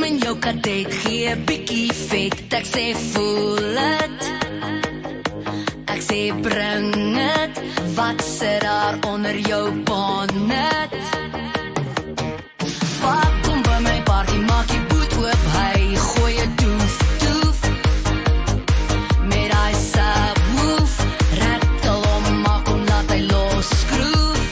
in jou kadet, gee bikkie vet. Ek sê voel het, ek sê bring het. Wat sit daar onder jou bonnet? Pak kom by my party, maak die boet oop, hy gooi je doef, doef. Met hy subwoof, rattel om, maak om, laat hy los skroef.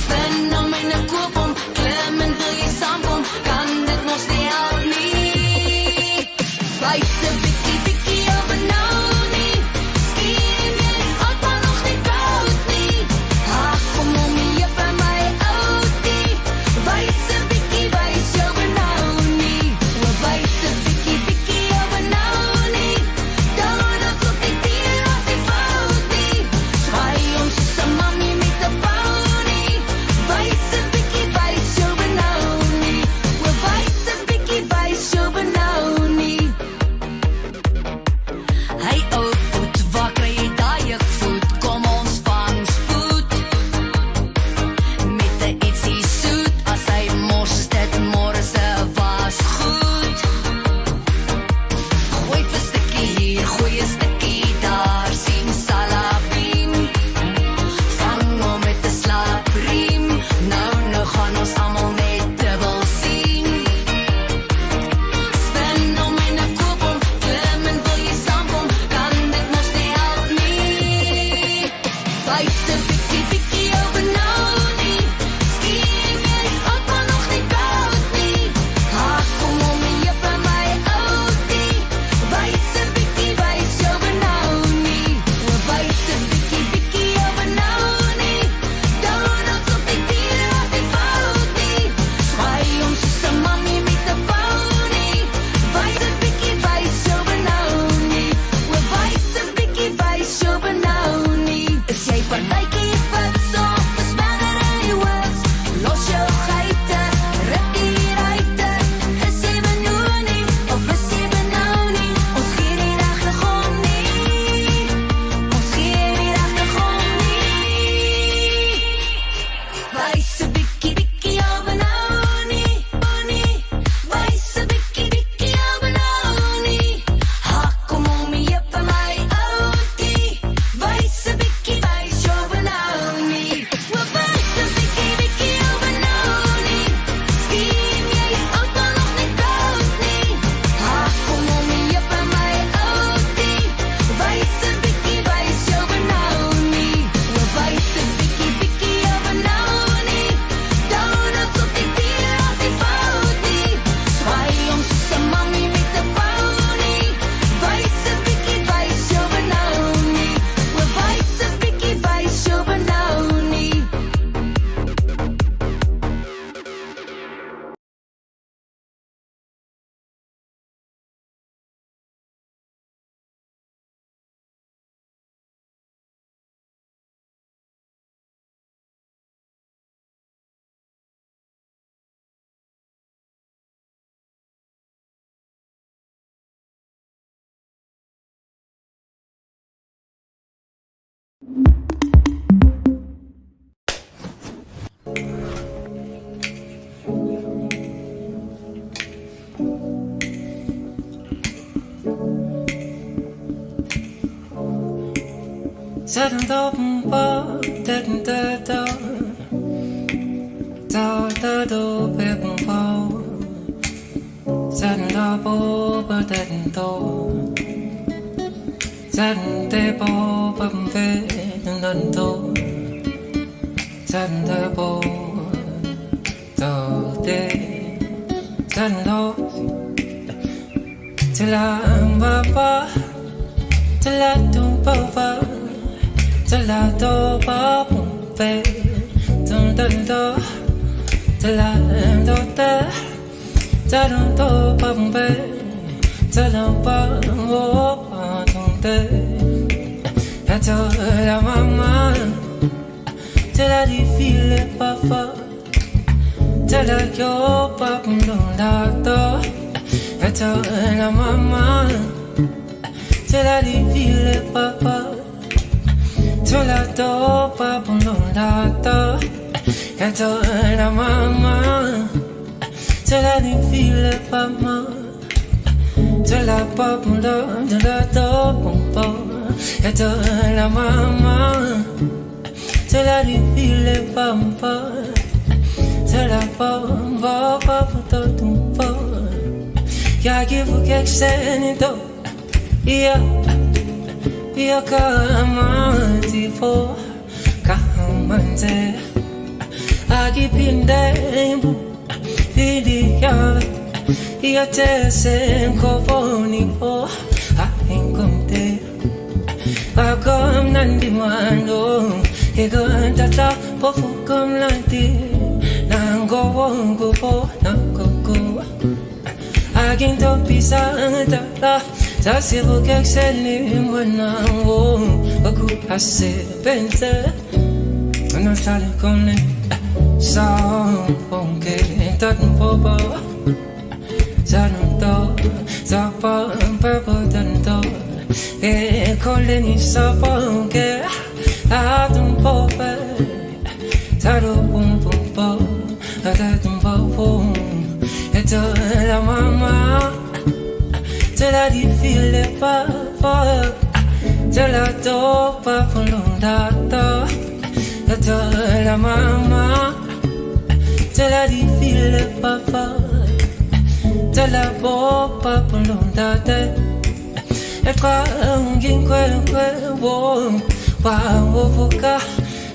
Spin om en ek koop om, klim en wil jy saamkom, kan dit mos nie help nie. Buite bikkie, bikkie over nou nie, skiem jy is oud maar nog nie koud nie. Ach, kom om jy by my outie, buite bikkie, buis jou benauw nie. Buite bikkie, bikkie over nou nie, dan het ook die dier of die fout nie. Swaai ons soos een mamie met die pony, buite bikkie, buis jou benauw nie. Buite bikkie, buis jou benauw nie. Hey ou poet, waar kry jy daai ek voet? Kom ons vang spoed met 'n ietsie soet. As hy mors is dit môre se was goed. Gooi 'n stukkie hier, gooi 'n stukkie daar, sien salabim. Vang hom met 'n slapriem. Nou gaan ons almal net dubbel sien. Spin om en ek koop om, klim en wil jy saamkom, kan dit mos nie help nie. Buite bikkie, bikkie over nou nie, skiem jy is oud maar nog nie koud nie. Ach, kom om en jy by my outie, buite bikkie, buis jou benauw nie. Buite bikkie, bikkie over nou nie, dan het ook die dier of die fout nie. Swaai ons soos een mamie met die pony, buite bikkie, buis jou benauw nie. Buite bikkie, buis jou benauw nie. Is jy partykie fiks of the spanner in die was? Los jou geite, ruk die ruite. Is jy benauw nie, of is jy benauw nie? Ons gee die regtigom nie, ons gee die regtigom nie. Buise bikkie, bikkie jou benauw nie, nie. Buise bikkie, bikkie jou benauw nie. Hak kom om jy by my outie, buise bikkie, buis jou benauw nie. Buise bikkie, bikkie jou benauw nie, skiem jy is oud maar nog nie koud nie. Hak kom om jy by my outie, buise bikkie, buis jou benauw nie. Buise bikkie, bikkie jou benauw nie, dan het ook die dier of die fout nie. Swaai om soos een mamie met die pony, buise bikkie, buis jou benauw nie. Buise bikkie, buis jou benauw nie. Sudden open bar, dead and dead door. Da do open bar. Sudden open dead and door. Sudden table open bed and the door. Sudden table do day. Sudden door. Till I'm baba. Till I don't bother. Till I do bubble bed, dum dum do. Till I do that, dum do bubble bed. Till I bubble dum bed. I told her mama, till I feel it papa. Till I go bubble dum da do. I told her mama, till I feel it papa. Till I do bubble dum da do. I told her mama, till I didn't feel it but more. Till I pop on love, till I top on ball. Till I mama, till I didn't feel it but more. Till I pop on ball. Jag give a kick sending though. Yeah, jag kommer till få. Kommer till. Jag give in där. Ia te sen kovoni po ahinkomte Pagom nandi mando Igantata po fukom lanti Nango wongo po nangoko Aginto pisang tala Sasibo kekseli mwanango Aku ase bente Ano sali konen Sao ponke Tatn po po Zanto, Zapa, Purple Tanto, Colini Sapo, Atom Pope, Tado Pum Pum Pum, Atatum Pum, Eto la Mama, till I did feel it, Papa, till I told Papa Lundata, Eto la Mama, till I did feel it, Papa. Till I pop up on that day. A crown, wow, Woka,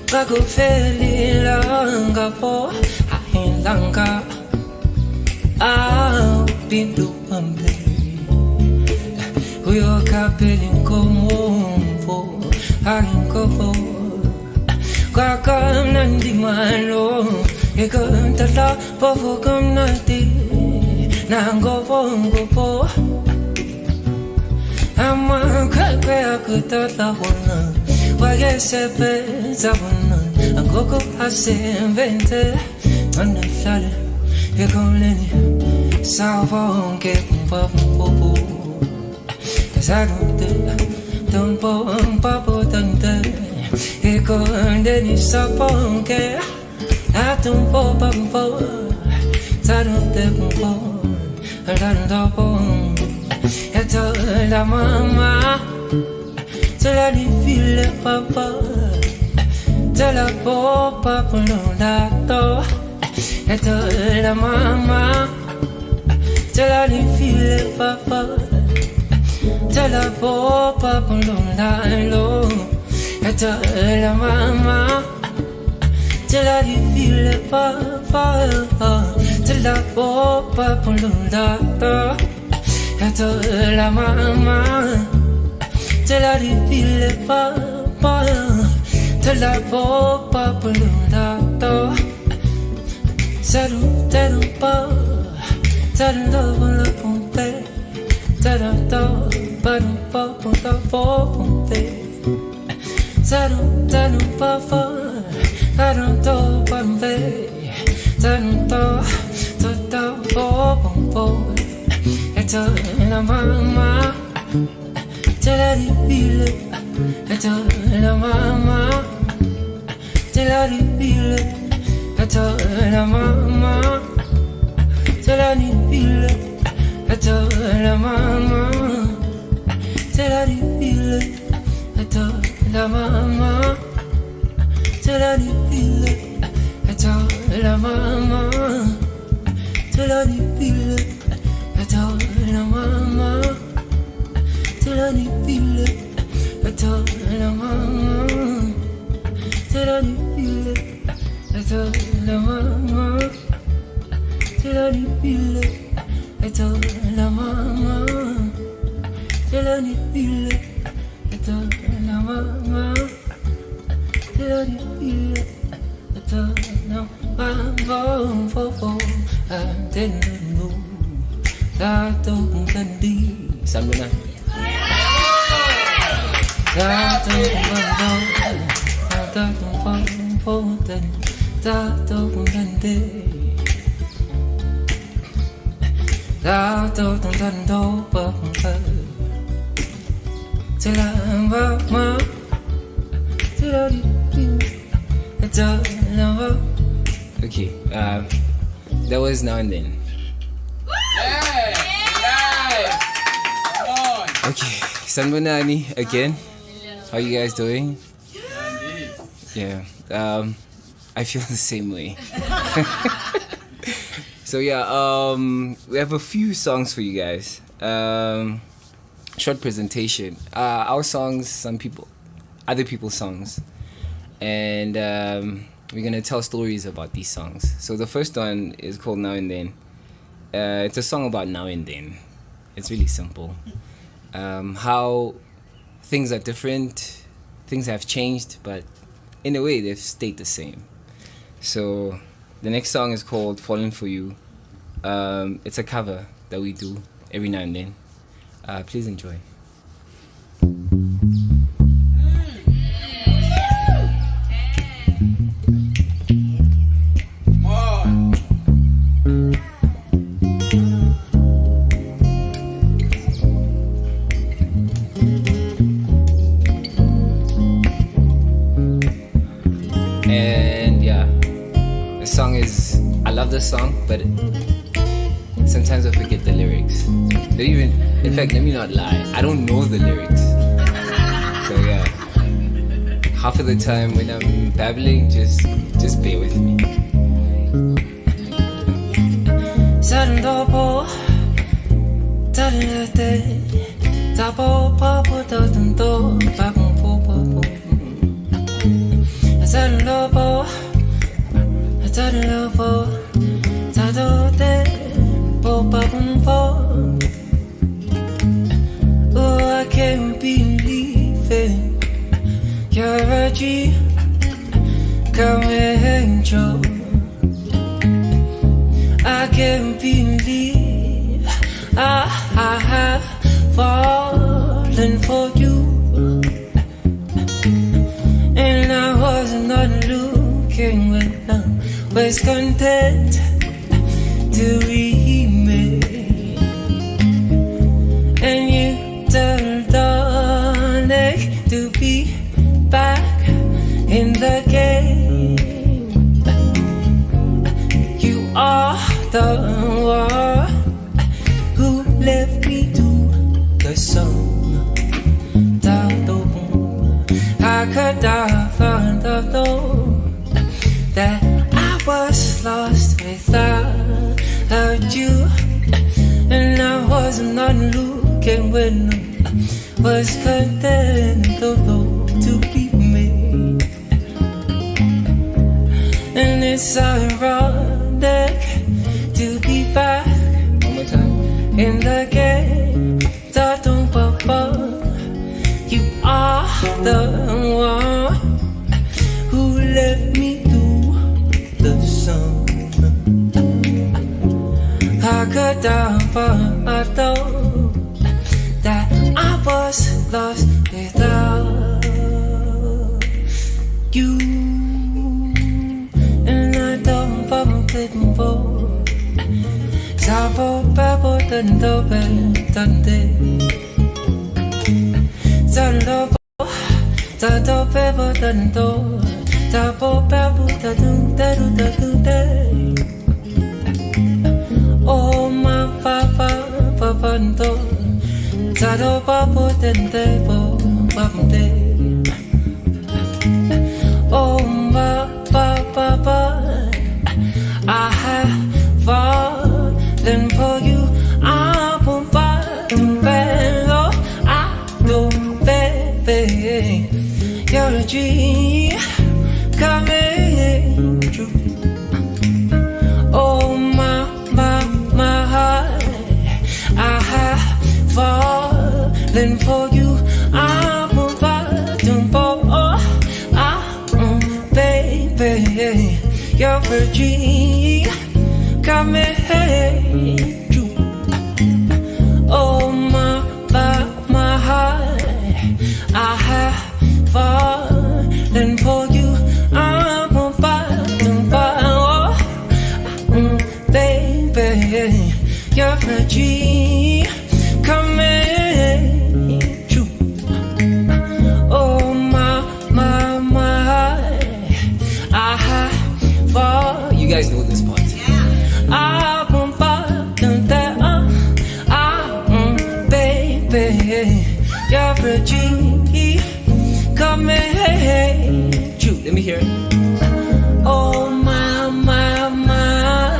Gago Feli Langa po, Ahin Langa, I'll be doing we are capelling come home for Ahin Copo, Gakam Nandi Malo, you come to la Pofocum Nati. Nango bongo po Ama kakwe akutata wana Wage sepe zabuna Angoko ase invente Wana shale Yekon leni Savonke pumpa pumpopo Kazarute Tumpo papo tante Yekon leni saponke Atumpo pampo Zarute pumpo Eto la mama, till I didn't feel it, papa. Till I pop up on that door. Eto la mama, till I didn't feel it, papa. Till I pop up on that door. Eto la mama, till I didn't feel it, papa. Till I pop up on that door. Eto la mama, till I didn't feel it, papa. Till I pop up on that door. Saru, taru, pa, taru, love, la pompe. Taru, ta, paru, pa, ponta, po, pompe. Saru, taru, pa, fa, taru, to, pompe. Taru, ta, ta, po, pompo. Eto la mama, till I didn't feel it. Eto la mama, till I didn't feel it. Eto la mama, till I didn't feel it. Eto la mama, till I didn't feel it. Eto la mama, till I didn't feel it. Eto la mama, till I didn't feel it. I told la mama, till I didn't feel it. I told la mama, till I didn't feel it. I told la mama, till I didn't feel it. I told la mama, till I didn't feel it. I told la mama, till I didn't feel it. I told la mama, I didn't know. Dato kung kandi saan mo na? Dato kung ganda Dato kung pagputan Dato kung kandi Dato kung ganda Pagputan Sila ang bakma Sila dito Ito lang ba? Okay, that was Now and Then Nice. Come on. Okay, Sanbonani again. How you guys doing? Yeah, I feel the same way. So yeah, we have a few songs for you guys. Short presentation. Our songs, other people's songs, and we're gonna tell stories about these songs. So the first one is called Now and Then. It's a song about now and then. It's really simple. How things are different, things have changed, but in a way they've stayed the same. So the next song is called Falling For You. It's a cover that we do every now and then. Please enjoy. Come on. And yeah, the song is, I love the song, but sometimes I forget the lyrics. But even, in fact, let me not lie, I don't know the lyrics. So yeah, half of the time when I'm babbling, just bear with me. Oh, I can't believe it. You're a G, come angel. I can't believe I have fallen for you, and I was not looking when I was content to remain, and you told darling to be back in the game. You are the one who left me to the sun. How could I find out that I was lost without you, and I was not looking when I was content to be me. And it's ironic to be back One more time. in the game. You are the one who left me to the sun. How could I find out that I was lost without you? And I don't want to for Sabo babo tando be tande Tando Tando babo tando Tabo babo tadum tadu tadu. Oh my papa papando Tado babo tende bo babde. Oh my papa I have fallen for you. I won't fight bello. I don't baby. You're a dream coming true. Oh my heart, I have fallen for you. I won't fight baby. You're a dream coming true. Oh my heart, I have fallen for you. I'm on fire, baby. You're a dream coming true. Oh my heart, I have fallen. You guys know this part. I won't fight that. hear it. Oh my, my, my,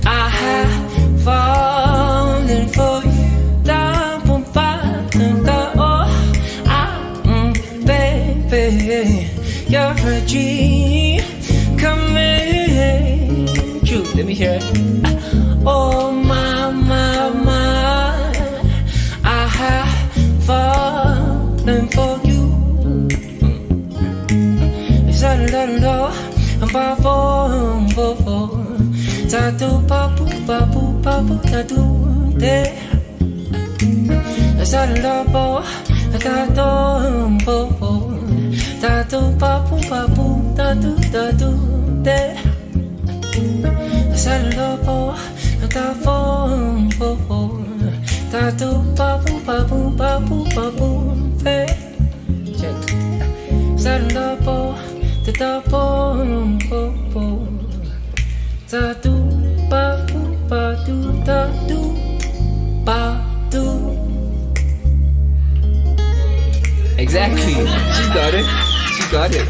I have fallen for you. Da, boom, ba, dum, da, oh, baby, you're a dream. Come in, true. Let me hear it. Oh my, my, my, I have fallen for you. Da-da-da-da, ba-bo-bo-bo, da-do-ba-boo-ba-boo-ba-boo, da-do-de. Da-da-da-bo, da-do-bo-bo, da-do-ba-boo-ba-boo, da-do-da-do-de. Da-da-da-bo, da-bo-bo-bo, da-do-ba-boo-ba-boo-ba-boo-ba-boo-de. Check. Da-da-da-bo, da-da-bo-bo-bo, da-do-ba-boo-ba-do-da-do-ba-do. Exactly. She got it. She got it.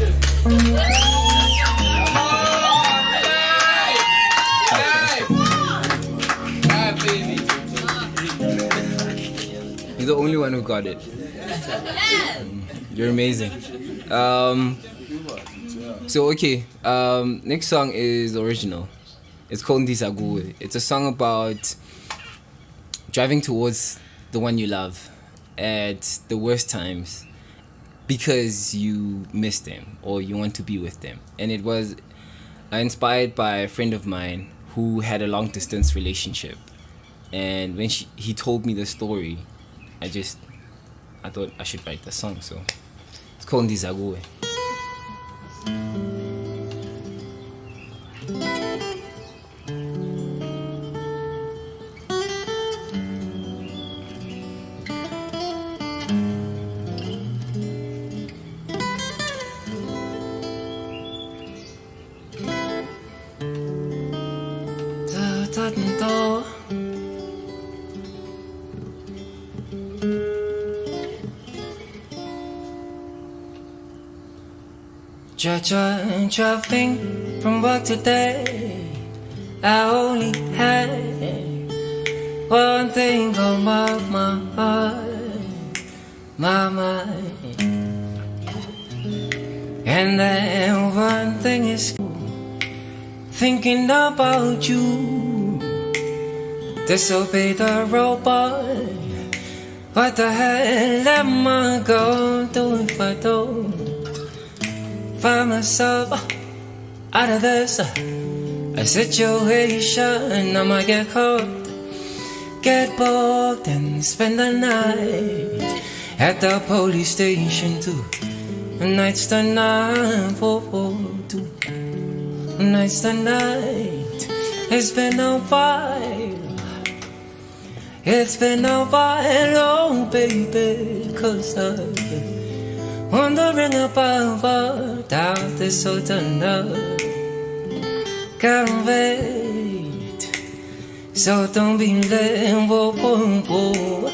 Baby. You're the only one who got it. You're amazing. So okay, next song is original. It's called Ndizaguwe. It's a song about driving towards the one you love at the worst times because you miss them or you want to be with them. And it was inspired by a friend of mine who had a long distance relationship. And when he told me the story, I thought I should write the song. So it's called Ndizaguwe. Driving from work today, I only had one thing on my heart, my mind. And that one thing is thinking about you. Disobey the robot. What the hell am I gonna do if I don't find myself out of this situation? I might get caught, get booked, and spend the night at the police station too. Night's the night for two. Night's the night. It's been a while. It's been a while, oh baby, 'cause I've been wondering about what doubt is so done up. Can't wait, so don't be late. Whoa, whoa, whoa.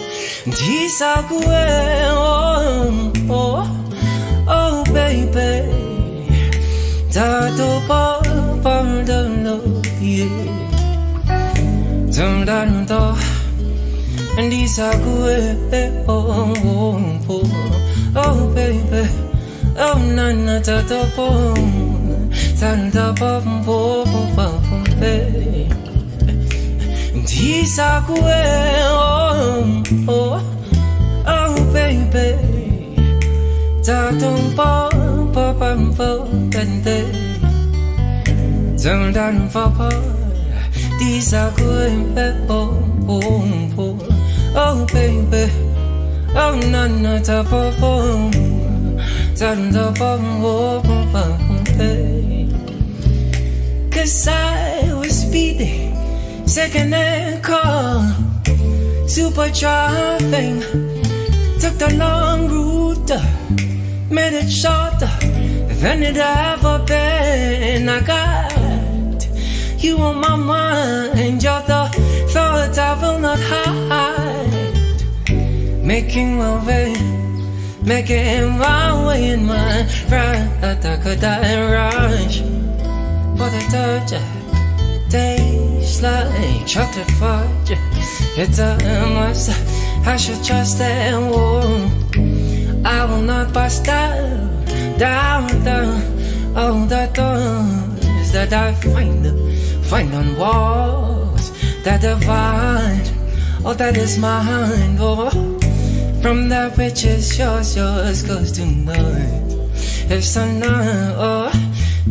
Ndizaguwe, oh, oh, oh, baby. Da-do, ba, ba, da, da, yeah. Dum, da, da. Ndizaguwe, oh, oh, oh. Oh baby, oh na na da da boom, da da boom boom boom baby. Ndizaguwe, oh oh oh baby, da dum boom boom boom baby. Dum dum boom, Ndizaguwe, oh oh oh baby. Oh na na da ba boom, da da ba boom boom baby. 'Cause I was speeding, second-hand car, super driving, took the long route, made it shorter than it ever been. I got you on my mind, you're the thought I will not hide. Making my way making my way in my right that I could rush for the touch. Tastes like chocolate fudge. It's a must. I should trust and warm. I will not bust down all the doors that I find on walls that divide all that is mine. Oh, from that which is yours, goes tonight. It's tonight, oh,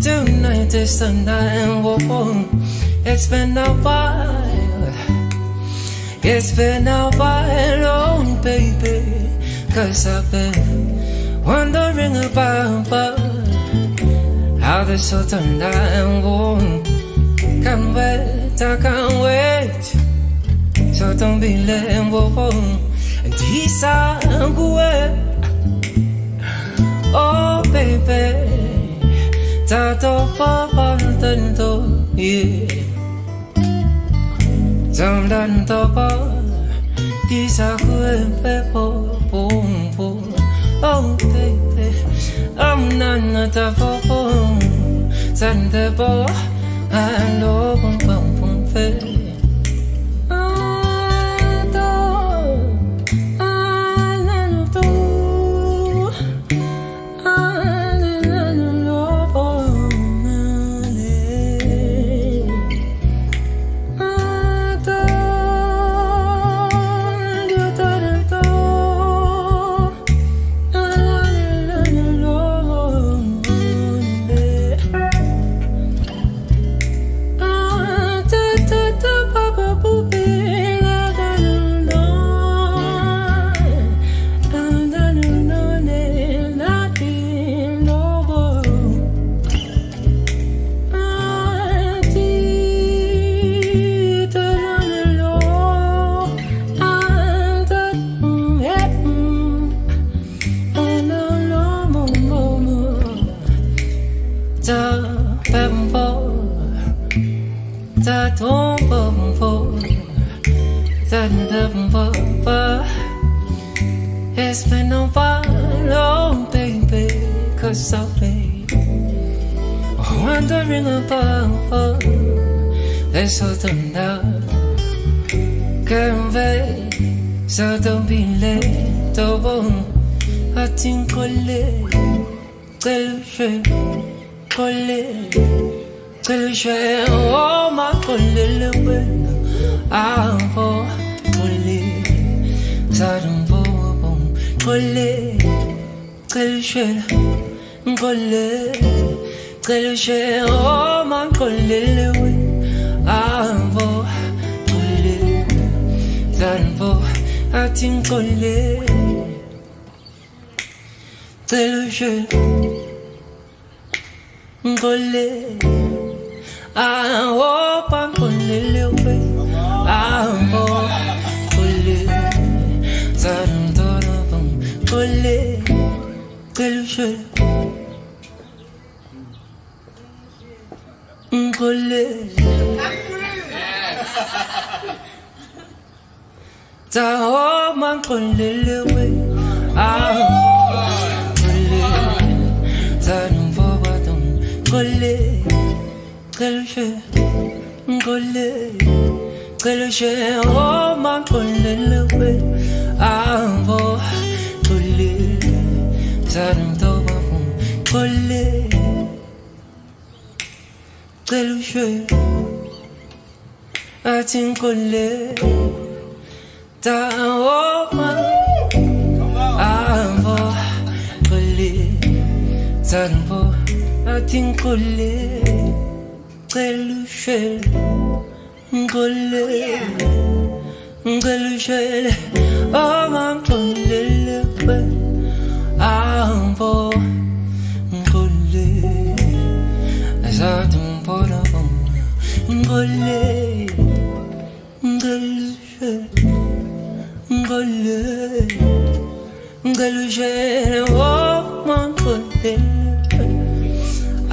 tonight is tonight. Oh, it's been a while. It's been a while, oh baby, 'cause I've been wondering about how this will turn out. Oh, can't wait, I can't wait. So don't be late, oh, and these are good. Oh baby, tato papa tanto, yeah. Some done top these are good people, boom, boom. Oh baby, I'm not a fool. Send the boy, I know, boom, boom, boom, baby. It's been a while, oh baby, 'cause I've been wondering about this whole turned out. Can't wait, so don't be late. Oh, I think collé, oh my collé, ah oh collé, sadum boom, collé, oh my collé, ah oh collé, sadum boom, I think collé, collé. I hope I'm gonna live. I hope I'm oh my collé, avo collé, sadum toba collé, I think collé, ta oh my, avo collé, sadum I think collé, collé, oh my collé, avo collé, sadum toba collé, oh my collé.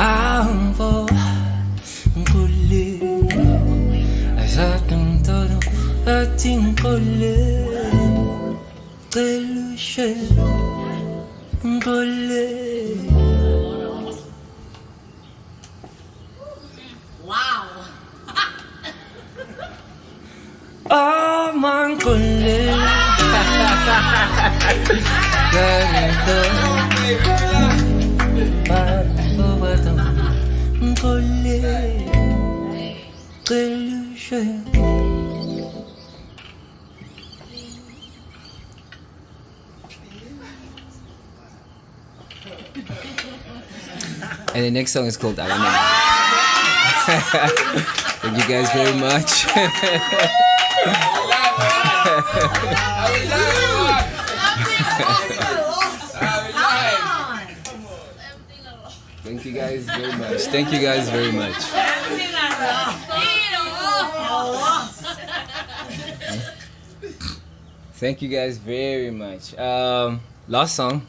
Avo collé, j'attends todo, j'attends collé, Wow. And the next song is called Alana. Thank you guys very much. Thank you guys very much. Thank you guys very much. Thank you guys very much. Last song.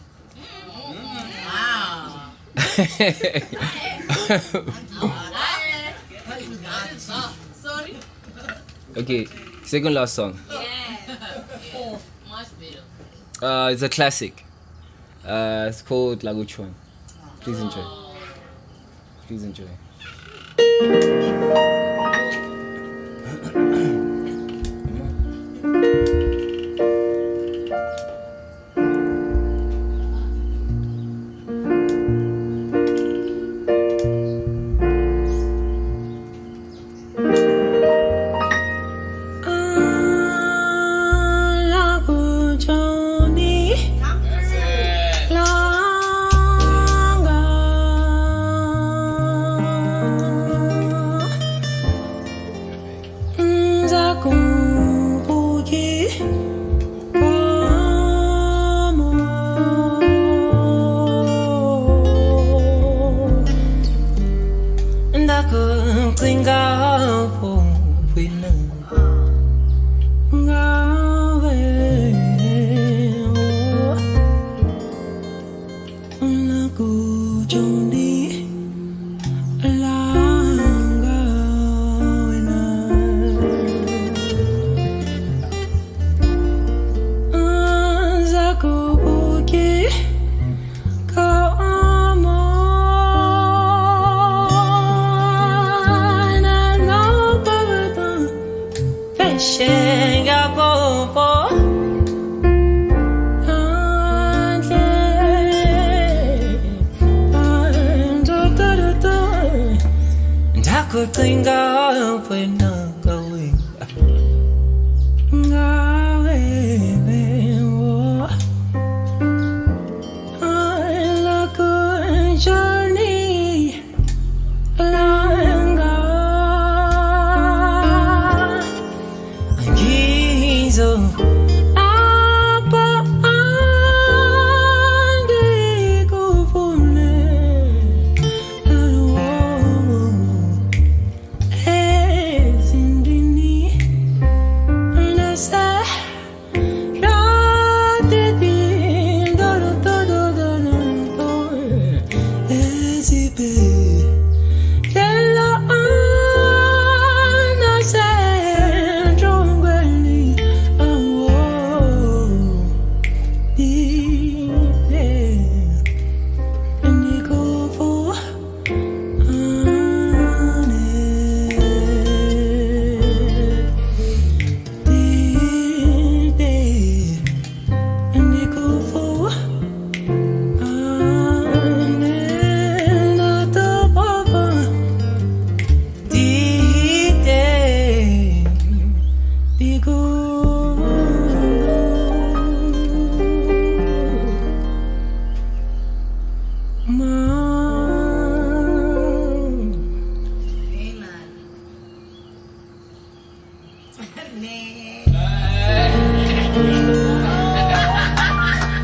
Sorry. Okay, second last song. Oh, much better. It's a classic. It's called Laguchuan. Please enjoy. Please enjoy.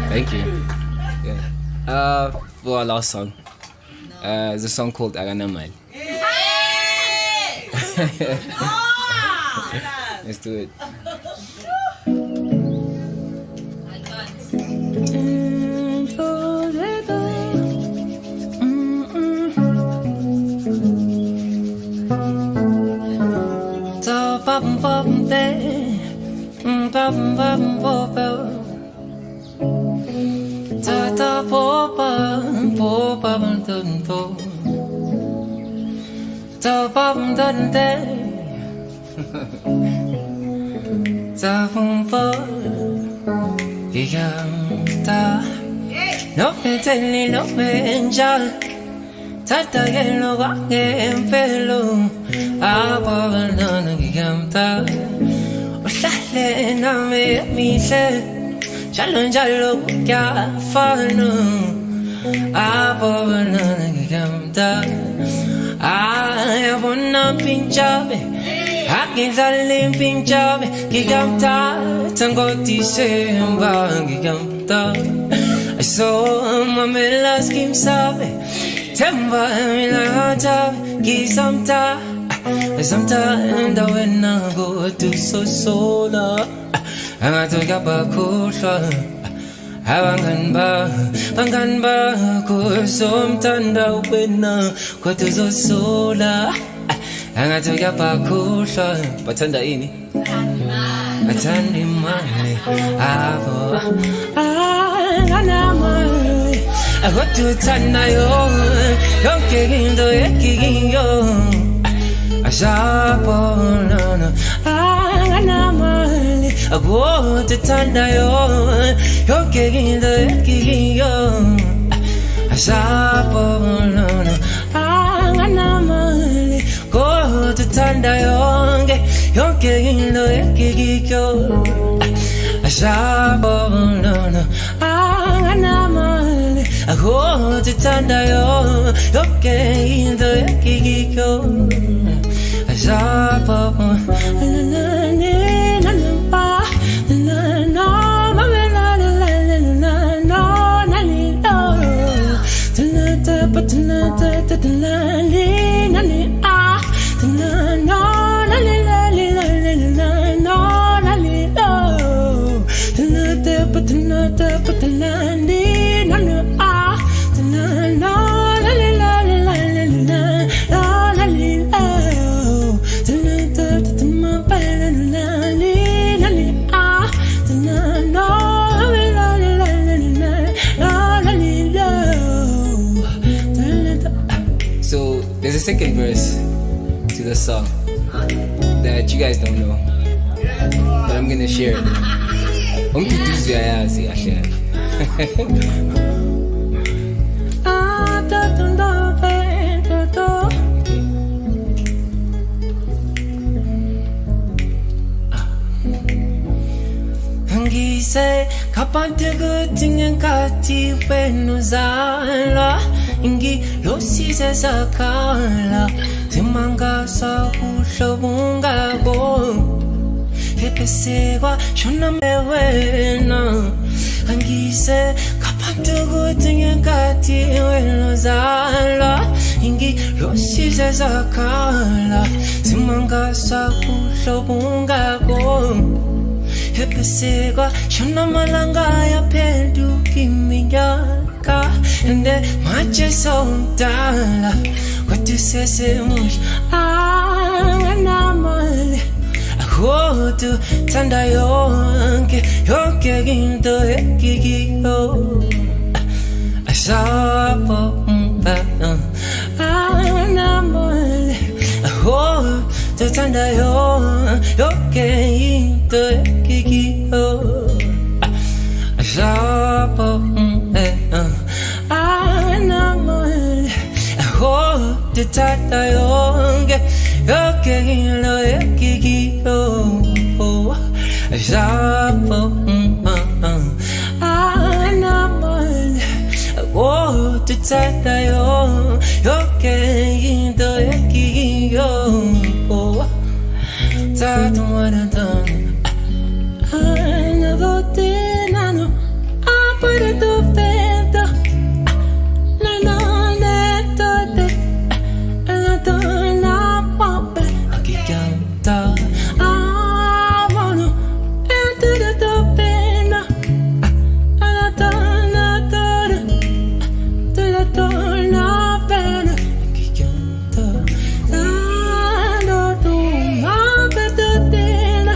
Thank you. Yeah. For our last song, it's a song called Aganamal. Let's do it. I can't. Ta ta popa dun po ta bum dun de ta bum po ta no feteli no benja ta ta yellow again pelo above none giganta o sale na me se challenge lo kya fano above none giganta I wanna pinchabe Akizalim pinchabe Giganta Tango December Giganta I saw my melas kim sabe Temba mina tabe Gisamta Sometimes when I go to so sola I'm to get back Hawangan ba kusum tanda wena kwatu zo sola angatoka pakusha batanda ini batandi mali avo ngana mali agotu tanda yo yonke gindo yekiyo ashapo no ngana mali agotu tanda yo yonke gindo yekiyo ashapo no ngana mali go to tanda yonke gindo yekiyo ashapo no ngana mali go to tanda yonke gindo yekiyo ashapo So there's a second verse to the song that you guys don't know, but I'm gonna share it. Say kapante gutingan kati penuzala ingi losi sakala timanga sa ushabunga bo hepesegwa shona mewena angise kapante gutingan kati penuzala ingi losi sakala timanga sa ushabunga bo hepesegwa shona malanga ya pendu kiminyaka ende mache sontala kwatusese mush anamale akotu tanda yonke gindo yekiyo ashapo anamale akotu tanda yonke gindo yekiyo ashapo anamale akotu tanda yonke gindo yekiyo ashapo anamale akotu tanda yonke gindo yekiyo Tatu wadatana Nano apare tu feta Nano neto de Anatona pompe Aki canta Amano Ente de tu pena Anatona tona Te la tona pena Aki canta Nano tu mapetutena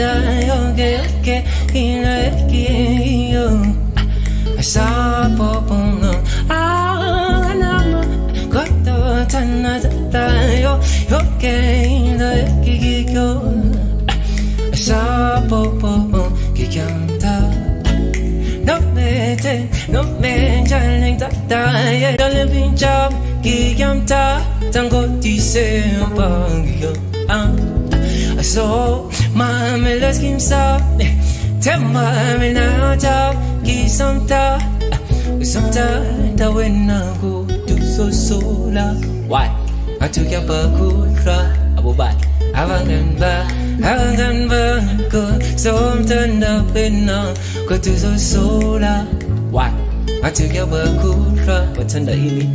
okay, in a you. Sa popono, no, got the tanata, okay, the gigo. Sa popo, giganta. No me, darling, that die, the living job, giganta, tango December. I saw my let's give stop. Tell my now, talk, give some time that when I go to so la. Why? I took your bakura, Abu Bak, haven't gone back, good. So I'm turned up in now, go to so la. Why? I took your bakura, but turn the ini.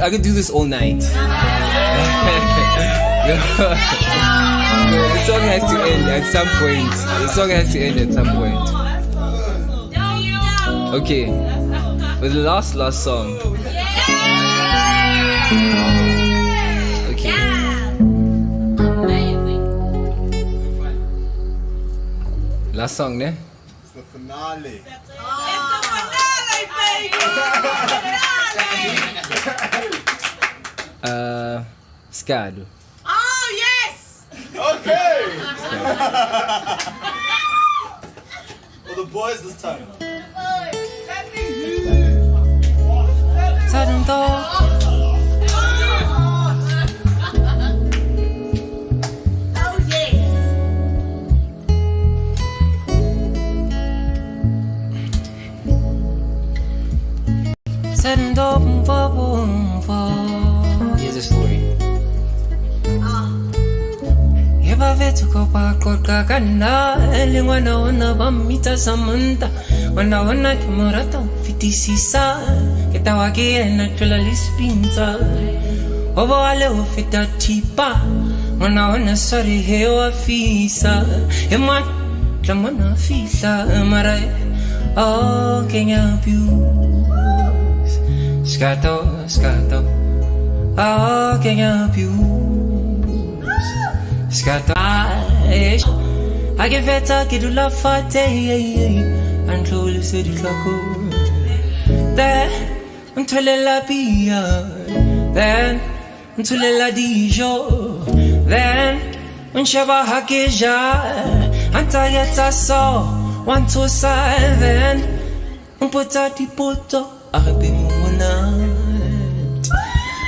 I could do this all night. The song has to end at some point. Okay, for the last song. Okay. Last song, ne? It's the finale. Scado. Oh, yes! Okay! For the boys this time. Here's a story. tuko pakot kakana Lingwana wana bamita samanta Wana wana kimurata fitisisa Kita waki ena chula lispinza Obo wale ufita tipa Wana wana sorry hewa fisa Ema Jamana fisa marai Oh Kenya views Scato scato Oh Kenya views Scato I get better get to love fate And slowly say the lako There until la pia Then until la dijo Then unshaba hakeja Antayeta so 1 2 7 put di poto Arabe monat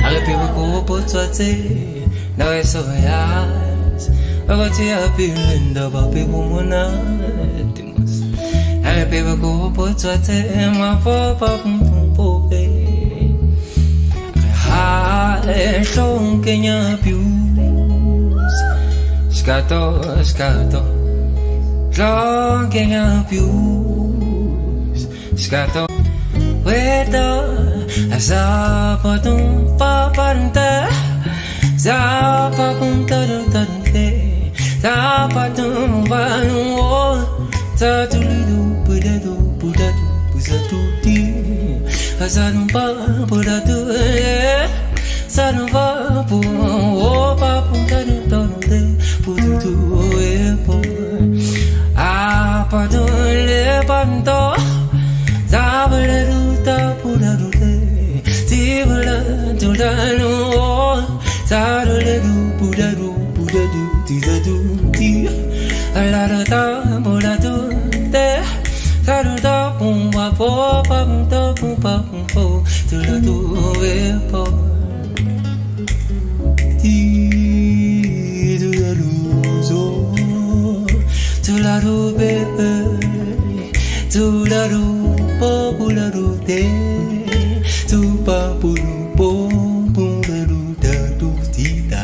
Arabe wako poto te Na eso yas Agati api linda babi monat Arabe wako poto te Ma papa pumpope Ha shon Kenya views Scato scato Long Kenya views Scato Weda Azapatum paparunta Zapapum tarutante Zapatum banu Tatulidu budadu budadu Buzatuti Azanumpa budadu Sanumpa bu Papum tarutanute Bududu epo Apadule panto Zabalaruta purarute Tibula tulanu Zaraleru puraru puradu Tizadu ti Alarata puradu te Zaruta pumpa po Pamta pumpa pumpo Tuladu epo Ti Tularuzo Tularu bebe Tularu popularu te Tupa pulu popularu da tu tita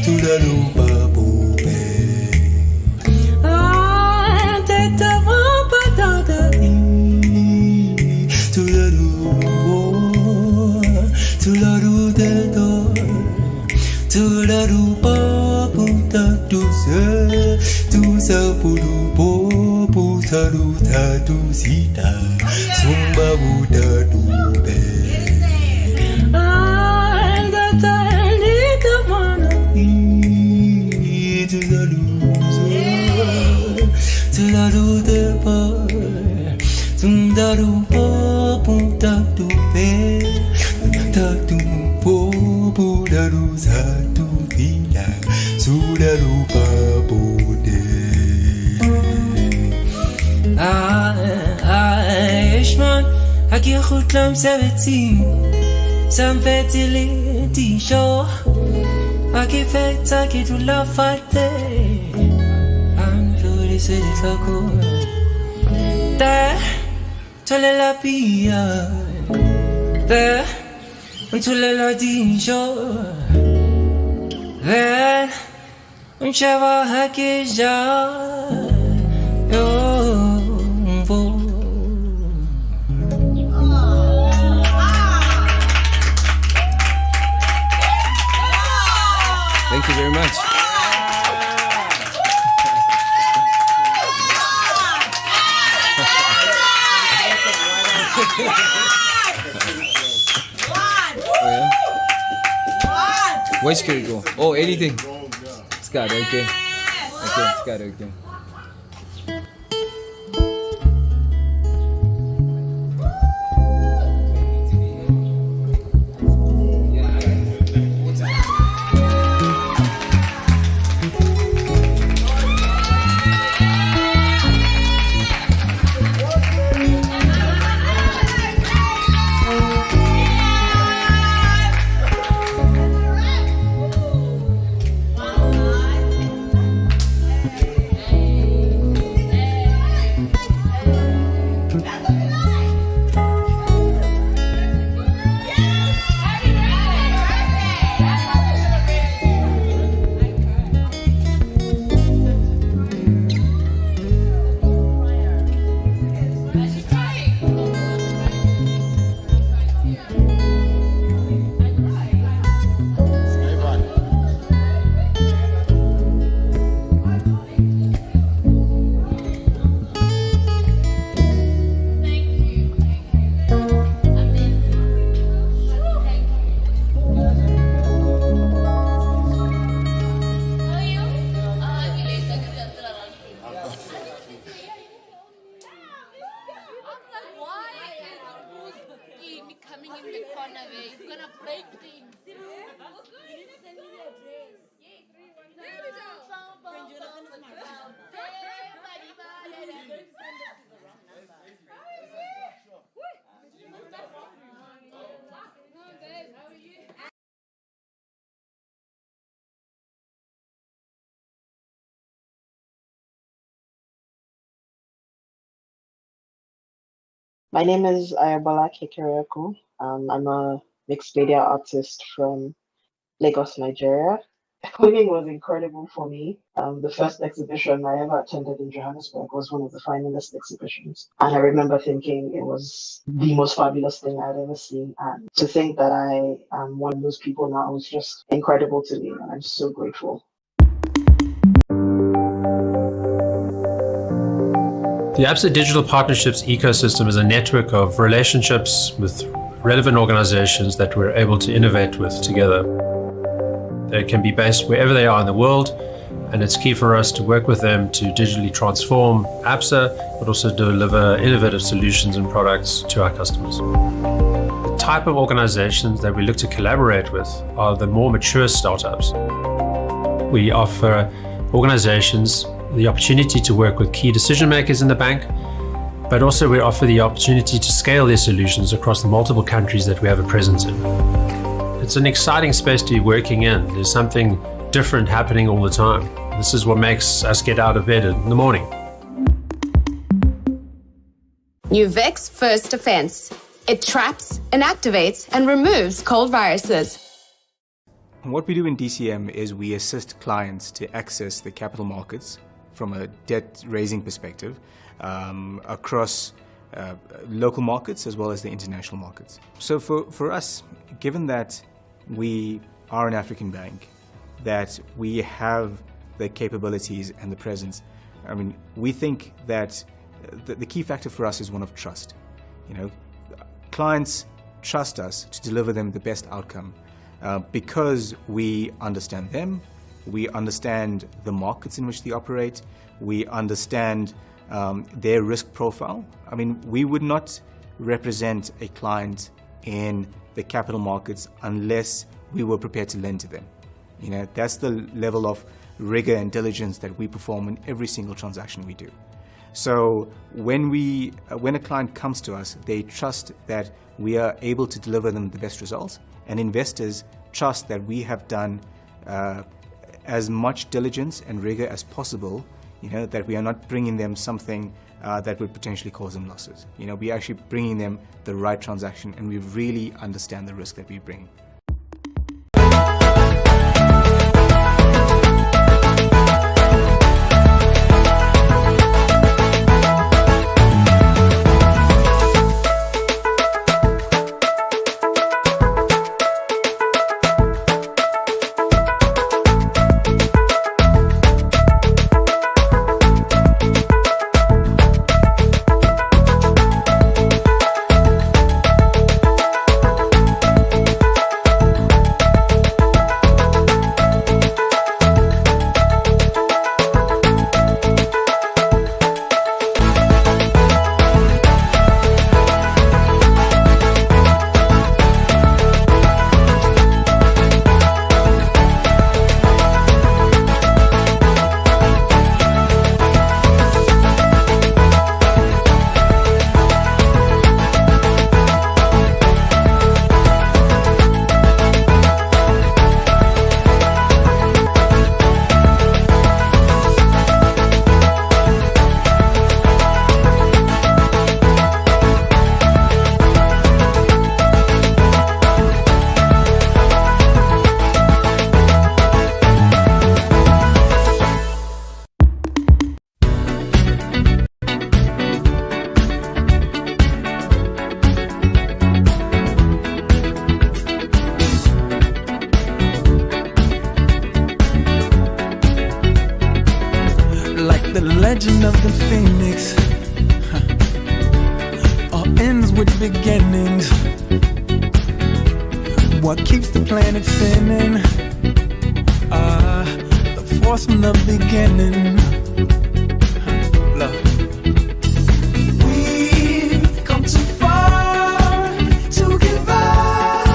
Tularu papu be Teta wapa da da Tularu Tularu de do Tularu papu da tu se Tu sapuru popu taru tatu sita Sumba buda dube Anda tani kamana Tu zaluzo Tularu de pa Tundaru popu tatu pe Tatu popu daru satu vila Sudaru papu Ishman Aki khutlam sabeti Sampetili tisho Aki feta ki tu la fate Amplori se di sako Te Tole la pia Te Tole la tisho Te Unshava hakija Thank you very much. Oh, yeah? Which can we go? Oh, anything. Scott, okay. Okay, Scott, okay. He's gonna break things. My name is Ayabala Kekereku. I'm a mixed media artist from Lagos, Nigeria. Winning was incredible for me. The first exhibition I ever attended in Johannesburg was one of the finalist exhibitions. And I remember thinking it was the most fabulous thing I'd ever seen. And to think that I am one of those people now is just incredible to me. And I'm so grateful. The ABSA Digital Partnerships ecosystem is a network of relationships with relevant organizations that we're able to innovate with together. They can be based wherever they are in the world, and it's key for us to work with them to digitally transform ABSA, but also deliver innovative solutions and products to our customers. The type of organizations that we look to collaborate with are the more mature startups. We offer organizations the opportunity to work with key decision makers in the bank, but also we offer the opportunity to scale their solutions across the multiple countries that we have a presence in. It's an exciting space to be working in. There's something different happening all the time. This is what makes us get out of bed in the morning. New Vicks First Defense. It traps, inactivates, and removes cold viruses. What we do in DCM is we assist clients to access the capital markets from a debt-raising perspective across local markets as well as the international markets. So for us, given that we are an African bank, that we have the capabilities and the presence, I mean, we think that the key factor for us is one of trust. You know, clients trust us to deliver them the best outcome because we understand them, we understand the markets in which they operate, we understand their risk profile. I mean, we would not represent a client in the capital markets unless we were prepared to lend to them. You know, that's the level of rigor and diligence that we perform in every single transaction we do. So when a client comes to us, they trust that we are able to deliver them the best results, and investors trust that we have done as much diligence and rigor as possible, you know, that we are not bringing them something that would potentially cause them losses. You know, we're actually bringing them the right transaction, and we really understand the risk that we bring. The legend of the phoenix all ends with beginnings. What keeps the planet spinning? The force from the beginning. Look. We've come too far to give up.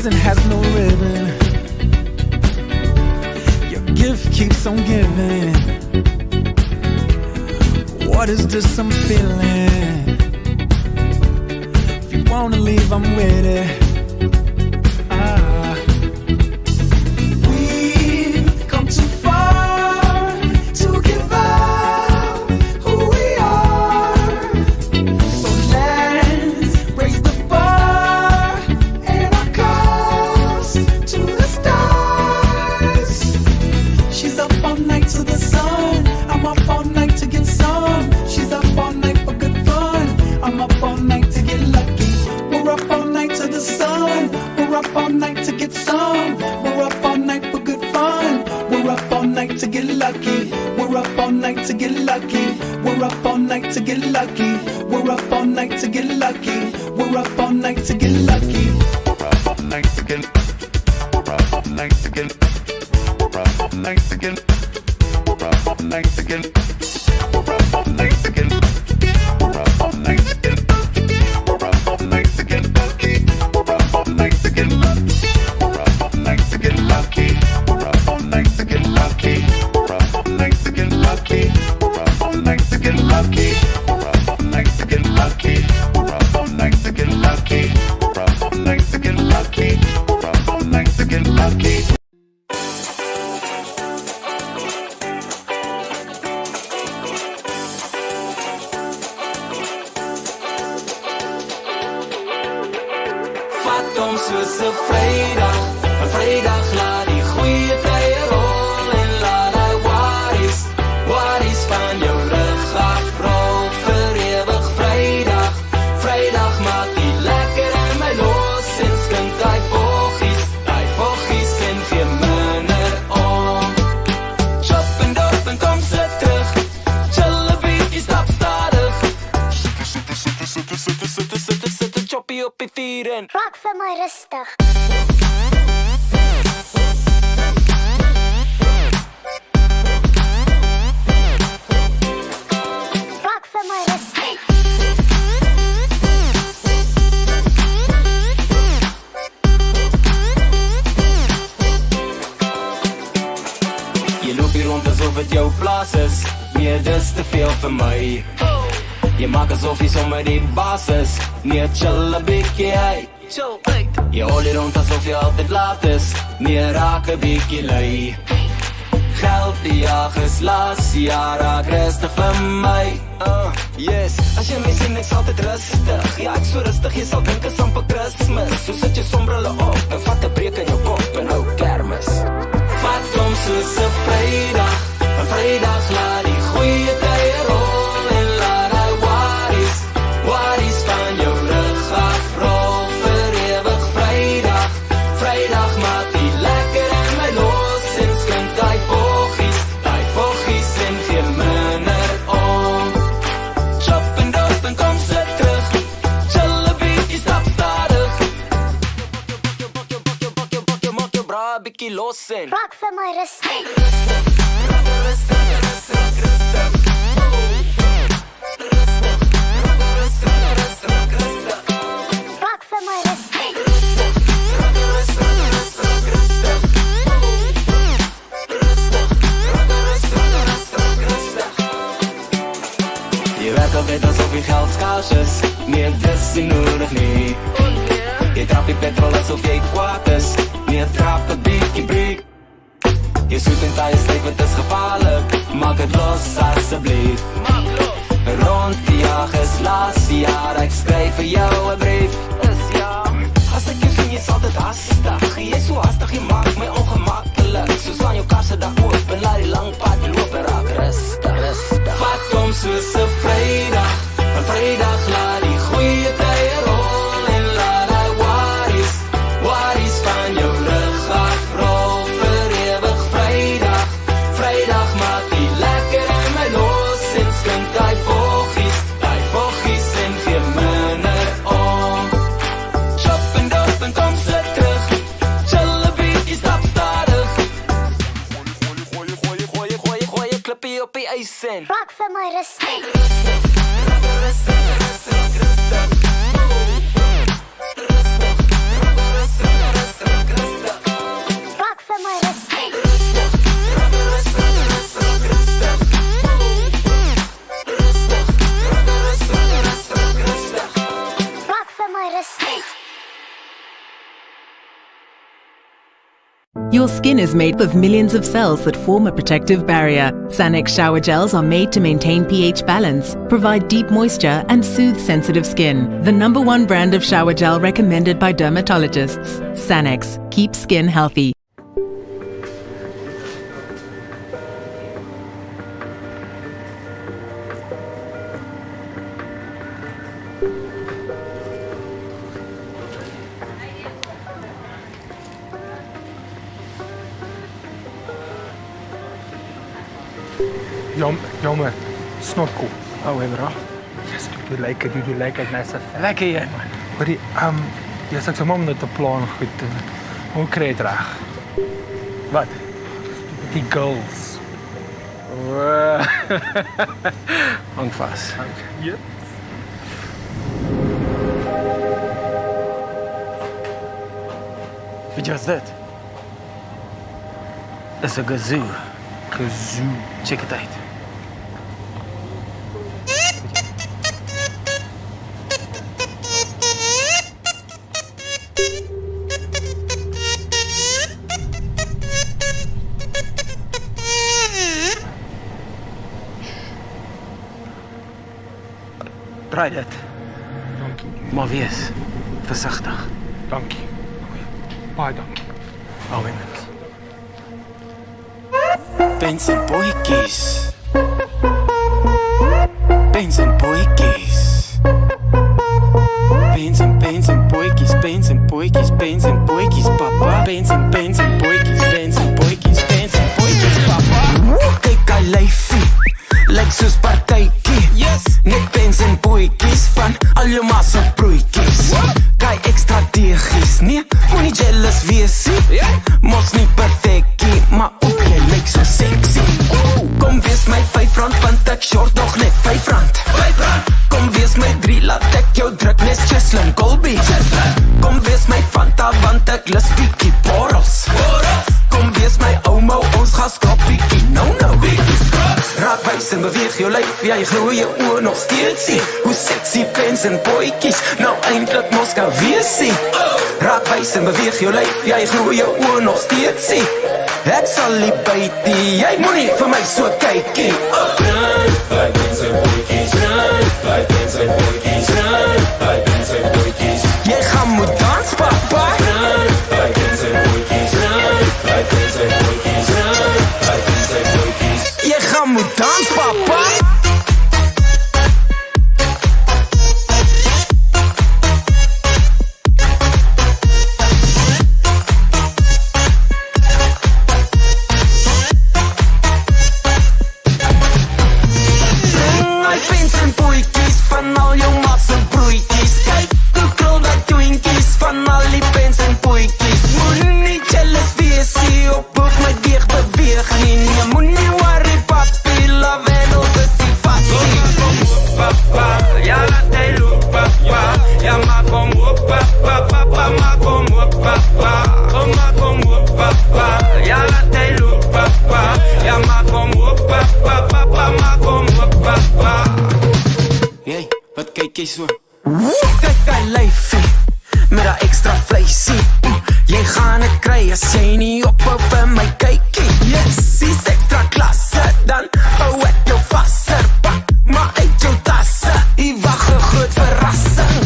present has no ribbon. Your gift keeps on giving. What is this I'm feeling? If you wanna leave, I'm with it. We've come too far to give up who we are. So let's raise the bar and our cups to the stars. She's up all night to the sun. I'm up all night to get some. She's up all night for good fun. I'm up all night to get lucky. We're up all night to the sun. We're up all night to get some. We're up all night for good fun. We're up all night to get lucky. We're up all night to get lucky. We're up all night to get lucky. We're up all night to get lucky. We're up all night to get lucky. We're up all night to get. We're up all night to get. We're up all night to get. We're up all night to get. We're up all night to get. We're up all night to get. We're up all night to get lucky. We're up all night to get lucky. We're up all night to get lucky. We're up all night to get lucky. We're up all night to get lucky. We're up all night to get lucky. We're up all night to get lucky. We're up all night to get lucky. We're up all night to get lucky. We're up all night to get lucky. Vat hom soos 'n Vrydag, 'n Vrydag laat die goeie tye rol en laat hy worries van jou rug afrol vir ewig Vrydag. Vrydag maak die lekker in my los en skink hy voggies en gee minder om. Chop en dop en kom sit terug, chill 'n bietjie, stap stadig. Sit 'n choppie op die vuur en raak vir my rustig. Raak vir my rustig. Jy loop hier rond asof het jou plaas is. Nee, dis te veel vir my. Jy maak asof jy sommer die baas is. Nee, chill 'n bietjie, hey. Jy hol hier rond asof jy altyd laat is. Nee, raak 'n bietjie lui. Geld die jag is las, ja, raak rustig vir my. Yes, as jy my sien, ek's altyd rustig. Ja, ek so rustig, jy sal dink is amper Christmas. So sit jy sombrille op en vat 'n breek in jou kop en hou kermis. Vat hom soos 'n Vrydag, 'n Vrydag laat die goeie tye rol en laat hy worries van jou rug afrol vir ewig Vrydag. Vrydag maak die lekker in my los en skink hy voggies en gee minder om. Chop en dop en kom sit terug, chill 'n bietjie, stap stadig. Maak jou bra 'n bietjie los en Raak vir my rustig. Raak vir my rustig. Jy werk altyd asof jy geld skaars is. Nee, dis nie nodig nie. Jy trap die petrol asof jy kwaad is. Nee, trap 'n bietjie breek. Jy soet en taai styf, het is gevaarlik. Maak het los asseblief. Rond die jag is las, ja, ek skryf vir jou 'n brief. As ek jou sien, jy's altyd hastig. Jy's so hastig, jy maak my ongemakkelijk. So slaan jou karse dak oop en laat die lang pad loop en raak rustig. Vat hom soos 'n Vrydag, 'n Vrydag laat die goeie tye rol en laat hy worries van jou rug afrol vir ewig Vrydag. Vrydag maak die lekker in my los en skink hy voggies en gee minder om. Chop en dop en kom sit terug, chill 'n bietjie, stap stadig. Gooi 'n klippie op die ys en Raak vir my rustig. Your skin is made of millions of cells that form a protective barrier. Sanex shower gels are made to maintain pH balance, provide deep moisture, and soothe sensitive skin. The #1 brand of shower gel recommended by dermatologists. Sanex. Keep skin healthy. Jammer, snotkoek. Oh, hey bro. Yes, du lijkt het net zo lekker hier, man. Maar die, je zegt zo man dat de plan goed, hoe krijg je het raag? Wat? Die goals. Hang vast. Yes. Weet je wat is dit? Dat is een kazoo. Kazoo. Check het uit. Draai dit. Dankie. Maar wees versigtig. Dankie. Baie dankie. Alweer. Pens en boykies. Pens en boykies. Pens en boykies. Pens en boykies. Pens en boykies, papa. Pens en boykies. Pens en boykies. Pens en boykies, papa. Kyk al lyfie. Lyk soos partytjie. Yes. Net pens en boykies van al jou massa broodjies. Kyk ek strategies. Nee, moenie jealous wees nie. Mos nie perfectie, maar ook jy lyk so sexy. Kom wees my R5 want ek short nog net R5. Kom wees my 3 laat ek jou druk nes Cheslin Colby. Kom wees my Fanta want ek lus bietjie borrels. Kom wees my ouma, ons gaan skrap bietjie nou. Raak wys en beweeg jou lyf, jy glo jou oë nog steeds sien. Hoe sexy pens en boykies, nou eindelijk mos kan wees sien. Raak wys en beweeg jou lyf, jy glo jou oë nog steeds sien. Ek sal nie byt nie, jy moenie vir my so kykie. Run, by pens en boykies, run, by pens en boykies, run, by pens en boykies. Jy gaan moet dans, papa. Run, by pens en boykies, run, by pens en boykies, run, by pens en boykies. Jy gaan moet dans, papa. Kyk die lyfie, met dat extra vleisie. Jy gaan het kry as jy nie ophou vir my kykie. Yes, is extra klasse, dan hou ek jou vaster. Pak maar uit jou tasse, die wag 'n groot verrassing.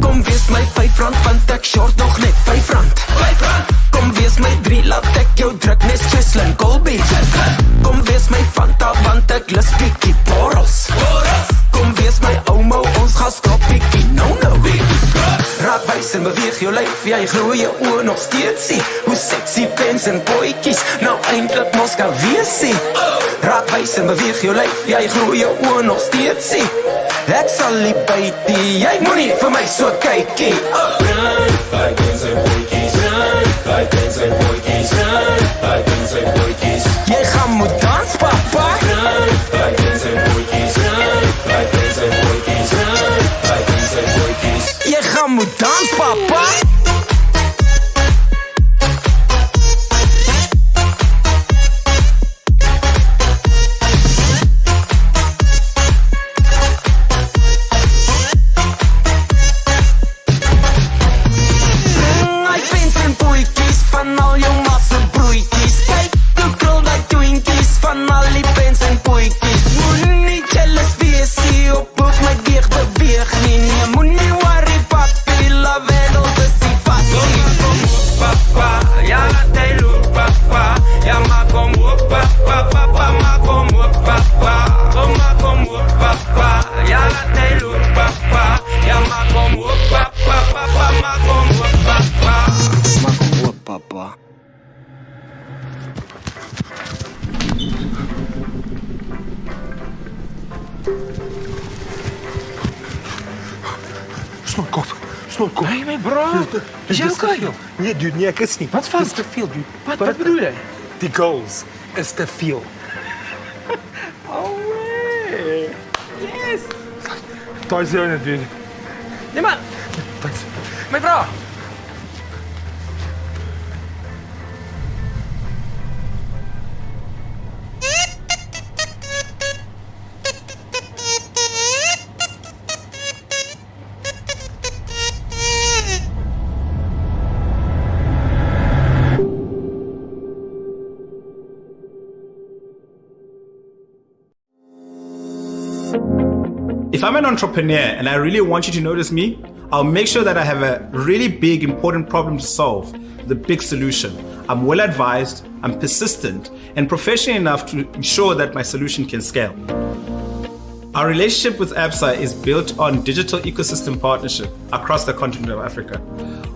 Kom wees my R5 want ek short nog net R5. Kom wees my 3 laat ek jou druk nes Cheslin Colby. Kom wees my Fanta want ek lus bietjie borrels. Kom wees my ouma, ons gaan skrap bietjie nou. Raak wys en beweeg jou lyf, jy glo jou oë nog steeds sien. Hoe sexy pens en boykies, nou eindelijk mos kan wees sien. Raak wys en beweeg jou lyf, jy glo jou oë nog steeds sien. Ek sal nie byt nie, jy moenie vir my so kykie. Run, by pens en boykies, run, by pens en boykies, run, by pens en boykies. Jy gaan moet dans, papa. Run, by pens en boykies, run, by pens en boykies, run, by pens en boykies. Jy gaan moet dans, papa. Pens en boykies van al jou massa broei. Snotkop. Snotkop. Nee, my bro. Is jy okay, joh? Nee, dude, nee, ek is nie. Wat van te veel, dude? Wat bedoel jy? Die goals is te veel. Oh, man. Yes. Daai is jou net, dude. Nee, maar. My bro. If I'm an entrepreneur and I really want you to notice me, I'll make sure that I have a really big, important problem to solve, the big solution. I'm well advised, I'm persistent, and professional enough to ensure that my solution can scale. Our relationship with ABSA is built on digital ecosystem partnership across the continent of Africa.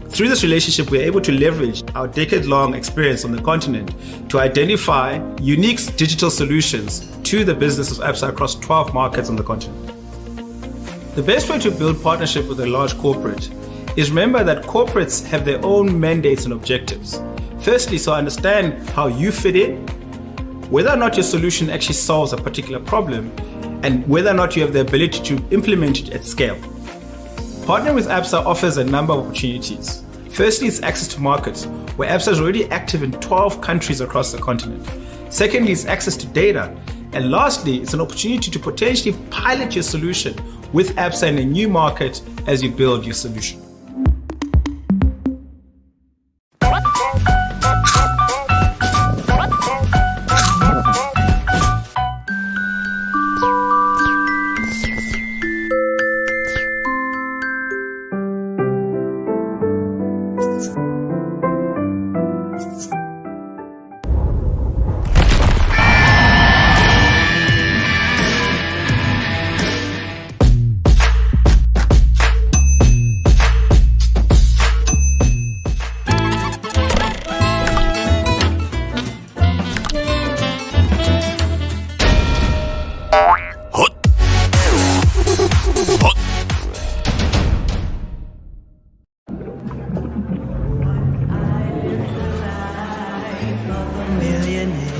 Through this relationship, we're able to leverage our decade-long experience on the continent to identify unique digital solutions to the business of ABSA across 12 markets on the continent. The best way to build partnership with a large corporate is remember that corporates have their own mandates and objectives. Firstly, so understand how you fit in, whether or not your solution actually solves a particular problem, and whether or not you have the ability to implement it at scale. Partnering with ABSA offers a number of opportunities. Firstly, it's access to markets, where ABSA is already active in 12 countries across the continent. Secondly, it's access to data. And lastly, it's an opportunity to potentially pilot your solution with ABSA in a new market as you build your solution.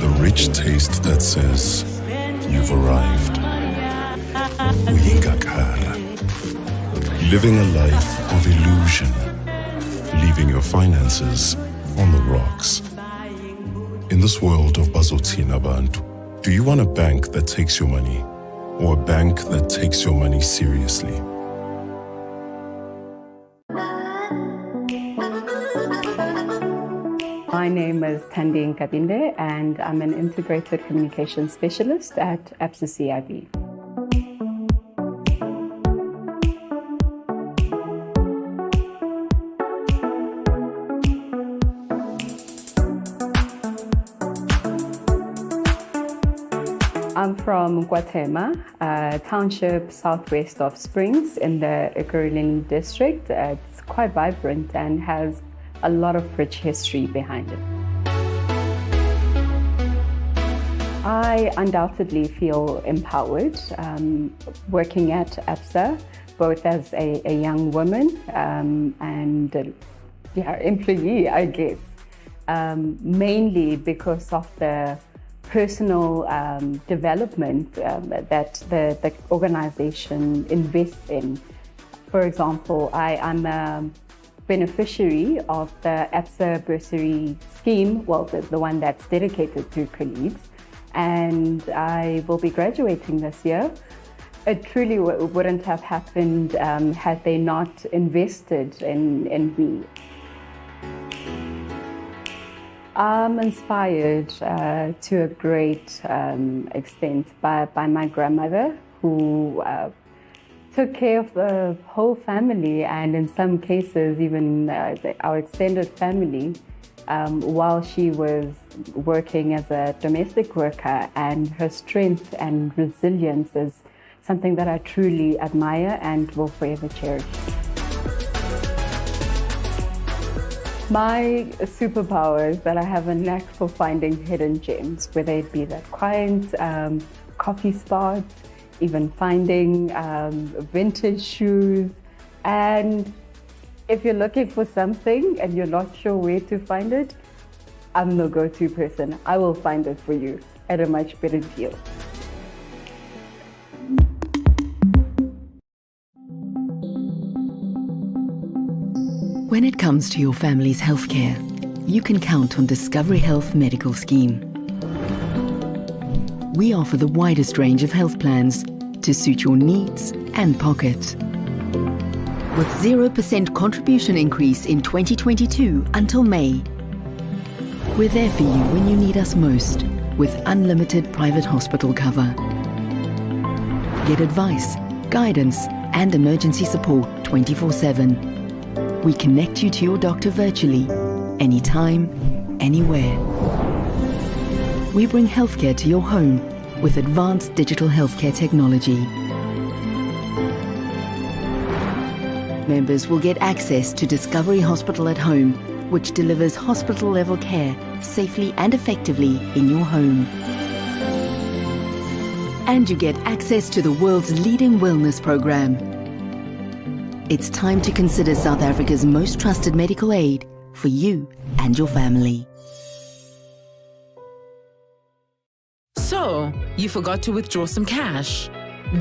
The rich taste that says, you've arrived. Uyingakara. Living a life of illusion. Leaving your finances on the rocks. In this world of bazotina bantu, do you want a bank that takes your money or a bank that takes your money seriously? My name is Thandi Nkabinde and I'm an integrated communication specialist at ABSA CIB. I'm from Guatema, a township southwest of Springs in the Ekurhuleni district. It's quite vibrant and has a lot of rich history behind it. I undoubtedly feel empowered working at ABSA, both as a young woman and employee, I guess, mainly because of the personal development that the organization invests in. For example, I'm a beneficiary of the ABSA bursary scheme, well, the one that's dedicated to colleagues, and I will be graduating this year. It truly wouldn't have happened had they not invested in me. I'm inspired to a great extent by my grandmother, who took care of the whole family and in some cases even our extended family while she was working as a domestic worker, and her strength and resilience is something that I truly admire and will forever cherish. My superpower is that I have a knack for finding hidden gems, whether it be that quiet coffee spot, even finding vintage shoes, And if you're looking for something and you're not sure where to find it, I'm the go-to person. I will find it for you at a much better deal. When it comes to your family's healthcare, you can count on Discovery Health Medical Scheme. We offer the widest range of health plans to suit your needs and pockets. With 0% contribution increase in 2022 until May. We're there for you when you need us most with unlimited private hospital cover. Get advice, guidance, and emergency support 24/7. We connect you to your doctor virtually, anytime, anywhere. We bring healthcare to your home with advanced digital healthcare technology. Members will get access to Discovery Hospital at Home, which delivers hospital-level care safely and effectively in your home. And you get access to the world's leading wellness program. It's time to consider South Africa's most trusted medical aid for you and your family. So, you forgot to withdraw some cash?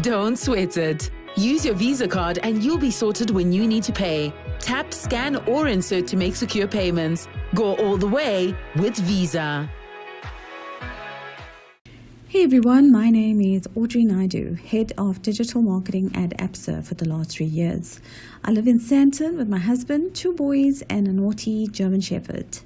Don't sweat it. Use your Visa card and you'll be sorted when you need to pay. Tap, scan, or insert to make secure payments. Go all the way with Visa. Hey everyone, my name is Audrey Naidu, Head of Digital Marketing at ABSA for the last 3 years. I live in Sandton with my husband, 2 boys, and a naughty German Shepherd.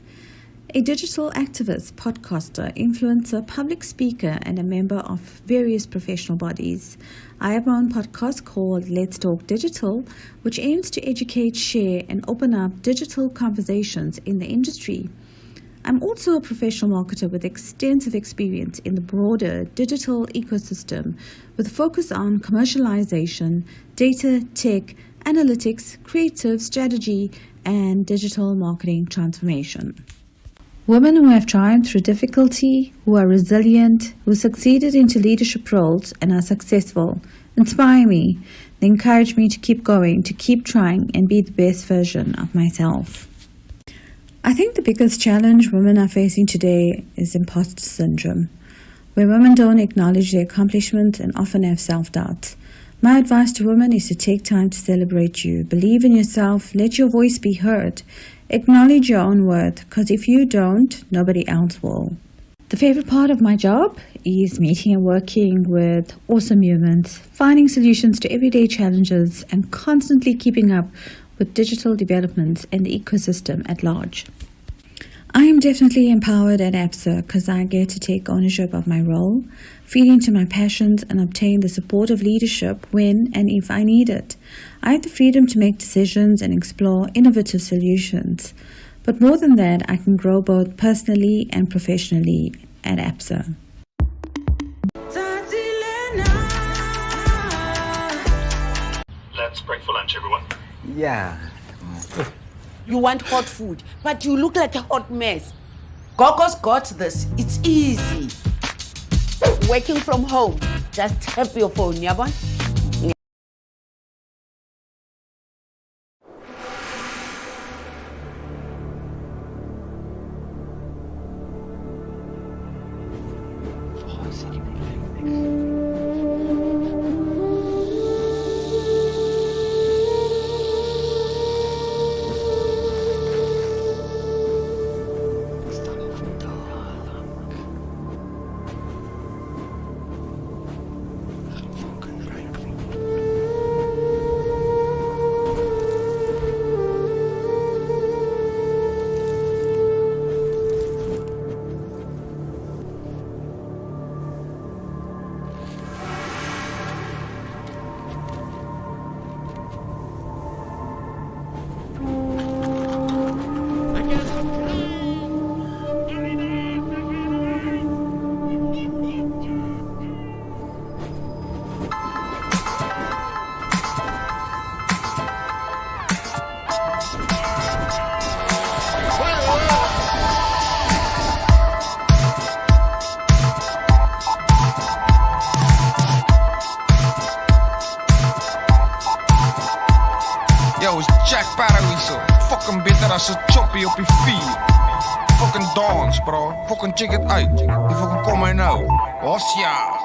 A digital activist, podcaster, influencer, public speaker, and a member of various professional bodies. I have my own podcast called Let's Talk Digital, which aims to educate, share, and open up digital conversations in the industry. I'm also a professional marketer with extensive experience in the broader digital ecosystem with a focus on commercialization, data, tech, analytics, creative strategy, and digital marketing transformation. Women who have triumphed through difficulty, who are resilient, who succeeded into leadership roles and are successful, inspire me. They encourage me to keep going, to keep trying and be the best version of myself. I think the biggest challenge women are facing today is imposter syndrome, where women don't acknowledge their accomplishments and often have self-doubt. My advice to women is to take time to celebrate you. Believe in yourself, let your voice be heard. Acknowledge your own worth, because if you don't, nobody else will. The favorite part of my job is meeting and working with awesome humans, finding solutions to everyday challenges, and constantly keeping up with digital developments and the ecosystem at large. I am definitely empowered at ABSA because I get to take ownership of my role, feed into my passions, and obtain the support of leadership when and if I need it. I have the freedom to make decisions and explore innovative solutions. But more than that, I can grow both personally and professionally at ABSA. Let's break for lunch, everyone. Yeah. You want hot food, but you look like a hot mess. Gogo's got this. It's easy. Working from home. Just tap your phone, yabon. als een choppie op je feet. Fucking dance, bro. Fucking check it uit. Die fucking kom mij nou. Was ja.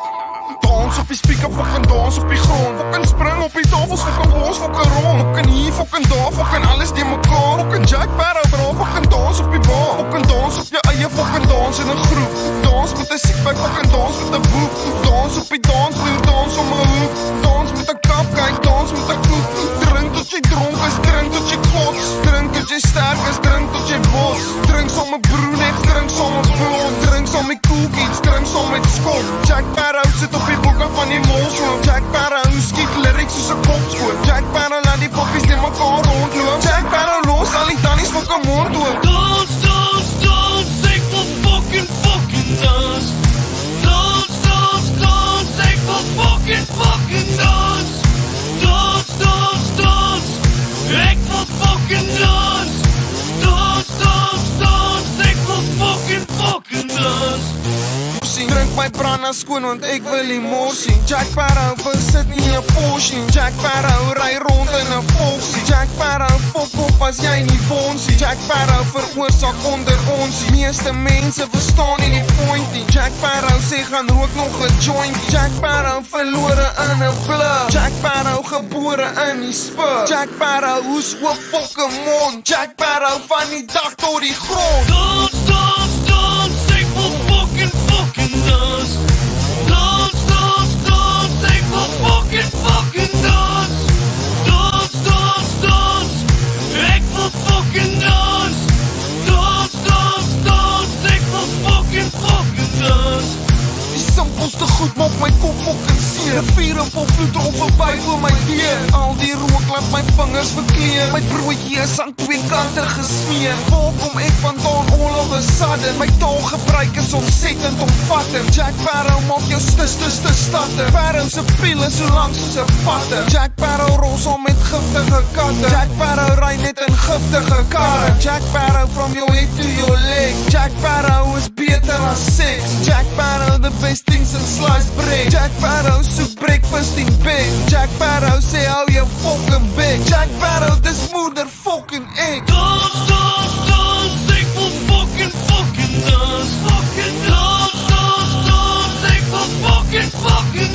Dans op je speaker, fucking dans op je grond. Fucking spring op je tafels, fucking boos, fucking rond. Fucking hier, fucking daar, fucking alles die mekaar. Fucking Jack Sparrow, bro. Fucking dans op je bar. Fucking dans op je eie, fucking dans in een groep. Dans met een sixpack, fucking dans met een boek. Dans op je dansvloer, dans om een hoek. Dans met een kap, kijk, dans met een koek. Drink tot je dronk is, drink tot je kots. Drink tot je sterk is, drink tot je bos. Drink samen brunette, drink samen blond. Drink samen cookies, drink samen skop. Jack Sparrow zit op je boeken van die molsloop. Jack Sparrow skiet lyrics soos 'n kopskoot. Jack Sparrow laat die poppies net mekaar rondloop. Jack Sparrow los al die tannies van 'n mond oop. Dance, dance, dance, ek wil fucking dance. Dance, dance, dance, ek wil fucking dance. Dance, dance, dance, ek wil fucking dance. Dance, dance, dance, ek wil fucking dance. Drink my brana skoon want ek wil die morsie. Jack Sparrow besit nie 'n Porsche. Jack Sparrow ry rond in 'n Foxie. Jack Sparrow fok op as jy nie bonsie. Jack Sparrow veroorsaak onder ons. Meeste mense verstaan nie die point nie. Jack Sparrow sê gaan rook nog 'n joint. Jack Sparrow verlore in 'n blur. Jack Sparrow gebore in die spur. Jack Sparrow hoes oop fucking mond. Jack Sparrow van die dak tot die grond. Dance, dance, dance, ek wil fucking dance. Dance, dance, dance, ek wil fucking dance. Dance, dance, dance, ek wil fucking dance. Dance, dance, dance, ek wil fucking dance. Die simpelste goed maak my kop fucking seer. Vier en vol bloed op verby voor my deur. Al die rook laat my vingers verkleur. My broodjie is aan twee kante gesmeer. Waar kom ek vandaan all of a sudden? My taalgebruik is ontsettend omvattend. Jack Sparrow maak jou stis statter. Sparrow se piel is so lank soos 'n vatter. Jack Sparrow rol saam met giftige katte. Jack Sparrow ry net in giftige karre. Jack Sparrow from your head to your leg. Jack Sparrow is beter as sex. Jack Sparrow the best things in sliced bread. Jack Sparrow soek breakfast in bed. Jack Sparrow sê hou jou fucking bek. Jack Sparrow dis moeder fucking egg. Dance, dance, dance, ek wil fucking dance. Fucking dance, dance, dance, ek wil fucking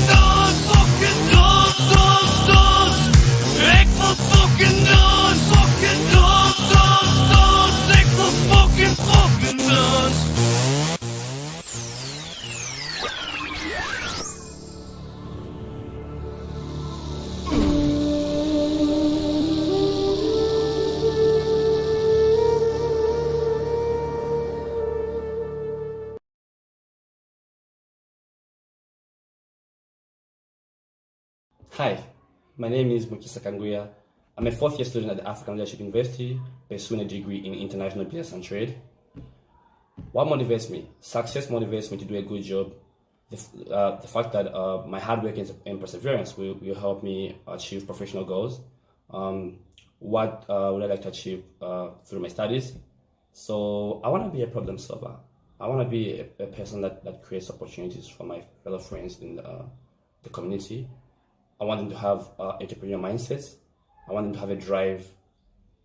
dance. Fucking dance, dance, dance, ek wil fucking dance. Fucking dance, dance, dance, ek wil fucking dance. Hi, my name is Mukisa Kanguya. I'm a fourth-year student at the African Leadership University, pursuing a degree in International Business and Trade. What motivates me? Success motivates me to do a good job. The fact that my hard work and perseverance will help me achieve professional goals. What would I like to achieve through my studies? So I want to be a problem solver. I want to be a person that creates opportunities for my fellow friends in the community. I want them to have entrepreneurial mindsets. I want them to have a drive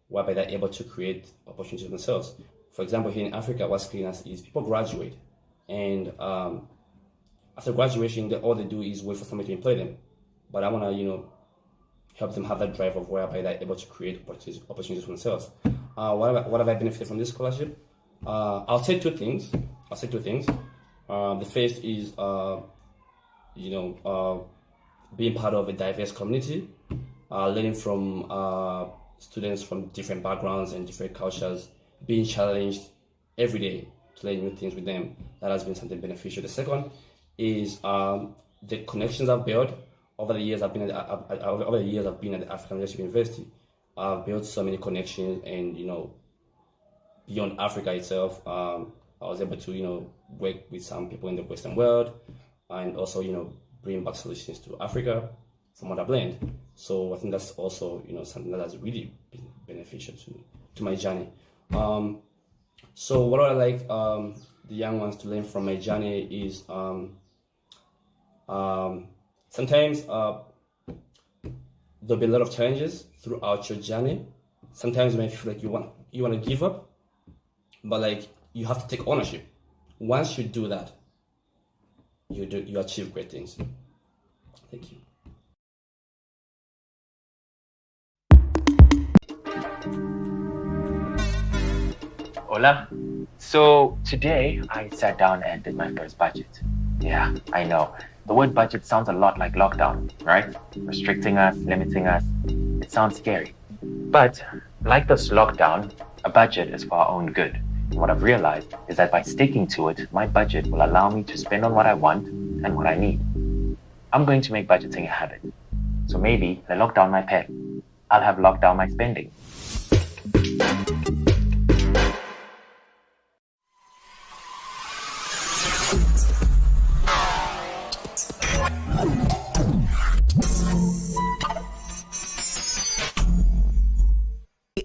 whereby they're able to create opportunities for themselves. For example, here in Africa, what's killing us is people graduate, and after graduation, all they do is wait for somebody to employ them. But I want to, help them have that drive of whereby they're able to create opportunities for themselves. What have I benefited from this scholarship? I'll say two things. The first is, being part of a diverse community, learning from students from different backgrounds and different cultures, being challenged every day to learn new things with them. That has been something beneficial. The second is the connections I've built over the years. I've been at the African Leadership University. I've built so many connections, and beyond Africa itself, I was able to work with some people in the Western world, and also bring back solutions to Africa from what I've learned. So I think that's also something that has really been beneficial to my journey. So what I like the young ones to learn from my journey is sometimes there'll be a lot of challenges throughout your journey. Sometimes you may feel like you want to give up, but like you have to take ownership. Once you do that, you achieve great things. Thank you. Hola. So today I sat down and did my first budget. Yeah, I know. The word budget sounds a lot like lockdown, right? Restricting us, limiting us. It sounds scary. But like this lockdown, a budget is for our own good. And what I've realized is that by sticking to it, my budget will allow me to spend on what I want and what I need. I'm going to make budgeting a habit. So maybe I lock down my pet. I'll have locked down my spending.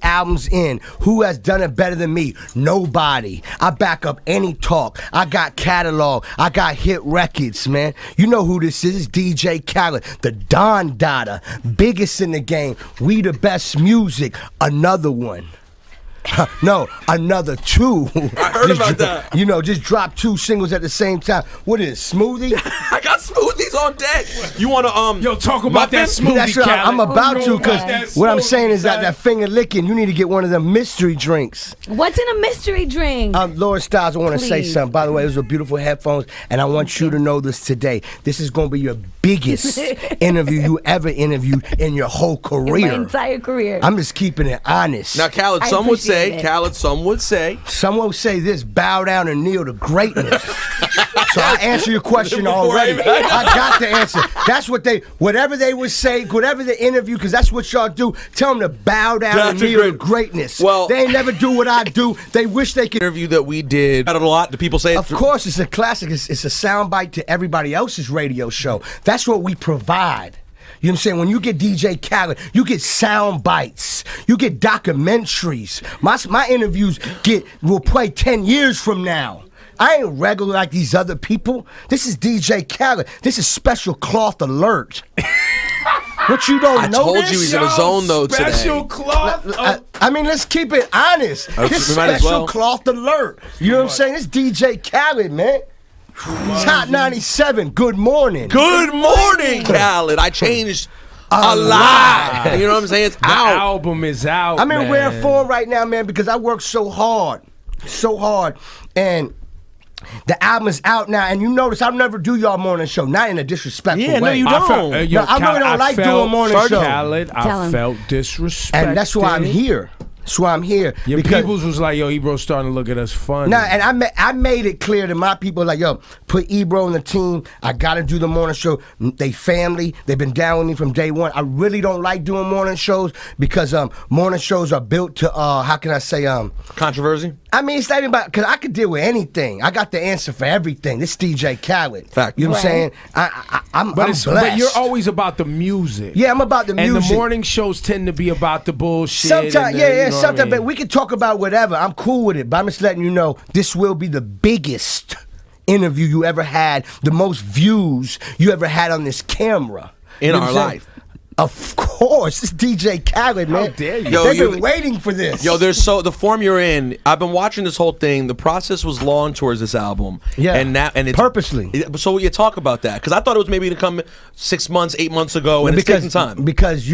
Albums in. Who has done it better than me? Nobody. I back up any talk. I got catalog. I got hit records, man. You know who this is. It's DJ Khaled, the Don Dada, biggest in the game. We the best music. Another one. No, another two. I heard about that. You know, just drop 2 singles at the same time. What is it, Smoothie? I got smoothies on deck. You want to Yo, talk about that smoothie, That's what I'm about to, because that what I'm smoothie, saying is that finger licking, you need to get one of them mystery drinks. What's in a mystery drink? Laura Styles, I want to say Please. something. By the way, those are beautiful headphones, and I want you to know this today. This is going to be your biggest interview you ever interviewed in your whole career. My entire career. I'm just keeping it honest. Now, Khaled, some would say this, bow down and kneel to greatness. So I answer your question already. I got the answer. That's what whatever they would say, whatever the interview, because that's what y'all do. Tell them to bow down and kneel to greatness. Well, they ain't never do what I do. They wish they could. Interview that we did. Had it a lot. Do people say it? Of course, it's a classic. It's a soundbite to everybody else's radio show. That's what we provide. You know what I'm saying? When you get DJ Khaled, you get sound bites. You get documentaries. My interviews will play 10 years from now. I ain't regular like these other people. This is DJ Khaled. This is Special Cloth Alert. What you don't know? I told you he's in a zone though today. Special cloth. I mean, let's keep it honest. This we might as Special well. Cloth Alert. You know what I'm saying? It's DJ Khaled, man. Top 97. Good morning. Good morning, Khaled. I changed a lot. You know what I'm saying? It's The out. album is out. I'm in man. rare form right now, man, because I work so hard, and the album is out now. And you notice I never do y'all morning show, not in a disrespectful way. Yeah, no, you I don't. felt, No, I really don't like doing morning show. Khaled, I felt disrespected. And that's why I'm here. That's why I'm here. Your because peoples was like, yo, Ebro's starting to look at us funny. Nah, and I made it clear to my people, like, yo, put Ebro in the team. I gotta do the morning show. They family. They've been down with me from day one. I really don't like doing morning shows because morning shows are built to how can I say controversy. I mean, it's not even about, because I could deal with anything. I got the answer for everything. This DJ Khaled. Fact. You know what I'm saying? I'm blessed. But you're always about the music. Yeah, I'm about the music. And the morning shows tend to be about the bullshit. Sometimes, sometimes, I mean? but we can talk about whatever. I'm cool with it, but I'm just letting you know this will be the biggest interview you ever had, the most views you ever had on this camera. In You know our what I'm saying? life. Of course, it's DJ Khaled, man. How dare you? Yo, They've been waiting for this. Yo, the form you're in. I've been watching this whole thing. The process was long towards this album. Yeah, and it's purposely. So you talk about that because I thought it was maybe to come 6 months, 8 months ago, and it's taking time. Because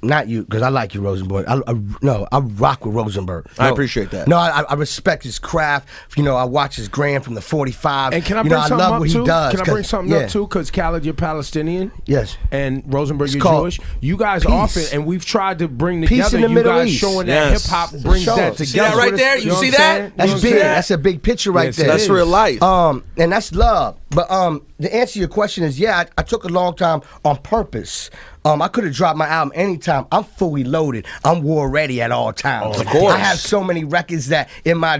not you, because I like you, Rosenberg. I rock with Rosenberg. I appreciate that. No, I respect his craft. You know, I watch his gram from the 45. And can I you bring know, something I love up what too? he does. Can I bring something yeah. up too? Because Khaled, you're Palestinian. Yes. And Rosenberg, It's you're called Jewish. You guys peace. often, and we've tried to bring Peace together in the you Middle guys East. showing Yes. that hip hop brings Sure. that See together. that right there? You know see what I'm that? saying? That's You know big. what I'm saying? That's a big picture right Yes, there. That's real life. And that's love. But the answer to your question is, yeah, I took a long time on purpose. I could have dropped my album anytime. I'm fully loaded. I'm war ready at all times. Of course. I have so many records that in my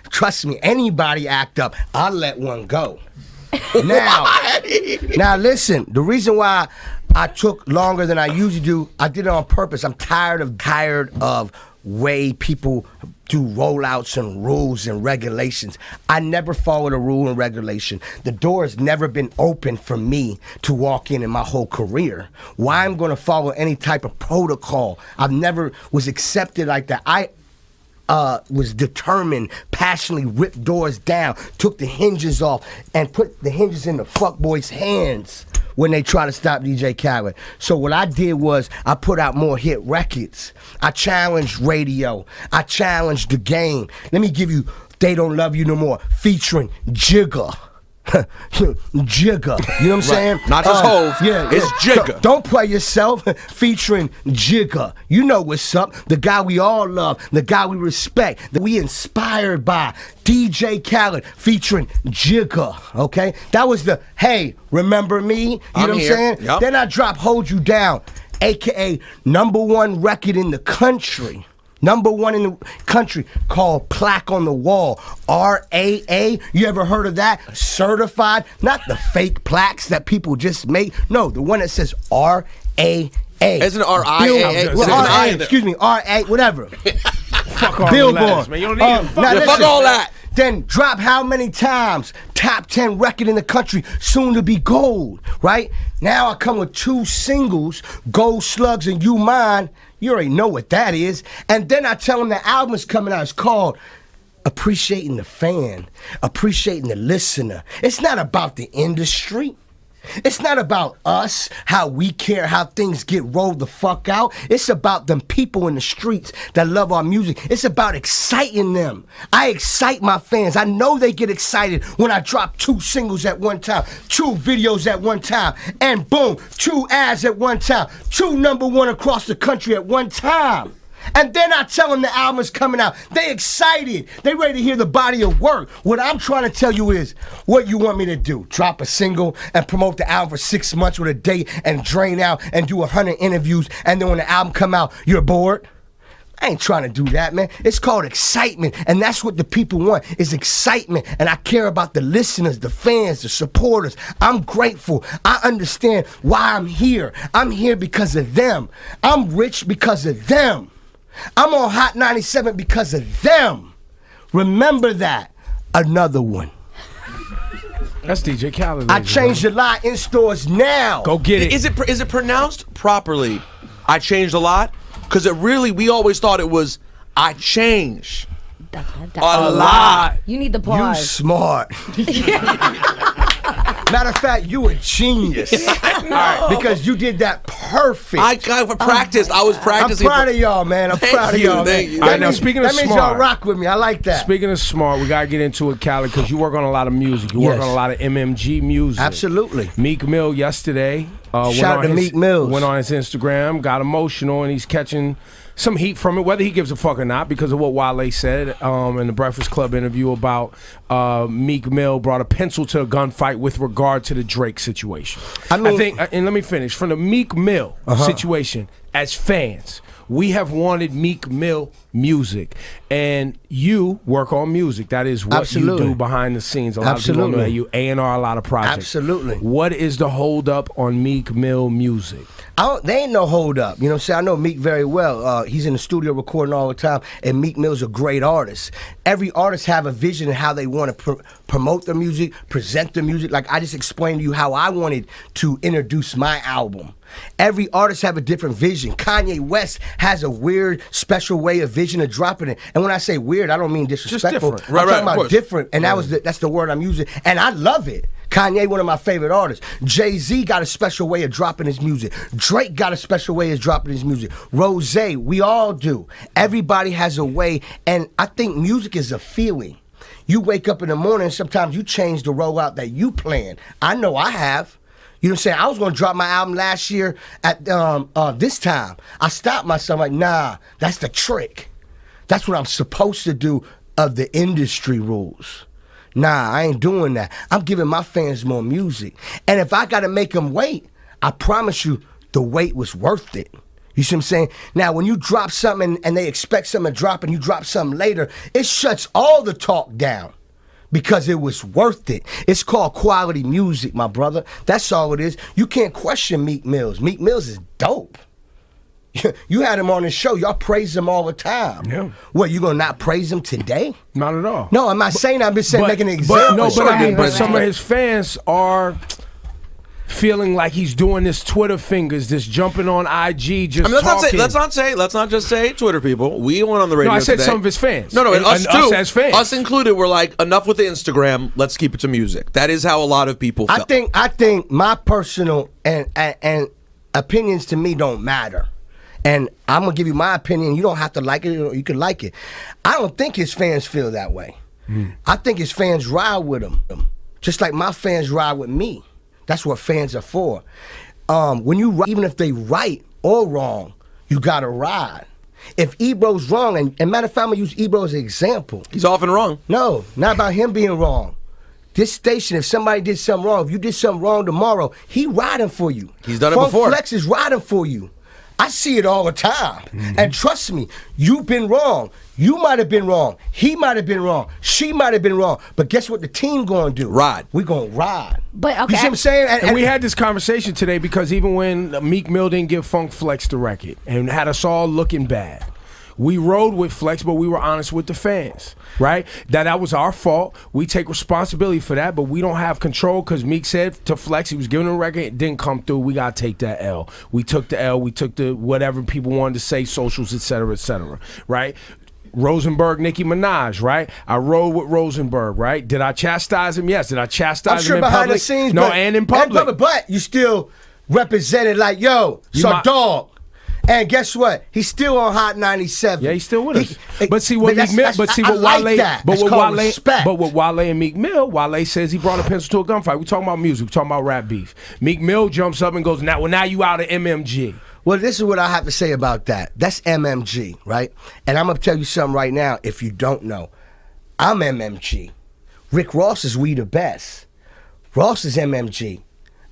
trust me, anybody act up, I'll let one go. Now listen, the reason why I took longer than I usually do, I did it on purpose. I'm tired of way people do rollouts and rules and regulations. I never followed a rule and regulation. The door has never been open for me to walk in my whole career. Why I'm going to follow any type of protocol? I've never was accepted like that. was determined, passionately ripped doors down, took the hinges off, and put the hinges in the fuckboys' hands when they try to stop DJ Khaled. So what I did was I put out more hit records. I challenged radio. I challenged the game. Let me give you They Don't Love You No More, featuring Jigga. Jigga, you know what I'm saying? Not just Hove, it's Jigga. Don't play yourself, featuring Jigga. You know what's up, the guy we all love, the guy we respect, that we inspired by, DJ Khaled, featuring Jigga, okay? That was the, hey, remember me? You know what I'm saying? Yep. Then I dropped Hold You Down, AKA #1 record in the country. #1 in the country, called Plaque on the Wall. RAA. You ever heard of that? Certified. Not the fake plaques that people just make. No, the one that says RAA. Isn't it RIAA? Excuse me, RA, whatever. Fuck all Billboard. the letters, man. You don't need them. Fuck all that. Then drop how many times? Top 10 record in the country, soon to be gold, right? Now I come with 2 singles, Gold Slugs and You Mine. You already know what that is. And then I tell them the album is coming out. It's called Appreciating the Fan, Appreciating the Listener. It's not about the industry. It's not about us, how we care, how things get rolled the fuck out. It's about them people in the streets that love our music. It's about exciting them. I excite my fans. I know they get excited when I drop 2 singles at one time, 2 videos at one time, and boom, 2 ads at one time, 2 #1 across the country at one time. And then I tell them the album's coming out. They excited. They ready to hear the body of work. What I'm trying to tell you is, what you want me to do? Drop a single and promote the album for 6 months with a date and drain out and do 100 interviews, and then when the album come out, you're bored? I ain't trying to do that, man. It's called excitement, and that's what the people want, is excitement. And I care about the listeners, the fans, the supporters. I'm grateful. I understand why I'm here. I'm here because of them. I'm rich because of them. I'm on Hot 97 because of them. Remember that. Another one. That's DJ Khaled. I changed a lot in stores now. Go get it. Is it pronounced properly? I changed a lot? Because it really, we always thought it was I changed a lot. You need the You pause. smart. Matter of fact, you a genius. Because you did that perfect. I practiced. I was practicing. I'm proud of y'all, man. I'm proud of y'all. Thank you. All right, now speaking of that means smart, y'all rock with me. I like that. Speaking of smart, we gotta get into it, Khaled, because you work on a lot of music. You work Yes. on a lot of MMG music. Absolutely. Meek Mill yesterday. Shout out to Meek Mills. Went on his Instagram, got emotional, and he's catching some heat from it, whether he gives a fuck or not, because of what Wale said in the Breakfast Club interview about Meek Mill brought a pencil to a gunfight with regard to the Drake situation. I think, and let me finish, from the Meek Mill situation, as fans, we have wanted Meek Mill music, and you work on music. That is what you do behind the scenes. A lot of people don't know that you A&R a lot of projects. Absolutely. What is the hold up on Meek Mill music? They ain't no hold up. You know what I'm saying? I know Meek very well. He's in the studio recording all the time, and Meek Mill's a great artist. Every artist have a vision of how they want to promote their music, present their music. Like I just explained to you how I wanted to introduce my album. Every artist have a different vision. Kanye West has a weird, special way of vision of dropping it. And when I say weird, I don't mean disrespectful. Just different. I'm talking about different, and that's the word I'm using. And I love it. Kanye, one of my favorite artists. Jay-Z got a special way of dropping his music. Drake got a special way of dropping his music. Rose, we all do. Everybody has a way, and I think music is a feeling. You wake up in the morning, and sometimes you change the rollout that you plan. I know I have. You know what I'm saying? I was going to drop my album last year at this time. I stopped myself like, nah, that's the trick. That's what I'm supposed to do of the industry rules. Nah, I ain't doing that. I'm giving my fans more music. And if I got to make them wait, I promise you the wait was worth it. You see what I'm saying? Now, when you drop something and they expect something to drop and you drop something later, it shuts all the talk down because it was worth it. It's called quality music, my brother. That's all it is. You can't question Meek Mills. Meek Mills is dope. You had him on the show. Y'all praise him all the time. Yeah. What, you gonna not praise him today? Not at all. No, I'm not saying that. I'm just saying making an example. But some of his fans are feeling like he's doing this Twitter fingers, this jumping on IG, just talking. Let's not just say Twitter people. We went on the radio. No, I said today. some of his fans. No, and us too. Us as fans. Us included. We're like, enough with the Instagram. Let's keep it to music. That is how a lot of people felt. I think my personal and opinions to me don't matter. And I'm gonna give you my opinion. You don't have to like it, or you can like it. I don't think his fans feel that way. I think his fans ride with him, just like my fans ride with me. That's what fans are for. When you, even if they right or wrong, you gotta ride. If Ebro's wrong, and matter of fact, I'm gonna use Ebro as an example. He's often wrong. No, not about him being wrong. This station, if somebody did something wrong, if you did something wrong tomorrow, he riding for you. He's done it Funk before. Flex is riding for you. I see it all the time. And trust me, you've been wrong. You might have been wrong. He might have been wrong. She might have been wrong. But guess what the team gonna do? Ride. We gonna ride. But okay. You see what I'm saying? And we had this conversation today because even when Meek Mill didn't give Funk Flex the record and had us all looking bad, we rode with Flex, but we were honest with the fans, right? That was our fault. We take responsibility for that, but we don't have control because Meek said to Flex, he was giving a record, it didn't come through. We got to take that L. We took the L. We took the whatever people wanted to say, socials, et cetera, right? Rosenberg, Nicki Minaj, right? I rode with Rosenberg, right? Did I chastise him? Yes. Did I chastise him in behind public? the scenes, no, and in public. But you still represented like, yo, dog. And guess what? He's still on Hot 97. Yeah, he's still with us. But see what Meek Mill, what Wale and Meek Mill, Wale says he brought a pencil to a gunfight. We talking about music, we talking about rap beef. Meek Mill jumps up and goes, now you out of MMG. Well, this is what I have to say about that. That's MMG, right? And I'm gonna tell you something right now. If you don't know, I'm MMG. Rick Ross is We the Best. Ross is MMG.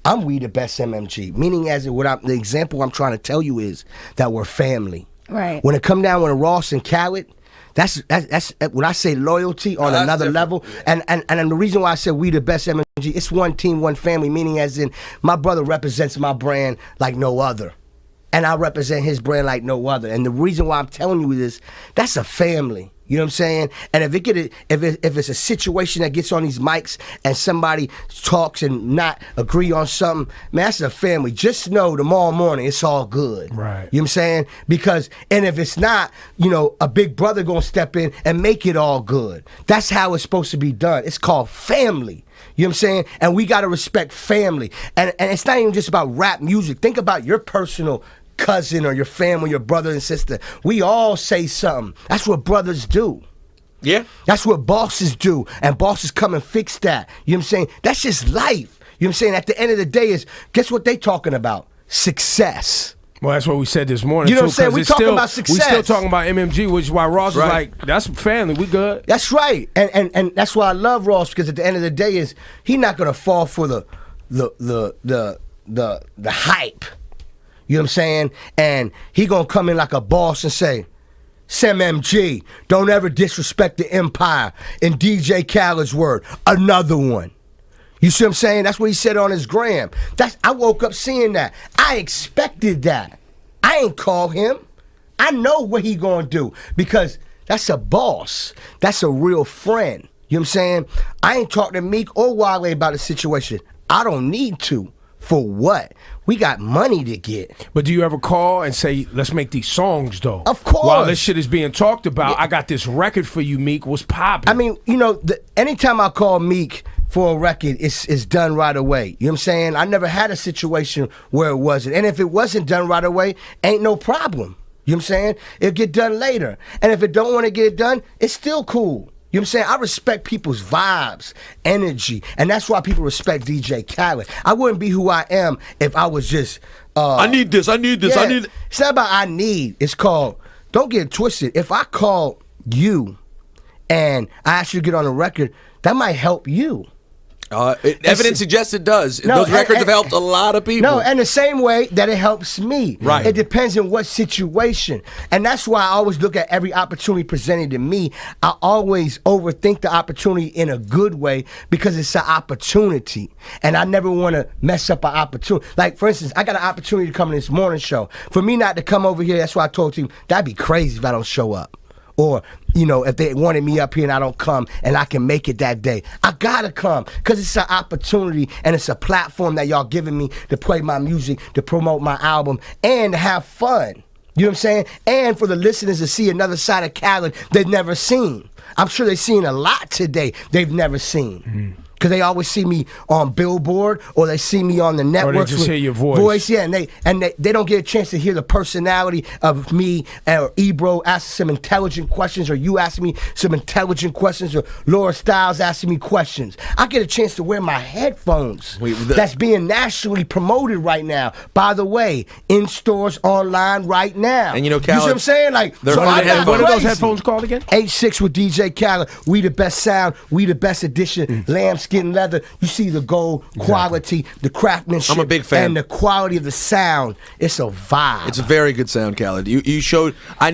I'm We the Best MMG. Meaning, the example I'm trying to tell you is that we're family. Right. When it come down with Ross and Khaled, that's when I say loyalty on another level. And the reason why I said We the Best MMG, it's one team, one family. Meaning, as in, my brother represents my brand like no other. And I represent his brand like no other. And the reason why I'm telling you this, that's a family. You know what I'm saying? And if it's a situation that gets on these mics and somebody talks and not agree on something, man, that's a family. Just know tomorrow morning it's all good. Right. You know what I'm saying? And if it's not, a big brother gonna step in and make it all good. That's how it's supposed to be done. It's called family. You know what I'm saying? And we gotta respect family. And it's not even just about rap music. Think about your personal cousin or your family, your brother and sister. We all say something. That's what brothers do. Yeah. That's what bosses do. And bosses come and fix that. You know what I'm saying? That's just life. You know what I'm saying? At the end of the day is, guess what they talking about? Success. Well, that's what we said this morning. You know what I'm saying? We talking about success. We still talking about MMG, which is why Ross is like, that's family. We good. That's right. And that's why I love Ross, because at the end of the day is, he not gonna fall for the hype. You know what I'm saying? And he gonna come in like a boss and say, Sam MG, don't ever disrespect the empire. In DJ Khaled's word, another one. You see what I'm saying? That's what he said on his gram. I woke up seeing that. I expected that. I ain't call him. I know what he gonna do, because that's a boss. That's a real friend. You know what I'm saying? I ain't talking to Meek or Wale about the situation. I don't need to. For what? We got money to get. But do you ever call and say, let's make these songs, though? Of course. While this shit is being talked about, I got this record for you, Meek. What's popping? I mean, anytime I call Meek for a record, it's done right away. You know what I'm saying? I never had a situation where it wasn't. And if it wasn't done right away, ain't no problem. You know what I'm saying? It'll get done later. And if it don't want to get done, it's still cool. You know what I'm saying? I respect people's vibes, energy, and that's why people respect DJ Khaled. I wouldn't be who I am if I was just... I need this. It's not about I need. It's called, don't get it twisted. If I call you and I ask you to get on a record, that might help you. Evidence suggests it does. Those records have helped a lot of people. No, and the same way that it helps me. Right. It depends on what situation. And that's why I always look at every opportunity presented to me. I always overthink the opportunity in a good way, because it's an opportunity. And I never want to mess up an opportunity. Like, for instance, I got an opportunity to come to this morning show. For me not to come over here, that's why I told you, that'd be crazy if I don't show up. Or you know, if they wanted me up here and I don't come and I can make it that day, I gotta come because it's an opportunity and it's a platform that y'all giving me to play my music, to promote my album, and to have fun. You know what I'm saying? And for the listeners to see another side of Khaled they've never seen. I'm sure they've seen a lot today they've never seen. Because they always see me on Billboard or they see me on the network. Or they just hear your voice. Yeah, and they don't get a chance to hear the personality of me or Ebro asking some intelligent questions, or you asking me some intelligent questions, or Laura Styles asking me questions. I get a chance to wear my headphones. That's being nationally promoted right now. By the way, in stores, online right now. And you know, you see what I'm saying? Like, what are those headphones called again? 8-6 with DJ Khaled. We the best sound. We the best edition. Lambskin leather. You see the gold quality, the craftsmanship. I'm a big fan. And the quality of the sound. It's a vibe. It's a very good sound, Khaled. You showed. I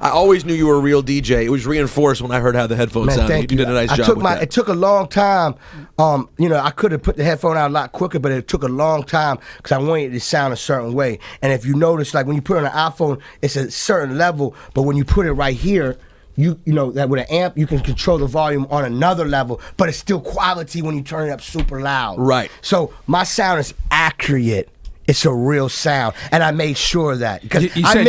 always knew you were a real DJ. It was reinforced when I heard how the headphones sounded. Thank you did a nice job with that. It took a long time. You know, I could have put the headphone out a lot quicker, but it took a long time because I wanted it to sound a certain way. And if you notice, like when you put it on an iPhone, it's a certain level, but when you put it right here, you know that with an amp you can control the volume on another level, but it's still quality when you turn it up super loud. Right. So my sound is accurate. It's a real sound, and I made sure of that because You said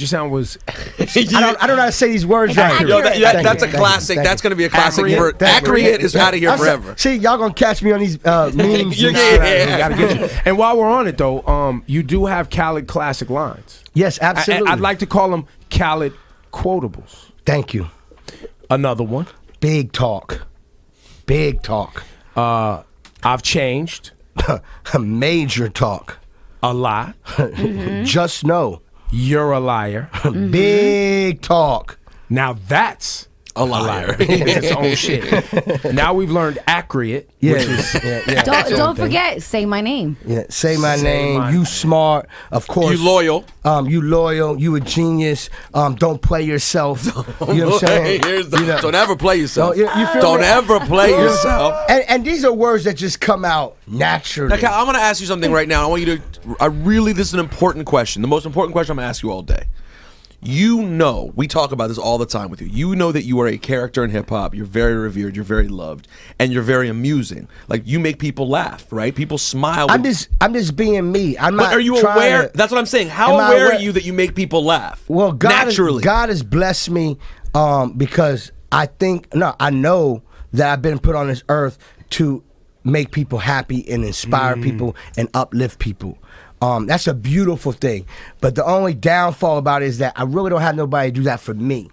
your sound was. I don't know how to say these words right. Yo, that's a classic. That's going to be a classic. Accurate is out of here forever. See, y'all gonna catch me on these memes. We gotta get you. And while we're on it though, you do have Khaled classic lines. Yes, absolutely. I'd like to call them Khaled quotables. Thank you. Another one. Big talk. Big talk. I've changed. Major talk. A lot. Just know. You're a liar. Big talk. Now that's a liar. It's its own shit. Now we've learned accurate. Which is, Don't forget, say my name. Yeah, say my name. You smart, of course. You loyal. You loyal. You a genius. Don't play yourself. You know what I'm saying? Don't ever play yourself. You feel Don't me? ever play yourself. And these are words that just come out naturally. Now, Cal, I'm going to ask you something right now. I want you to. This is an important question. The most important question I'm going to ask you all day. You know, we talk about this all the time with you. You know that you are a character in hip hop. You're very revered. You're very loved, and you're very amusing. Like you make people laugh, right? People smile. I'm just being me. I'm not. But are you aware? That's what I'm saying. How aware are you that you make people laugh? Well, naturally, God has blessed me because I know that I've been put on this earth to make people happy and inspire people and uplift people. That's a beautiful thing. But the only downfall about it is that I really don't have nobody do that for me.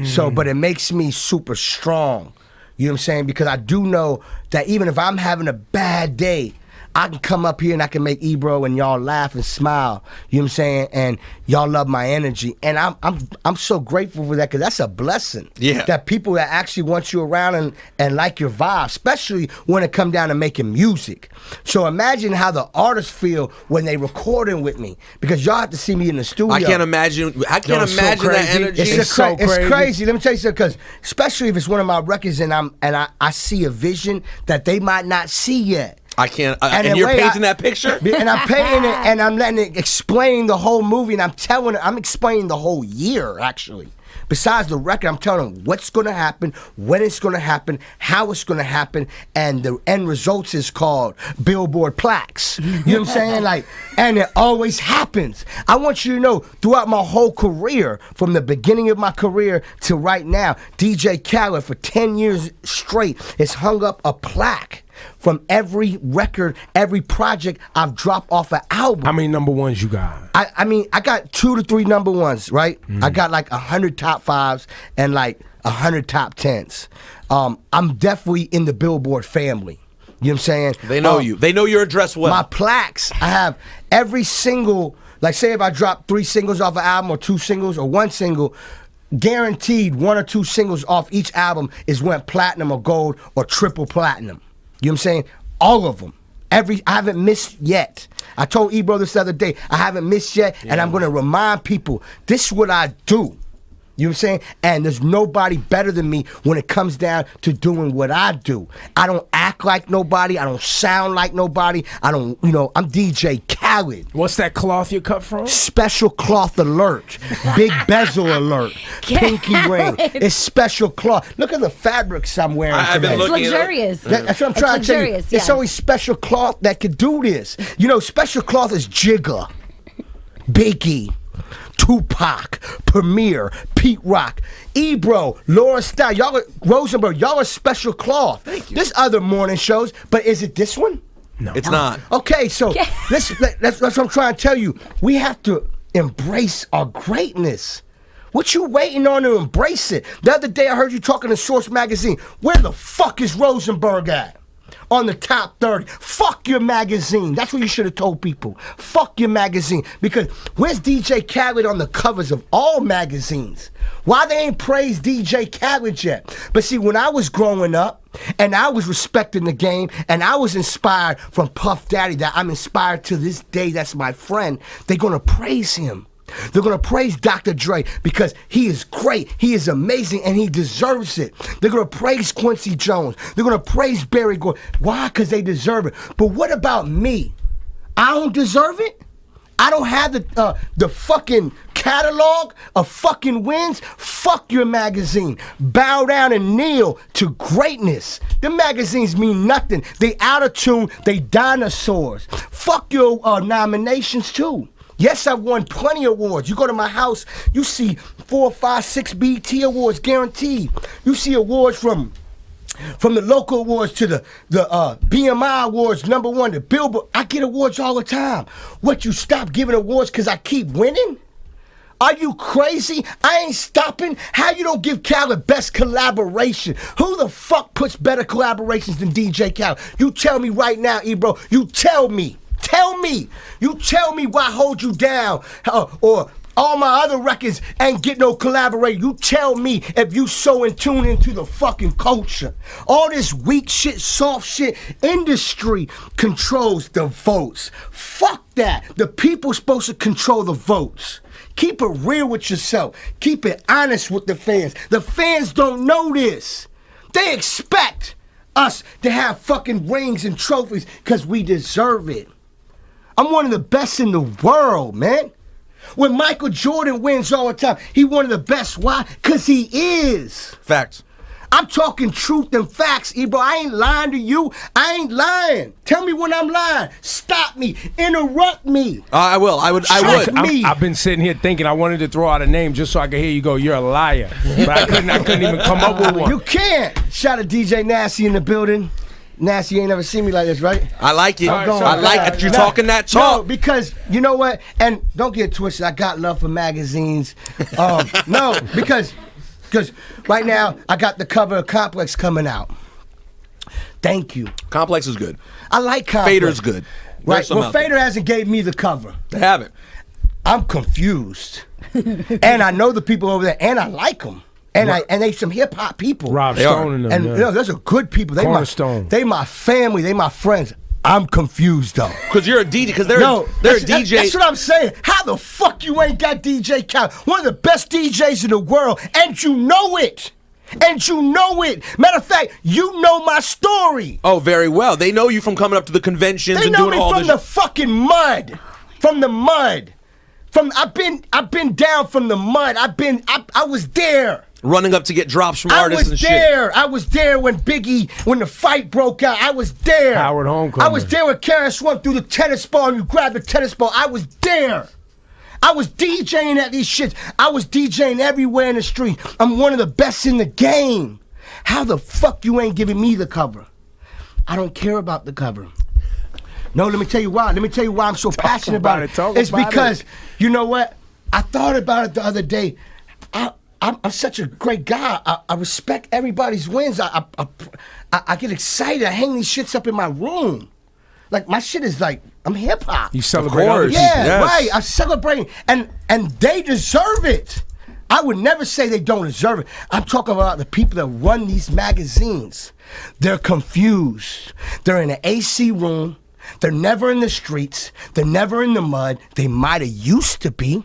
So, but it makes me super strong. You know what I'm saying? Because I do know that even if I'm having a bad day, I can come up here and I can make Ebro and y'all laugh and smile. You know what I'm saying? And y'all love my energy. And I'm so grateful for that because that's a blessing. Yeah. That people that actually want you around and like your vibe, especially when it come down to making music. So imagine how the artists feel when they recording with me because y'all have to see me in the studio. I can't imagine that energy. It's crazy. Let me tell you something, because especially if it's one of my records and I see a vision that they might not see yet. I can't. And you're painting that picture? And I'm painting it, and I'm letting it explain the whole movie, and I'm explaining the whole year, actually. Besides the record, I'm telling them what's going to happen, when it's going to happen, how it's going to happen, and the end results is called Billboard plaques. You know what I'm saying? Like, and it always happens. I want you to know, throughout my whole career, from the beginning of my career to right now, DJ Khaled for 10 years straight has hung up a plaque from every record, every project I've dropped off an album. How many number ones you got? I mean, I got 2 to 3 number ones, right? I got like 100 top 5s and like 100 top 10s. I'm definitely in the Billboard family. You know what I'm saying? They know you. They know your address well. My plaques, I have every single, like say if I drop 3 singles off an album or 2 singles or 1 single, guaranteed 1 or 2 singles off each album is went platinum or gold or triple platinum. You know what I'm saying? All of them. I haven't missed yet. I told Ebro this the other day, I haven't missed yet, and I'm going to remind people, this is what I do. You know what I'm saying? And there's nobody better than me when it comes down to doing what I do. I don't act like nobody. I don't sound like nobody. I'm DJ Khaled. Khaled. What's that cloth you cut from? Special cloth alert. Big bezel alert. Pinky ring. It's special cloth. Look at the fabrics I'm wearing I've been today. It's looking at it. luxurious. That's what I'm trying to tell you. luxurious, It's yeah. only special cloth that could do this. You know, special cloth is Jigga, Biggie, Tupac, Premier, Pete Rock, Ebro, Laura Stein, y'all are Rosenberg, y'all are special cloth. Thank you. There's other morning shows, but is it this one? No. It's not. Okay, so that's what I'm trying to tell you. We have to embrace our greatness. What you waiting on to embrace it? The other day I heard you talking to Source Magazine. Where the fuck is Rosenberg at? On the top 30. Fuck your magazine. That's what you should have told people. Fuck your magazine. Because where's DJ Khaled on the covers of all magazines? Why they ain't praised DJ Khaled yet? But see, when I was growing up, and I was respecting the game, and I was inspired from Puff Daddy, that I'm inspired to this day, that's my friend, they're gonna praise him. They're going to praise Dr. Dre because he is great, he is amazing, and he deserves it. They're going to praise Quincy Jones. They're going to praise Barry Gordy. Why? Because they deserve it. But what about me? I don't deserve it? I don't have the fucking catalog of fucking wins? Fuck your magazine. Bow down and kneel to greatness. The magazines mean nothing. They out of tune. They dinosaurs. Fuck your nominations too. Yes, I've won plenty of awards. You go to my house, you see 4, 5, 6 BET awards guaranteed. You see awards from the local awards to the BMI awards, #1, the Billboard. I get awards all the time. What, you stop giving awards because I keep winning? Are you crazy? I ain't stopping. How you don't give Khaled best collaboration? Who the fuck puts better collaborations than DJ Khaled? You tell me right now, Ebro. You tell me. Tell me. You tell me why Hold You Down or all my other records ain't get no collaboration. You tell me if you so in tune into the fucking culture. All this weak shit, soft shit, industry controls the votes. Fuck that. The people supposed to control the votes. Keep it real with yourself. Keep it honest with the fans. The fans don't know this. They expect us to have fucking rings and trophies because we deserve it. I'm one of the best in the world, man. When Michael Jordan wins all the time, he one of the best. Why? Because he is. Facts. I'm talking truth and facts, Ebro. I ain't lying to you. I ain't lying. Tell me when I'm lying. Stop me. Interrupt me. I will. I would. I've been sitting here thinking I wanted to throw out a name just so I could hear you go, you're a liar. But I couldn't even come up with one. You can't. Shout out DJ Nasty in the building. Nasty, you ain't never seen me like this, right? I like it. I'm going I like back. it. You talking that talk. No, because you know what? And don't get twisted. I got love for magazines. No, because right now I got the cover of Complex coming out. Thank you. Complex is good. I like Complex. Fader's good. Right. Well, Fader hasn't gave me the cover. They haven't. I'm confused. And I know the people over there, and I like them. And they some hip hop people. Rob Stone and them. And yeah. you know, those are good people. Cornerstone. They my family. They my friends. I'm confused though. Because you're a DJ. Because they're a DJ. That's what I'm saying. How the fuck you ain't got DJ Khaled? One of the best DJs in the world, and you know it. And you know it. Matter of fact, you know my story. Oh, very well. They know you from coming up to the conventions They and know doing me all from this. the fucking mud. From the mud. I've been down from the mud. I was there. Running up to get drops from artists and shit. I was there when the fight broke out. I was there. Howard Homecoming. I was there when Karen swung through the tennis ball and you grabbed the tennis ball. I was there. I was DJing at these shits. I was DJing everywhere in the street. I'm one of the best in the game. How the fuck you ain't giving me the cover? I don't care about the cover. No, let me tell you why. Let me tell you why I'm so passionate about it. It's because, you know what? I thought about it the other day. I'm such a great guy. I respect everybody's wins. I get excited. I hang these shits up in my room. Like, my shit is like, I'm hip hop. You celebrate other people. Yeah, Yes. right. I celebrate. And they deserve it. I would never say they don't deserve it. I'm talking about the people that run these magazines. They're confused. They're in an AC room. They're never in the streets. They're never in the mud. They might have used to be.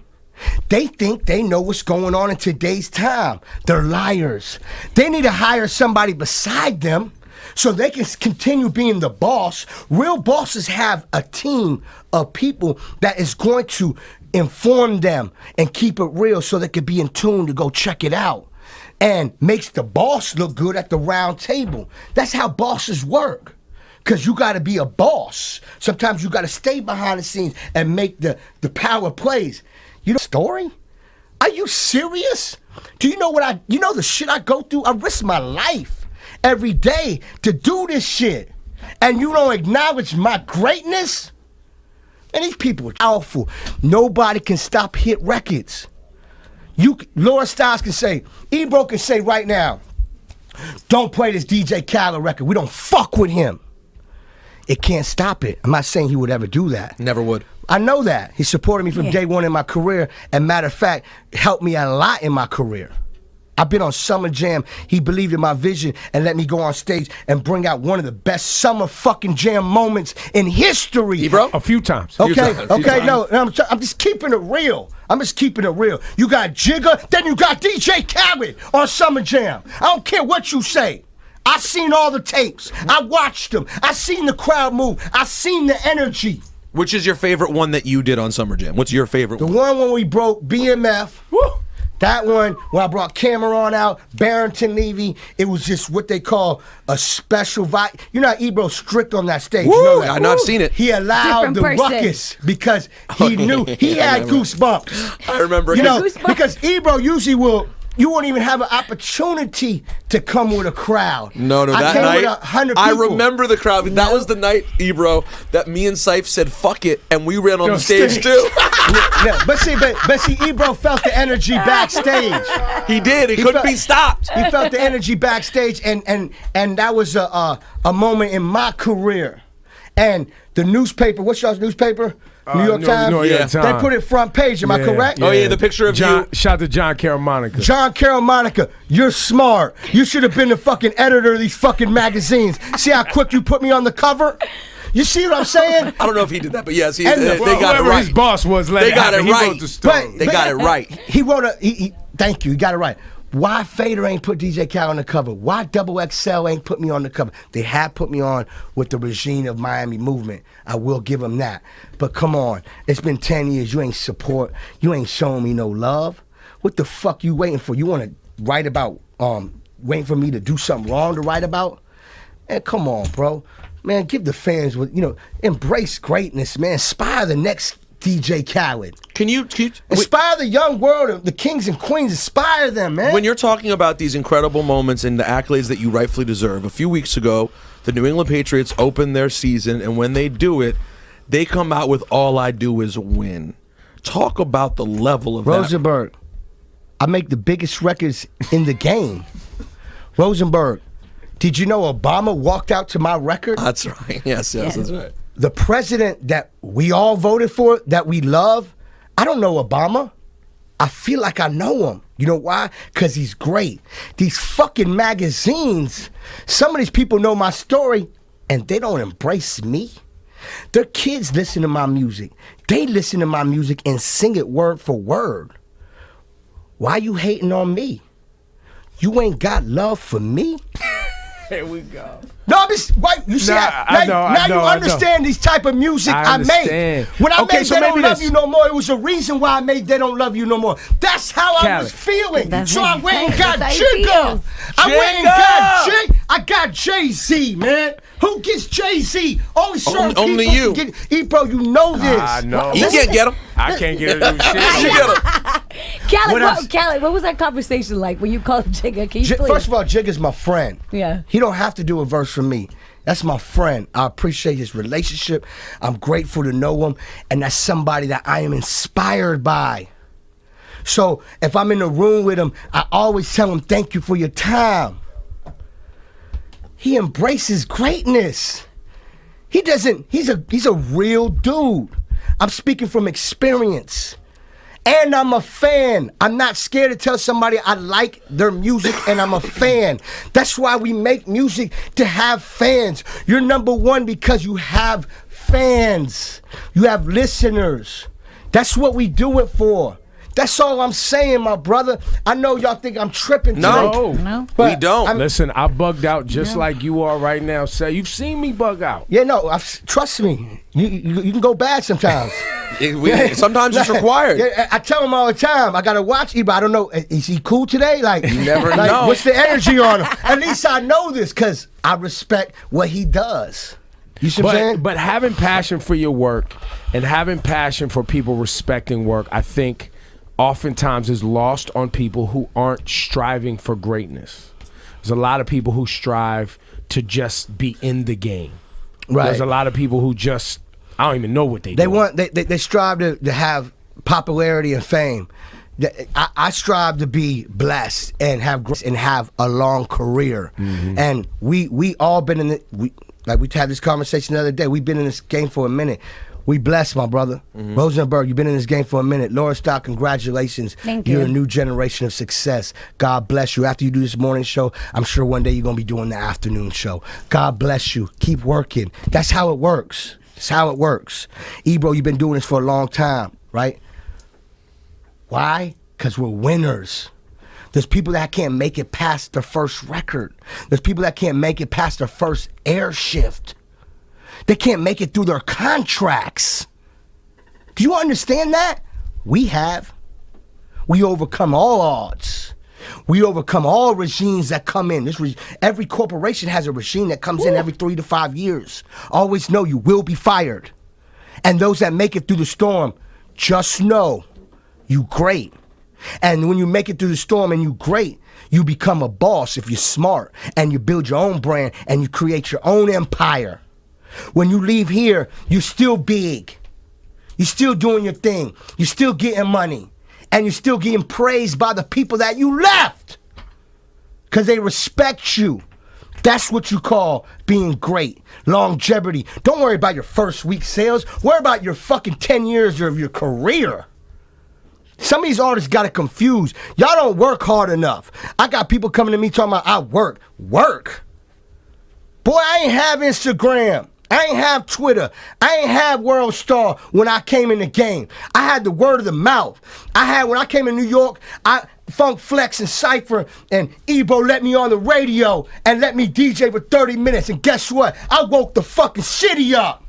They think they know what's going on in today's time. They're liars. They need to hire somebody beside them so they can continue being the boss. Real bosses have a team of people that is going to inform them and keep it real so they can be in tune to go check it out, and makes the boss look good at the round table. That's how bosses work. Because you got to be a boss. Sometimes you got to stay behind the scenes and make the power plays. You know story? Are you serious? Do you know the shit I go through? I risk my life every day to do this shit. And you don't acknowledge my greatness? And these people are powerful. Nobody can stop hit records. Laura Styles can say, Ebro can say right now, don't play this DJ Khaled record. We don't fuck with him. It can't stop it. I'm not saying he would ever do that. Never would. I know that. He supported me from day one in my career, and matter of fact, helped me a lot in my career. I've been on Summer Jam. He believed in my vision and let me go on stage and bring out one of the best summer fucking jam moments in history. A few times. Okay, no, I'm just keeping it real. You got Jigga, then you got DJ Khaled on Summer Jam. I don't care what you say. I seen all the tapes. I watched them. I seen the crowd move. I seen the energy. Which is your favorite one that you did on Summer Jam? What's your favorite one? The one when we broke BMF. Woo! That one, when I brought Cameron out, Barrington Levy, it was just what they call a special vibe. You know how Ebro's strict on that stage. Woo! You know that. I know, I've seen it. He allowed the ruckus because he knew he had goosebumps. I remember. You know, because Ebro usually you won't even have an opportunity to come with a crowd. No, I that came night, with 100 I people. remember the crowd. That was the night, Ebro, that me and Syph said, fuck it, and we ran on the stage, too. But see, Ebro felt the energy backstage. He did. He couldn't be stopped. He felt the energy backstage, and that was a moment in my career. And the newspaper, what's y'all's newspaper? New York Times? New York Times. They put it front page, am I correct? Oh, yeah, the picture of John, you. Shout out to John Carroll Monica. John Carroll Monica, you're smart. You should have been the fucking editor of these fucking magazines. See how quick you put me on the cover? You see what I'm saying? I don't know if he did that, but yes, they And got it right. His boss was, they got it he right. wrote the story. They got it right. He wrote thank you, he got it right. Why Fader ain't put DJ Khaled on the cover? Why Double XL ain't put me on the cover? They have put me on with the regime of Miami Movement. I will give them that. But come on, it's been 10 years. You ain't showing me no love. What the fuck you waiting for? You want to write about, waiting for me to do something wrong to write about? Man, come on, bro. Man, give the fans, embrace greatness, man. Inspire the next DJ Khaled. Can you inspire the young world, the kings and queens? Inspire them, man. When you're talking about these incredible moments and the accolades that you rightfully deserve, a few weeks ago, the New England Patriots opened their season, and when they do it, they come out with "All I Do Is Win." Talk about the level of Rosenberg. I make the biggest records in the game. Rosenberg, did you know Obama walked out to my record? That's right. Yes, that's right. The president that we all voted for, that we love, I don't know Obama. I feel like I know him. You know why? Because he's great. These fucking magazines, some of these people know my story, and they don't embrace me. Their kids listen to my music. They listen to my music and sing it word for word. Why you hating on me? You ain't got love for me? Here we go. No, I'm just, right, you see, now you understand these type of music I made. When I made They Don't Love You No More, it was a reason why I made They Don't Love You No More. That's how I was feeling. So I went and got Jigga. I got Jay-Z, man. Who gets Jay-Z? Only certain only people you. can get. Ebro, you know this. I know. You can't get him. I can't get him. Khaled, what was that conversation like when you called Jigga? Can you please? First of all, Jigga's my friend. Yeah. He don't have to do a verse for me. That's my friend. I appreciate his relationship. I'm grateful to know him. And that's somebody that I am inspired by. So if I'm in the room with him, I always tell him, thank you for your time. He embraces greatness. He's a real dude. I'm speaking from experience. And I'm a fan. I'm not scared to tell somebody I like their music and I'm a fan. That's why we make music, to have fans. You're number one because you have fans. You have listeners. That's what we do it for. That's all I'm saying, my brother. I know y'all think I'm tripping No. today. No. But We don't. Listen, I bugged out just like you are right now. Say, you've seen me bug out. Yeah, no, trust me. You can go bad sometimes. Sometimes it's required. Yeah, I tell him all the time, I got to watch Ebro. I don't know, is he cool today? Like, You never like, know. What's the energy on him? At least I know this because I respect what he does. You see what I'm saying? But having passion for your work and having passion for people respecting work, I think oftentimes is lost on people who aren't striving for greatness. There's a lot of people who strive to just be in the game. Right. There's a lot of people who just, I don't even know what they do. They strive to have popularity and fame. I strive to be blessed and have a long career. Mm-hmm. And we all been in it. We had this conversation the other day. We've been in this game for a minute. We blessed, my brother. Mm-hmm. Rosenberg, you've been in this game for a minute. Laura Stock, congratulations. Thank You're you. a new generation of success. God bless you. After you do this morning show, I'm sure one day you're going to be doing the afternoon show. God bless you. Keep working. That's how it works. That's how it works. Ebro, you've been doing this for a long time, right? Why? Because we're winners. There's people that can't make it past their first record. There's people that can't make it past their first air shift. They can't make it through their contracts. Do you understand that? We have. We overcome all odds. We overcome all regimes that come in. Every corporation has a regime that comes in every 3 to 5 years. Always know you will be fired. And those that make it through the storm, just know you great. And when you make it through the storm and you great, you become a boss if you're smart and you build your own brand and you create your own empire. When you leave here, you're still big. You're still doing your thing. You're still getting money. And you're still getting praised by the people that you left. Because they respect you. That's what you call being great. Longevity. Don't worry about your first week sales. Worry about your fucking 10 years of your career. Some of these artists got it confused. Y'all don't work hard enough. I got people coming to me talking about I work. Work? Boy, I ain't have Instagram. I ain't have Twitter. I ain't have World Star when I came in the game. I had the word of the mouth. When I came in New York, Funk Flex and Cypher and Ebro let me on the radio and let me DJ for 30 minutes. And guess what? I woke the fucking city up.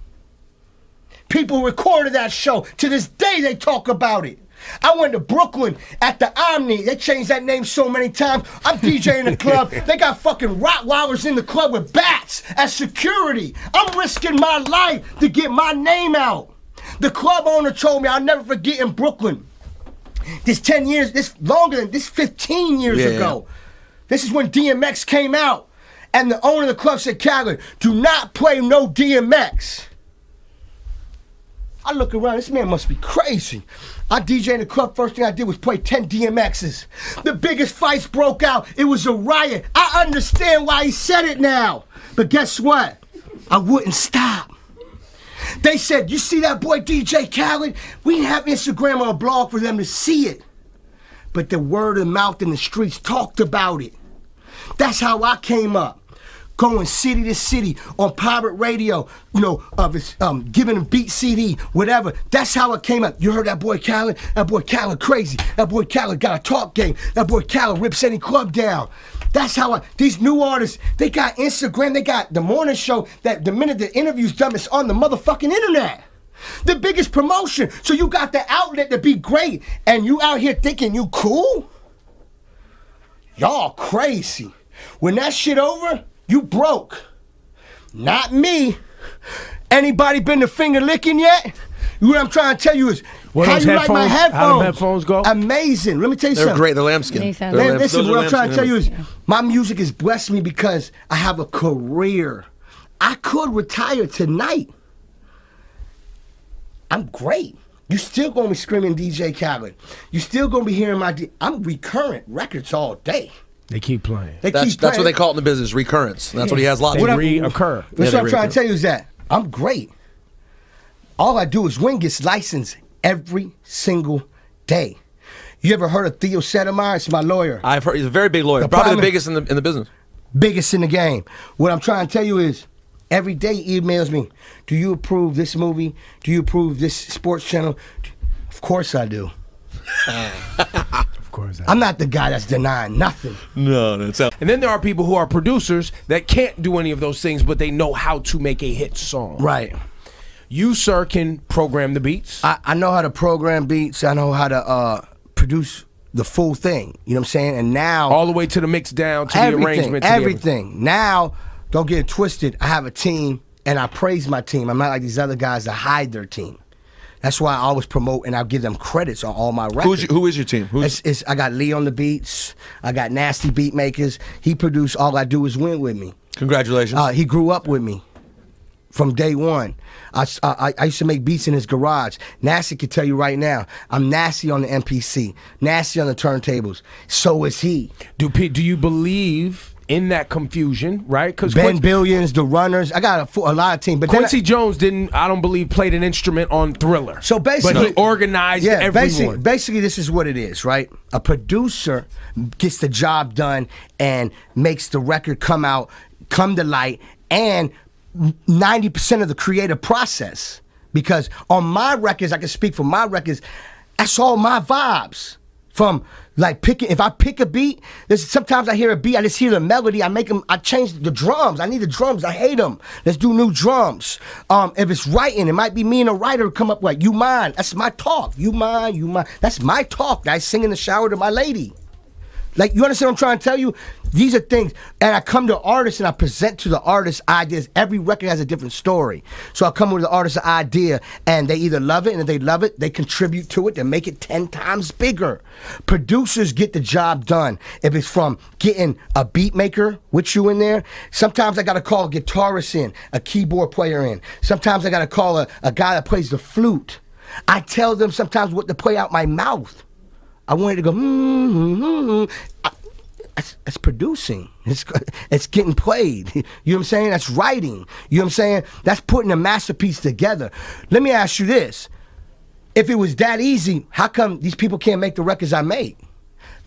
People recorded that show. To this day, they talk about it. I went to Brooklyn at the Omni. They changed that name so many times. I'm DJing the club. They got fucking Rottweilers in the club with bats as security. I'm risking my life to get my name out. The club owner told me, I'll never forget in Brooklyn. This 10 years, this longer than this 15 years ago. This is when DMX came out. And the owner of the club said, Khaled, do not play no DMX. I look around, this man must be crazy. I DJ in the club, first thing I did was play 10 DMXs. The biggest fights broke out. It was a riot. I understand why he said it now. But guess what? I wouldn't stop. They said, you see that boy DJ Khaled? We didn't have Instagram or a blog for them to see it. But the word of mouth in the streets talked about it. That's how I came up. Going city to city on pirate radio, giving a beat CD, whatever. That's how it came up. You heard that boy Khaled? That boy Khaled crazy. That boy Khaled got a talk game. That boy Khaled rips any club down. That's how these new artists, they got Instagram, they got the morning show that the minute the interview's done, it's on the motherfucking internet. The biggest promotion. So you got the outlet to be great and you out here thinking you cool? Y'all crazy. When that shit over, you broke. Not me. Anybody been to finger licking yet? What I'm trying to tell you is, how you like my headphones? How the headphones go? Amazing. Let me tell you something. They're great. They're lambskin. Listen, what I'm trying to tell you is, my music has blessed me because I have a career. I could retire tonight. I'm great. You still gonna be screaming DJ Khaled. You still gonna be hearing I'm recurrent records all day. They keep playing. That's what they call it in the business, recurrence. That's what he has lots of. Reoccur. That's what I'm trying to tell you is that I'm great. All I do is win, gets licensed every single day. You ever heard of Theo Sedemeyer? It's my lawyer. I've heard. He's a very big lawyer. Probably the biggest in the business. Biggest in the game. What I'm trying to tell you is, every day he emails me, do you approve this movie? Do you approve this sports channel? Of course I do. Of course. I'm not the guy that's denying nothing. No, that's out. And then there are people who are producers that can't do any of those things, but they know how to make a hit song. Right. You, sir, can program the beats. I know how to program beats. I know how to produce the full thing. You know what I'm saying? And now all the way to the mix down, to the arrangement, to everything. Now, don't get it twisted. I have a team, and I praise my team. I'm not like these other guys that hide their team. That's why I always promote, and I'll give them credits on all my records. Who is your team? I got Lee on the beats. I got Nasty Beat Makers. He produced All I Do Is Win with me. Congratulations. He grew up with me from day one. I used to make beats in his garage. Nasty can tell you right now, I'm nasty on the MPC, nasty on the turntables. So is he. Do you believe in that confusion, right? Because Ben Billions, the Runners, I got a lot of teams. But Quincy Jones didn't, I don't believe, played an instrument on Thriller. So basically, but he organized everyone. Basically, this is what it is, right? A producer gets the job done and makes the record come to light, and 90% of the creative process. Because on my records, I can speak for my records, that's all my vibes. From like if I pick a beat, sometimes I hear a beat, I just hear the melody, I change the drums. I need the drums, I hate them. Let's do new drums. If it's writing, it might be me and a writer come up with, you mine, that's my talk. You mine. That's my talk that I sing in the shower to my lady. Like, you understand what I'm trying to tell you? These are things, and I come to artists and I present to the artists ideas. Every record has a different story. So I come with the artist's idea, and they either love it, and if they love it, they contribute to it, they make it 10 times bigger. Producers get the job done. If it's from getting a beat maker with you in there, sometimes I gotta call a guitarist in, a keyboard player in. Sometimes I gotta call a guy that plays the flute. I tell them sometimes what to play out my mouth. I wanted to go, That's producing. It's getting played. You know what I'm saying? That's writing. You know what I'm saying? That's putting a masterpiece together. Let me ask you this. If it was that easy, how come these people can't make the records I make?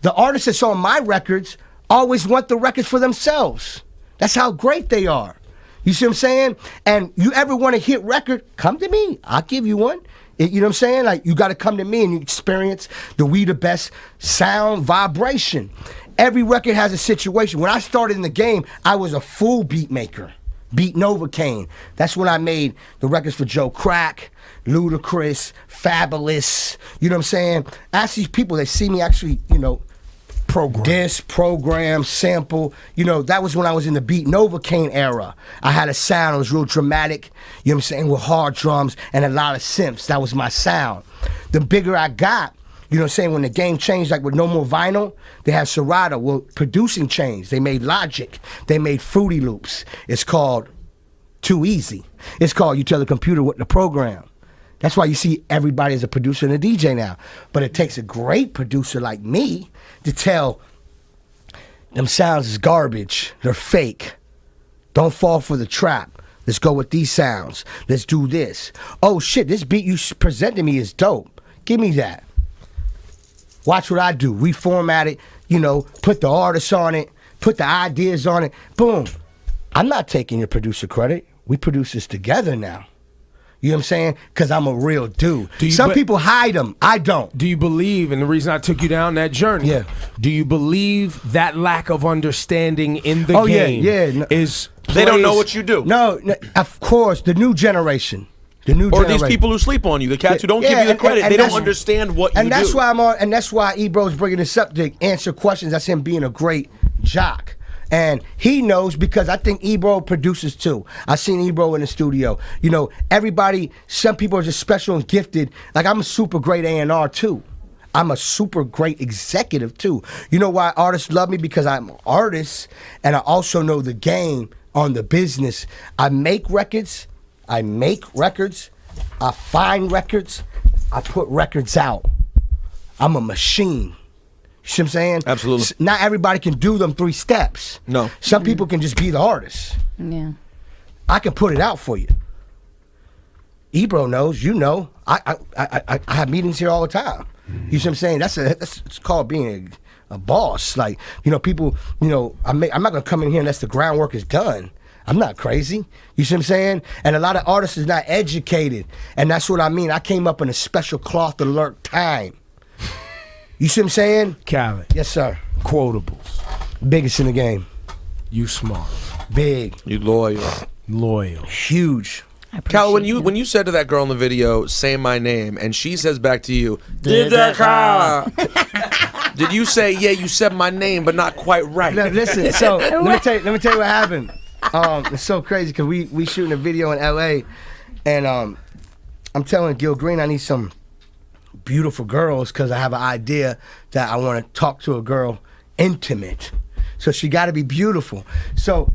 The artists that's on my records always want the records for themselves. That's how great they are. You see what I'm saying? And you ever want a hit record, come to me. I'll give you one. You know what I'm saying? Like, you got to come to me and you experience the We the Best sound vibration. Every record has a situation. When I started in the game, I was a full beat maker. Beat Novocaine. That's when I made the records for Joe Crack, Ludacris, Fabulous. You know what I'm saying? Ask these people, they see me actually, program, sample. That was when I was in the Beat Novocaine era. I had a sound, it was real dramatic, you know what I'm saying, with hard drums and a lot of synths. That was my sound. The bigger I got, you know what I'm saying, when the game changed, like with no more vinyl, they had Serato. Well, producing changed. They made Logic. They made Fruity Loops. It's called Too Easy. It's called you tell the computer what to program. That's why you see everybody as a producer and a DJ now. But it takes a great producer like me to tell them sounds is garbage. They're fake. Don't fall for the trap. Let's go with these sounds. Let's do this. Oh shit, this beat you presented me is dope. Give me that. Watch what I do. Reformat it, put the artists on it, put the ideas on it. Boom. I'm not taking your producer credit. We produce this together now. You know what I'm saying? Because I'm a real dude. Some people hide them. I don't. Do you believe, and the reason I took you down that journey, do you believe that lack of understanding in the game is... They don't know what you do. No, of course, the new generation. These people who sleep on you, the cats who don't give you the credit, they don't understand what you do. And that's why I'm on, and that's why Ebro's bringing this up to answer questions. That's him being a great jock. And he knows because I think Ebro produces too. I've seen Ebro in the studio. Everybody, some people are just special and gifted. Like, I'm a super great A&R too. I'm a super great executive too. You know why artists love me? Because I'm an artist and I also know the game on the business. I make records, I find records, I put records out. I'm a machine. You see what I'm saying? Absolutely. Not everybody can do them 3 steps. No. Some people can just be the artist. Yeah. I can put it out for you. Ebro knows, I have meetings here all the time. You see what I'm saying? That's it's called being a boss. Like, people, I'm not gonna come in here unless the groundwork is done. I'm not crazy. You see what I'm saying? And a lot of artists is not educated. And that's what I mean. I came up in a special cloth alert time. You see what I'm saying? Khaled. Yes, sir. Quotables. Biggest in the game. You smart. Big. You loyal. Loyal. Huge. Cal, when you said to that girl in the video, "Say my name," and she says back to you, "Did that car?" Did you say, "Yeah, you said my name, but not quite right"? No, listen. So let me tell you what happened. It's so crazy because we shooting a video in LA, and I'm telling Gil Green I need some beautiful girls because I have an idea that I want to talk to a girl intimate, so she got to be beautiful. So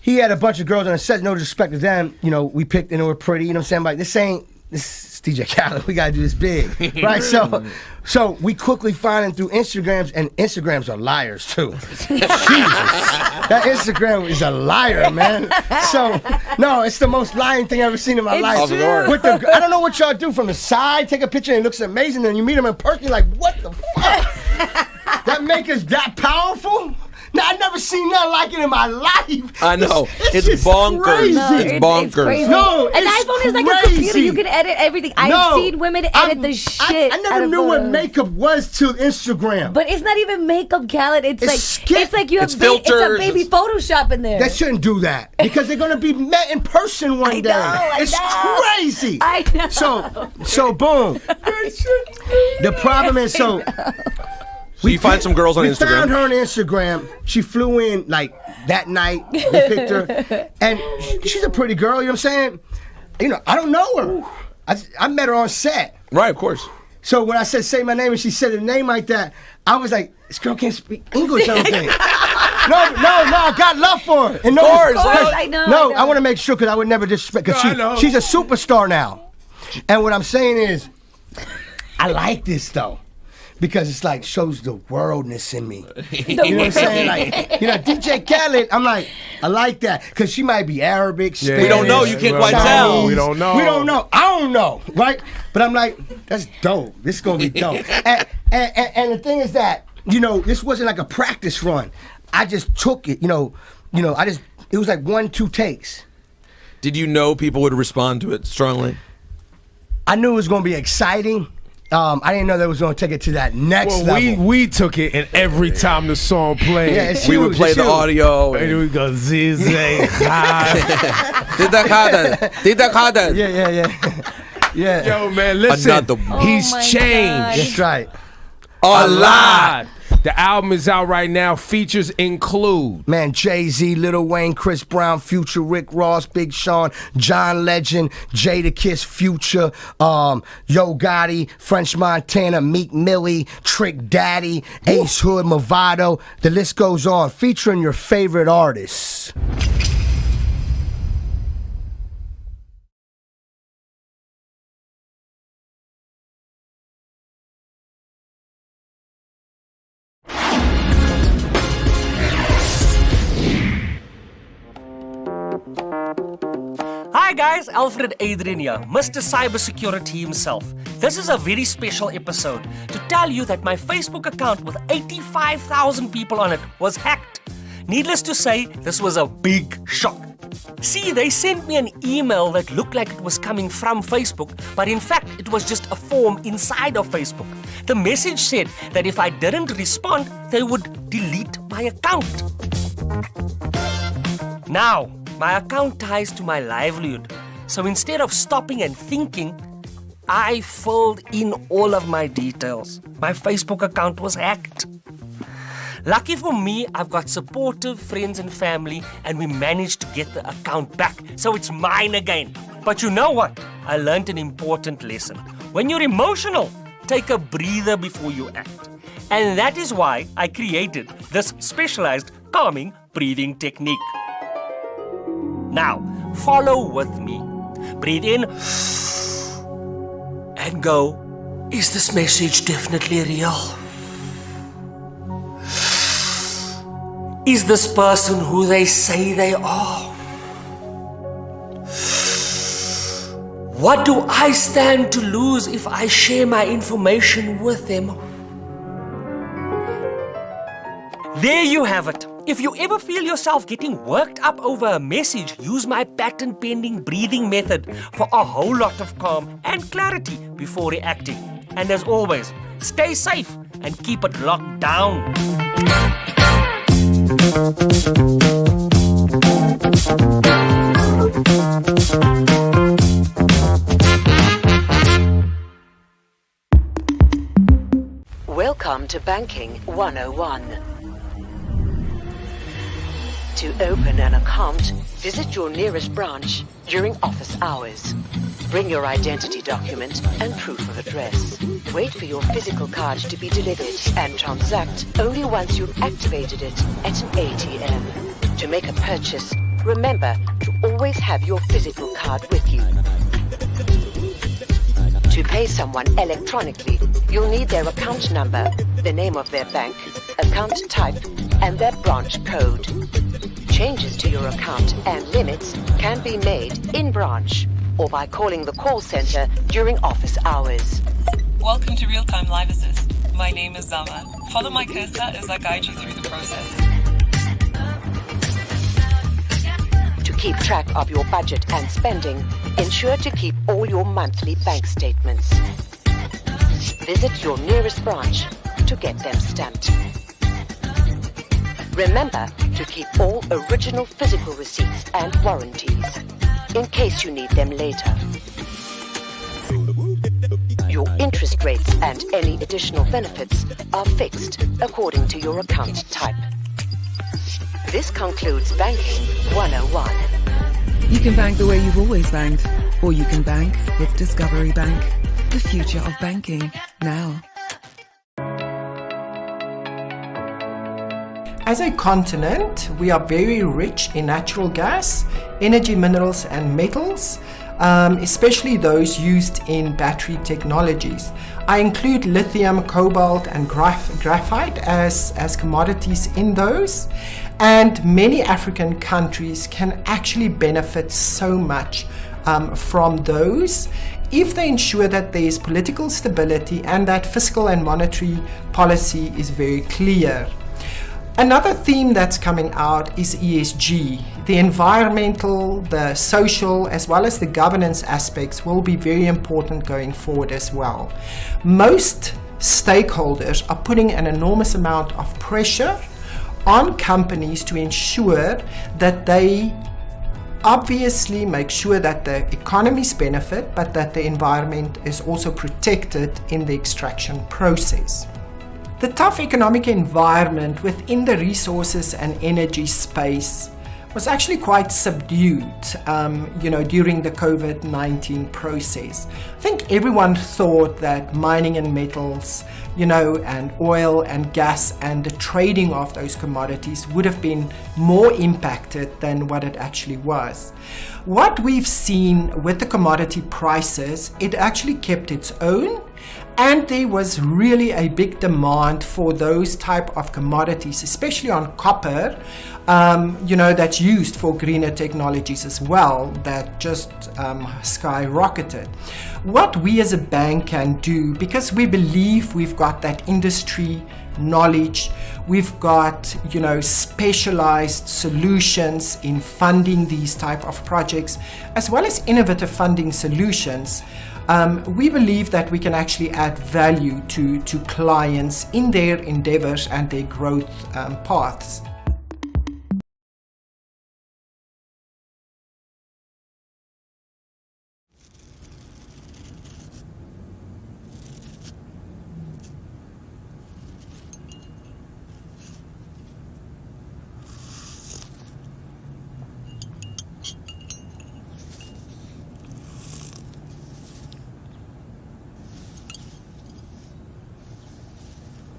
he had a bunch of girls on the set, no disrespect to them. You know, we picked and they were pretty. You know what I'm saying? I'm like, this is DJ Khaled. We gotta do this big, right? So we quickly find them through Instagrams, and Instagrams are liars too. Jesus, that Instagram is a liar, man. So no, it's the most lying thing I've ever seen in my life. With I don't know what y'all do from the side, take a picture and it looks amazing, and you meet them in person, you're like, what the fuck? That maker's that powerful? Now, I've never seen nothing like it in my life. I know. It's just bonkers. Crazy. It's bonkers. It's crazy. No, An it's iPhone is like a crazy. computer. You can edit everything. I've seen women edit the shit. I out never of knew what photos. makeup was till Instagram. But it's not even makeup, Khaled. It's like you have It's it's a filters. baby Photoshop in there. They shouldn't do that because they're gonna be met in person one day. It's crazy. I know. So boom. The problem is So you find some girls on we Instagram. found her on Instagram. She flew in like that night. We picked her, and she's a pretty girl. You know what I'm saying? You know, I don't know her. I met her on set. Right, of course. So when I said say my name and she said a name like that, I was like, this girl can't speak English. I don't think. No, I got love for her. And Of course, I know. No, I want to make sure because I would never disrespect. No, I Because know. she's a superstar now. And what I'm saying is, I like this though. Because it's like shows the worldness in me. You know what I'm saying? Like, you know, DJ Khaled, I'm like, I like that. Because she might be Arabic, Spanish. We don't know. You can't quite tell. We don't know. We don't know. I don't know, right? But I'm like, that's dope. This is going to be dope. And the thing is that, you know, this wasn't like a practice run. I just took it, it was like 1-2 takes. Did you know people would respond to it strongly? I knew it was going to be exciting. I didn't know they was going to take it to that next level. We took it, and every time the song played, Yeah, it's we would huge, play it's the huge. audio. and we go ziz. Did that Khaled? Yeah. Yo, man, listen. Another one. He's my changed That's right. A lot. The album is out right now. Features include Man, Jay-Z, Lil Wayne, Chris Brown, Future, Rick Ross, Big Sean, John Legend, Jada Kiss, Future, Yo Gotti, French Montana, Meek Millie, Trick Daddy, Ace Hood, Movado. The list goes on. Featuring your favorite artists. Hi guys, Alfred Adrian here, Mr. Cybersecurity himself. This is a very special episode to tell you that my Facebook account with 85,000 people on it was hacked. Needless to say, this was a big shock. See, they sent me an email that looked like it was coming from Facebook, but in fact, it was just a form inside of Facebook. The message said that if I didn't respond, they would delete my account. Now, my account ties to my livelihood. So instead of stopping and thinking, I filled in all of my details. My Facebook account was hacked. Lucky for me, I've got supportive friends and family, and we managed to get the account back, so it's mine again. But you know what? I learned an important lesson. When you're emotional, take a breather before you act. And that is why I created this specialized calming breathing technique. Now, follow with me. Breathe in and go, is this message definitely real? Is this person who they say they are? What do I stand to lose if I share my information with them? There you have it. If you ever feel yourself getting worked up over a message, use my patent-pending breathing method for a whole lot of calm and clarity before reacting. And as always, stay safe and keep it locked down. Welcome to Banking 101. To open an account, visit your nearest branch during office hours. Bring your identity document and proof of address. Wait for your physical card to be delivered and transact only once you've activated it at an ATM. To make a purchase, remember to always have your physical card with you. To pay someone electronically, you'll need their account number, the name of their bank, account type, and their branch code. Changes to your account and limits can be made in branch or by calling the call center during office hours. Welcome to Real-Time Live Assist. My name is Zama. Follow my cursor as I guide you through the process. To keep track of your budget and spending, ensure to keep all your monthly bank statements. Visit your nearest branch to get them stamped. Remember to keep all original physical receipts and warranties, in case you need them later. Your interest rates and any additional benefits are fixed according to your account type. This concludes Banking 101. You can bank the way you've always banked, or you can bank with Discovery Bank. The future of banking, now. As a continent, we are very rich in natural gas, energy, minerals and metals, especially those used in battery technologies. I include lithium, cobalt and graphite as commodities in those, and many African countries can actually benefit so much from those if they ensure that there is political stability and that fiscal and monetary policy is very clear. Another theme that's coming out is ESG. The environmental, the social, as well as the governance aspects will be very important going forward as well. Most stakeholders are putting an enormous amount of pressure on companies to ensure that they obviously make sure that the economies benefit, but that the environment is also protected in the extraction process. The tough economic environment within the resources and energy space was actually quite subdued, during the COVID-19 process. I think everyone thought that mining and metals, and oil and gas and the trading of those commodities would have been more impacted than what it actually was. What we've seen with the commodity prices, it actually kept its own. And there was really a big demand for those type of commodities, especially on copper, that's used for greener technologies as well, that just skyrocketed. What we as a bank can do, because we believe we've got that industry knowledge, we've got, specialized solutions in funding these type of projects, as well as innovative funding solutions. We believe that we can actually add value to clients in their endeavors and their growth paths.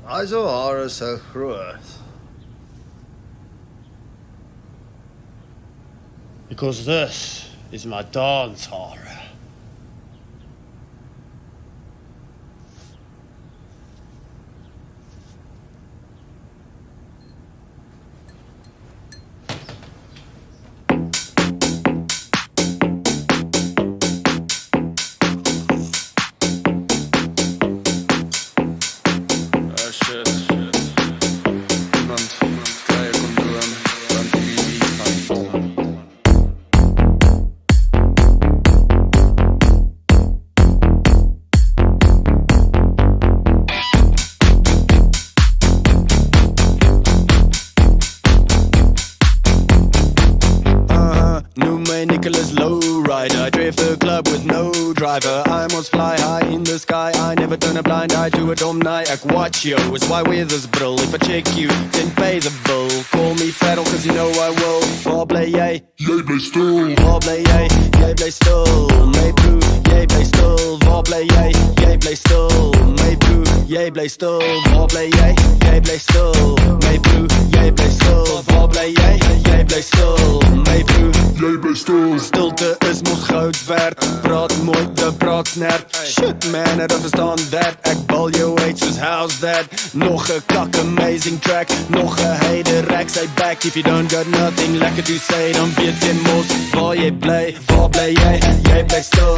Hy so hare so groot. Because this is my dance hare. rider. Drift the club with no driver. I must fly high in the sky. I never turn a blind eye to it om night. Ek watch you, is why weather's bril. If I check you, then pay the bill. Call me Fadel, cause you know I will. Waar bly jy? Jy bly stil. Waar bly jy? Jy bly stil. My broer, jy bly stil. Waar bly jy? Jy bly stil. My broer, jy bly stil. Waar bly jy? Jy bly stil. My broer, jy bly stil. Waar bly jy? Jy bly stil. My broer, jy bly stil. Stilte is mos goud werd. Praat mooi, de praat snert. Shit man, I don't understand that. Ek bal jou uit soos how's that? Nog 'n kak amazing track. Nog 'n heide rack sy back. If you don't got nothing lekker to say, dan weet jy mos waar jy bly. Waar bly jy? Jy bly stil.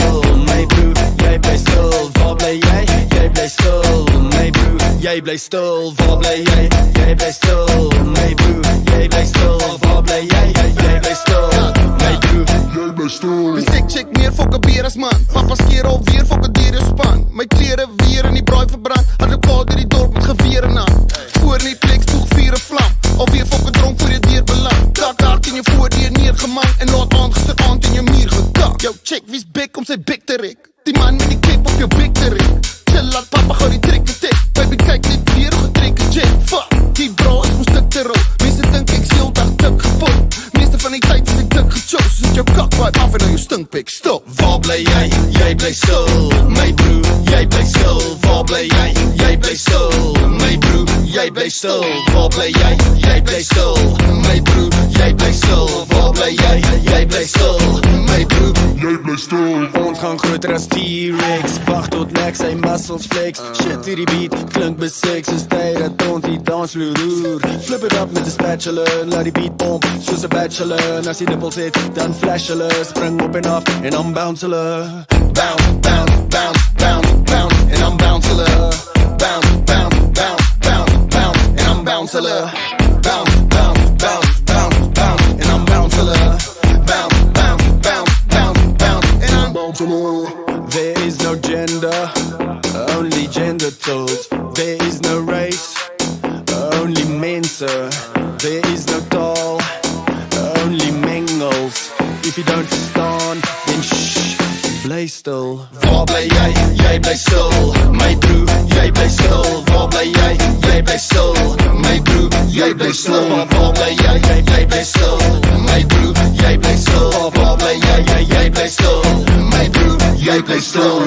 My broer, jy bly stil. Waar bly jy? Jy bly stil. My broer, jy bly stil. Waar bly jy? Jy bly stil. My broer, jy bly stil. Waar bly jy? Jy bly stil. My broer, jy bly stil. Die sek check meer fokke beer as man. Papa's keer alweer fokke dier is span. My klere weer in die braai verbrand. Had 'n pa deur die dorp met geweer en aan. Voor in die plek spoeg vuur 'n vlam. Alweer fokke dronk voor jy deur beland. Dak hard in jou voordeur neergemang. En laat aan gisteraand in jou muur gekak. Jou check wie's bek om sy bek te rek. Die man met die klep op jou bek te rek. Chill laat papa gou die trek te tek. Baby kyk net weer getrekke jet. Fuck, die bra is moest stuk te rol. Mense dink ek seel dag dik gepol. Meeste van die tyd is ek dik gechos. Sit jou kak waai af en nou jou stinkpik stop. Waar bly jy? Jy bly stil. My broer, jy bly stil. Waar bly jy? Jy bly stil. My broer, jy bly stil. Waar bly jy? Jy bly stil. My broer, jy bly stil. Waar bly jy? Jy bly stil. My broer, jy bly stil. Ons gaan groter as T-Rex. Wag tot Max sy muscles flex. Shit hierdie beat klink besex. Is tyd dat ons die dansvloer roer. Flip it up met 'n spatula. Laat die beat pomp soos 'n bachelor. En as die nippels het, dan flash hulle. Spring op en af en dan bounce hulle. Bounce, bounce, bounce, bounce, bounce. En dan bounce hulle. Bounce, bounce, bounce, bounce, bounce. En dan bounce hulle. Bounce, bounce, bounce, bounce, bounce. En dan bounce hulle. Bounce, bounce, bounce, bounce, bounce. En dan bounce hulle. There is no gender, only genitals. There is no race, only men, sir. There is no tall, only mingles. If you don't stand, then shh, bly stil. Waar bly jy? Jy bly stil. My broer, jy bly stil. Waar bly jy? Jy bly stil. My broer, jy bly stil. Waar bly jy? Jy bly stil. My broer, jy bly stil. Waar bly jy? Jy bly stil. My broer, jy bly stil.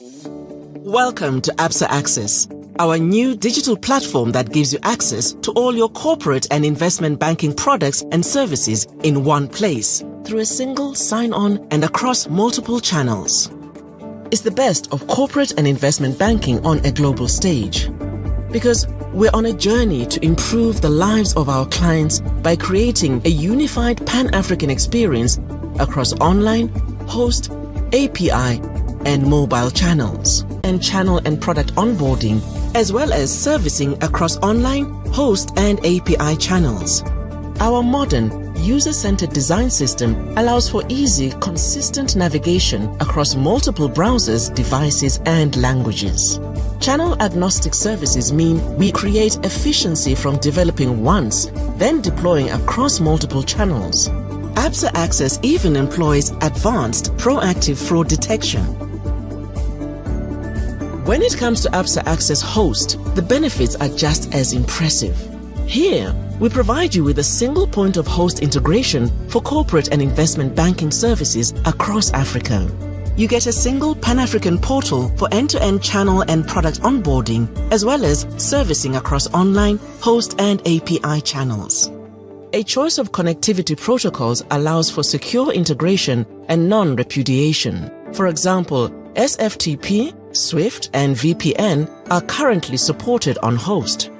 Welcome to ABSA Access, our new digital platform that gives you access to all your corporate and investment banking products and services in one place through a single sign-on and across multiple channels. It's the best of corporate and investment banking on a global stage. Because we're on a journey to improve the lives of our clients by creating a unified Pan-African experience across online, host, API, and mobile channels, and channel and product onboarding, as well as servicing across online, host, and API channels. Our modern, user-centered design system allows for easy, consistent navigation across multiple browsers, devices, and languages. Channel-agnostic services mean we create efficiency from developing once, then deploying across multiple channels. ABSA Access even employs advanced proactive fraud detection. When it comes to ABSA Access Host, the benefits are just as impressive. Here, we provide you with a single point of host integration for corporate and investment banking services across Africa. You get a single Pan-African portal for end-to-end channel and product onboarding, as well as servicing across online, host, and API channels. A choice of connectivity protocols allows for secure integration and non-repudiation. For example, SFTP, Swift, and VPN are currently supported on host.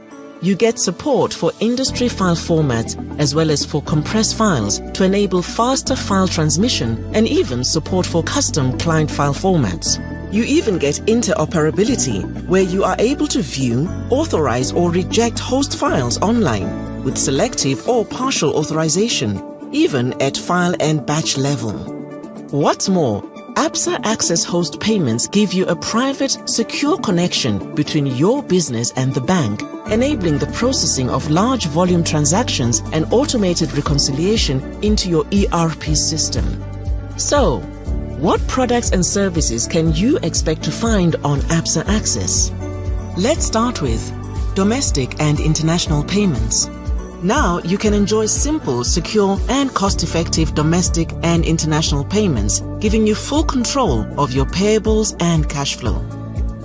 You get support for industry file formats as well as for compressed files to enable faster file transmission and even support for custom client file formats. You even get interoperability where you are able to view, authorize, or reject host files online with selective or partial authorization, even at file and batch level. What's more, ABSA Access Host payments give you a private, secure connection between your business and the bank, enabling the processing of large volume transactions and automated reconciliation into your ERP system. So, what products and services can you expect to find on ABSA Access? Let's start with domestic and international payments. Now you can enjoy simple, secure, and cost-effective domestic and international payments, giving you full control of your payables and cash flow.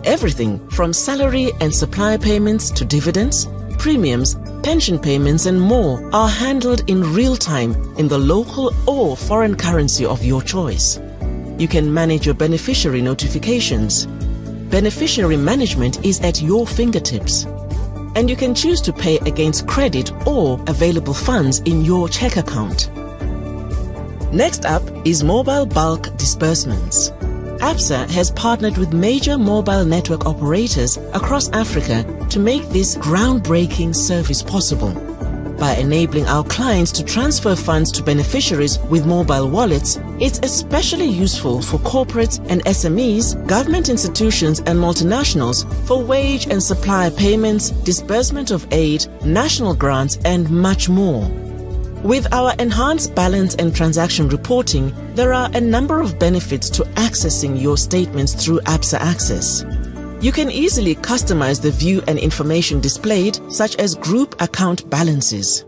Everything from salary and supplier payments to dividends, premiums, pension payments, and more are handled in real time in the local or foreign currency of your choice. You can manage your beneficiary notifications. Beneficiary management is at your fingertips. And you can choose to pay against credit or available funds in your check account. Next up is mobile bulk disbursements. ABSA has partnered with major mobile network operators across Africa to make this groundbreaking service possible. By enabling our clients to transfer funds to beneficiaries with mobile wallets, it's especially useful for corporates and SMEs, government institutions and multinationals for wage and supplier payments, disbursement of aid, national grants, and much more. With our enhanced balance and transaction reporting, there are a number of benefits to accessing your statements through ABSA Access. You can easily customize the view and information displayed, such as group account balances.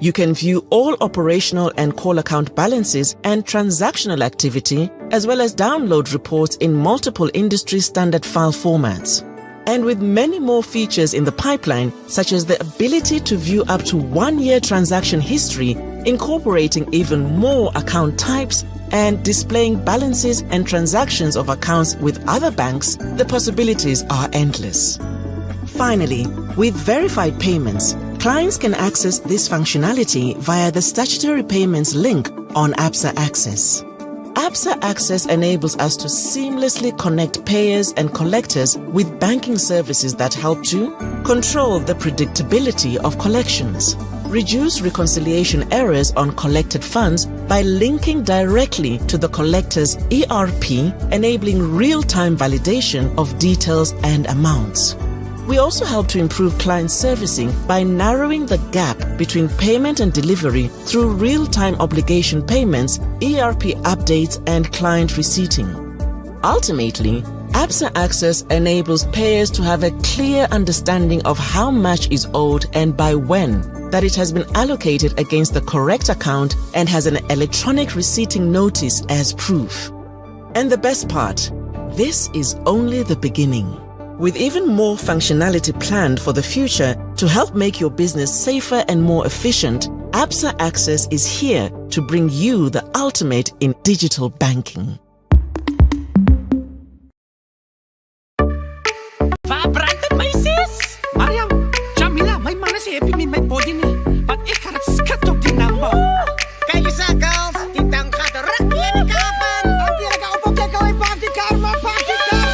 You can view all operational and call account balances and transactional activity, as well as download reports in multiple industry standard file formats. And with many more features in the pipeline, such as the ability to view up to 1 year transaction history, incorporating even more account types, and displaying balances and transactions of accounts with other banks, the possibilities are endless. Finally, with verified payments, clients can access this functionality via the statutory payments link on ABSA Access. ABSA Access enables us to seamlessly connect payers and collectors with banking services that help to control the predictability of collections, reduce reconciliation errors on collected funds by linking directly to the collector's ERP, enabling real-time validation of details and amounts. We also help to improve client servicing by narrowing the gap between payment and delivery through real-time obligation payments, ERP updates, and client receipting. Ultimately, ABSA Access enables payers to have a clear understanding of how much is owed and by when, that it has been allocated against the correct account and has an electronic receipting notice as proof. And the best part, this is only the beginning. With even more functionality planned for the future to help make your business safer and more efficient, Absa Access is here to bring you the ultimate in digital banking. Waar brandt het, my sis? Mariam, Jamila, my man is happy met my body nie. Want ek gaan het skat op die number. Kijk eens aan, girls. Die tang gaat er ruk in de kapen. En die ga op kijken, wij pak die kar, maar pak die kar.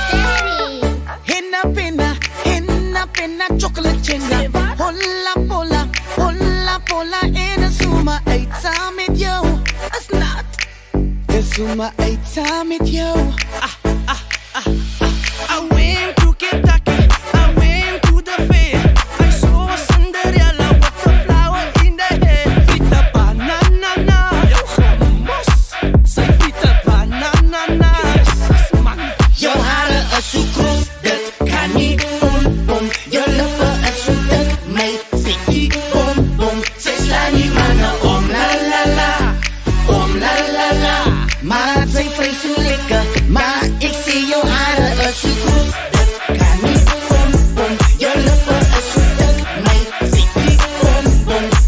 Hinna, pinna, chocolate chinga. Holla, polla, in een zoema, eet samen met jou. Als not. De zoema, eet samen met jou. I went to Kentucky, I went to the fair. I saw Cinderella with the flower in the hair. Vita banana, yo hummus. Say vita banana, yo haren is zo groot, dat kan niet om. Je lippen is zo dik, mij fikkie om. Zij slaan die mannen om, la. Maar zij vrezen lekker, maar ik zie jouw haren is zo groot. Dat kan niet om. Je lippen is zo dik, mij fikkie om.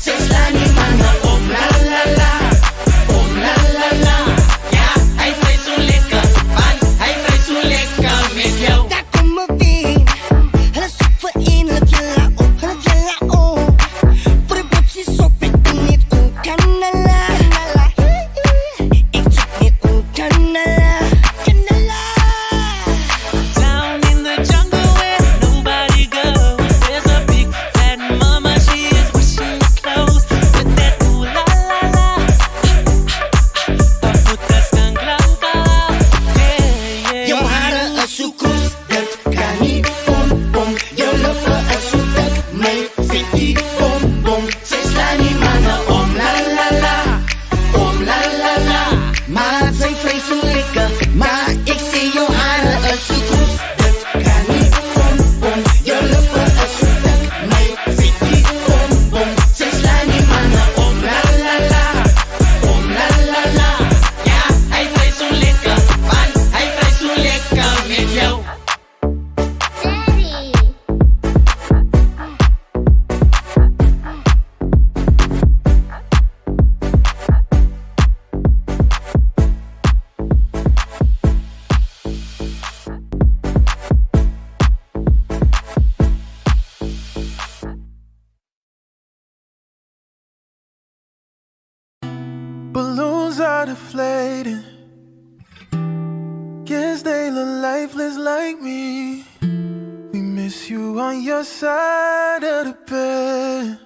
Zij slaan die mannen om, la. Ja, hij vreet zo lekker, man, hij vreet zo lekker met jou. Daar kom op die, hulle soep vir een, hulle jella op. Voor de botjes op, ik ben niet onkanala. Ik zoek niet onkanala. Down in the jungle where nobody goes, there's a big fat mama, she is wishing to close with that ooh la la. Haar voeten staan klanken, yeah. Jouw haren is zo kroes, dat kan niet om. Je lippen is zo dik, mij fikkie om. Zij slaan die mannen om, la. Maar zij vrezen lekker, maar ik zie jouw haren is zo kroes. Dat kan niet om. Je lippen is zo dik, mij fikkie om. Zij slaan die mannen om, la. Ja, hij vreet zo lekker, man, hij vreet zo lekker met jou. Balloons are deflating. Guess they look lifeless like me. We miss you on your side of the bed.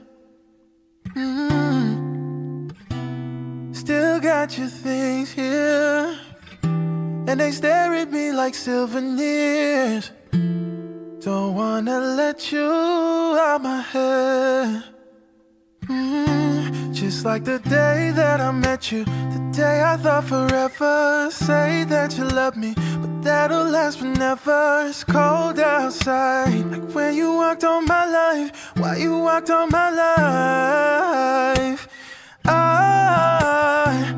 Still got your things here, and they stare at me like souvenirs. Don't wanna let you out my head. Just like the day that I met you, the day I thought forever. Say that you love me, but that'll last forever. It's cold outside, like when you walked on my life. Why you walked on my life? I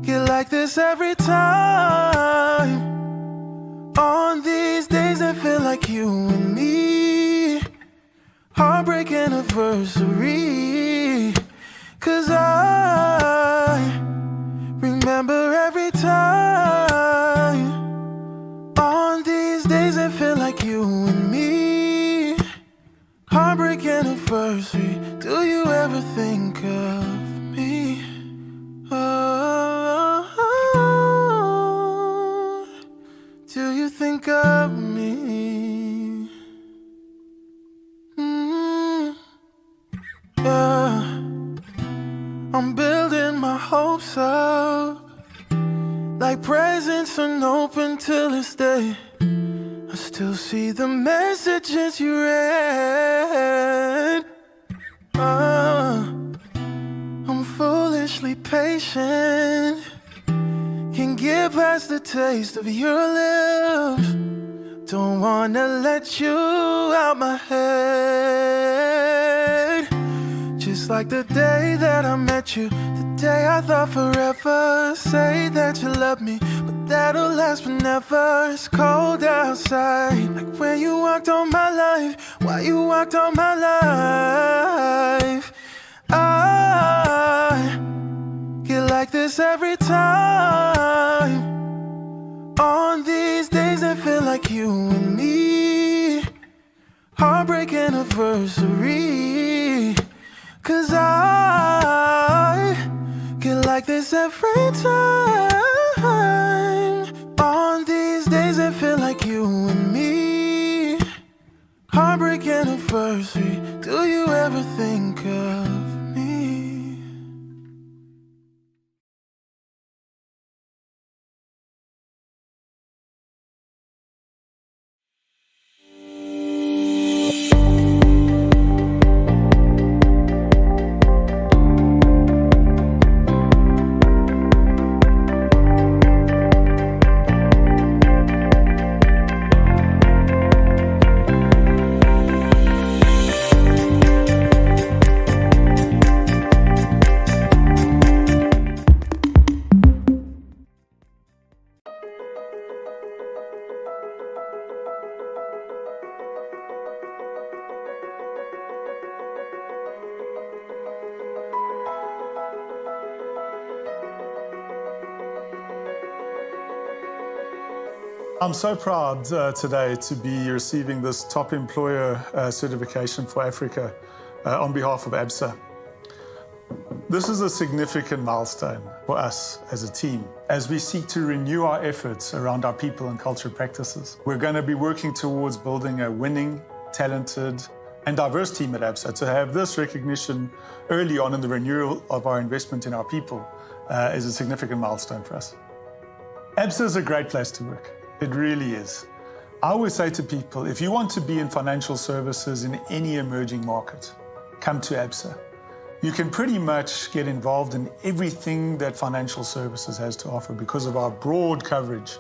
get like this every time. On these days that feel like you and me. Heartbreak anniversary. 'Cause I remember every time. On these days that feel like you and me. Heartbreak anniversary. Do you ever think of me? Oh, do you think of me? Yeah. I'm building my hopes up, like presents unopened till this day. I still see the messages you read. I'm foolishly patient, can't get past the taste of your lips. Don't wanna let you out my head. Just like the day that I met you, the day I thought forever. Say that you love me, but that'll last forever. It's cold outside, like when you walked on my life. Why you walked on my life? I get like this every time. On these days that feel like you and me. Heartbreak anniversary. 'Cause I get like this every time. On these days that feel like you and me. Heartbreak anniversary. Do you ever think of me? I'm so proud today to be receiving this top employer certification for Africa on behalf of ABSA. This is a significant milestone for us as a team as we seek to renew our efforts around our people and culture practices. We're going to be working towards building a winning, talented and diverse team at ABSA. To have this recognition early on in the renewal of our investment in our people is a significant milestone for us. ABSA is a great place to work. It really is. I always say to people, if you want to be in financial services in any emerging market, come to ABSA. You can pretty much get involved in everything that financial services has to offer because of our broad coverage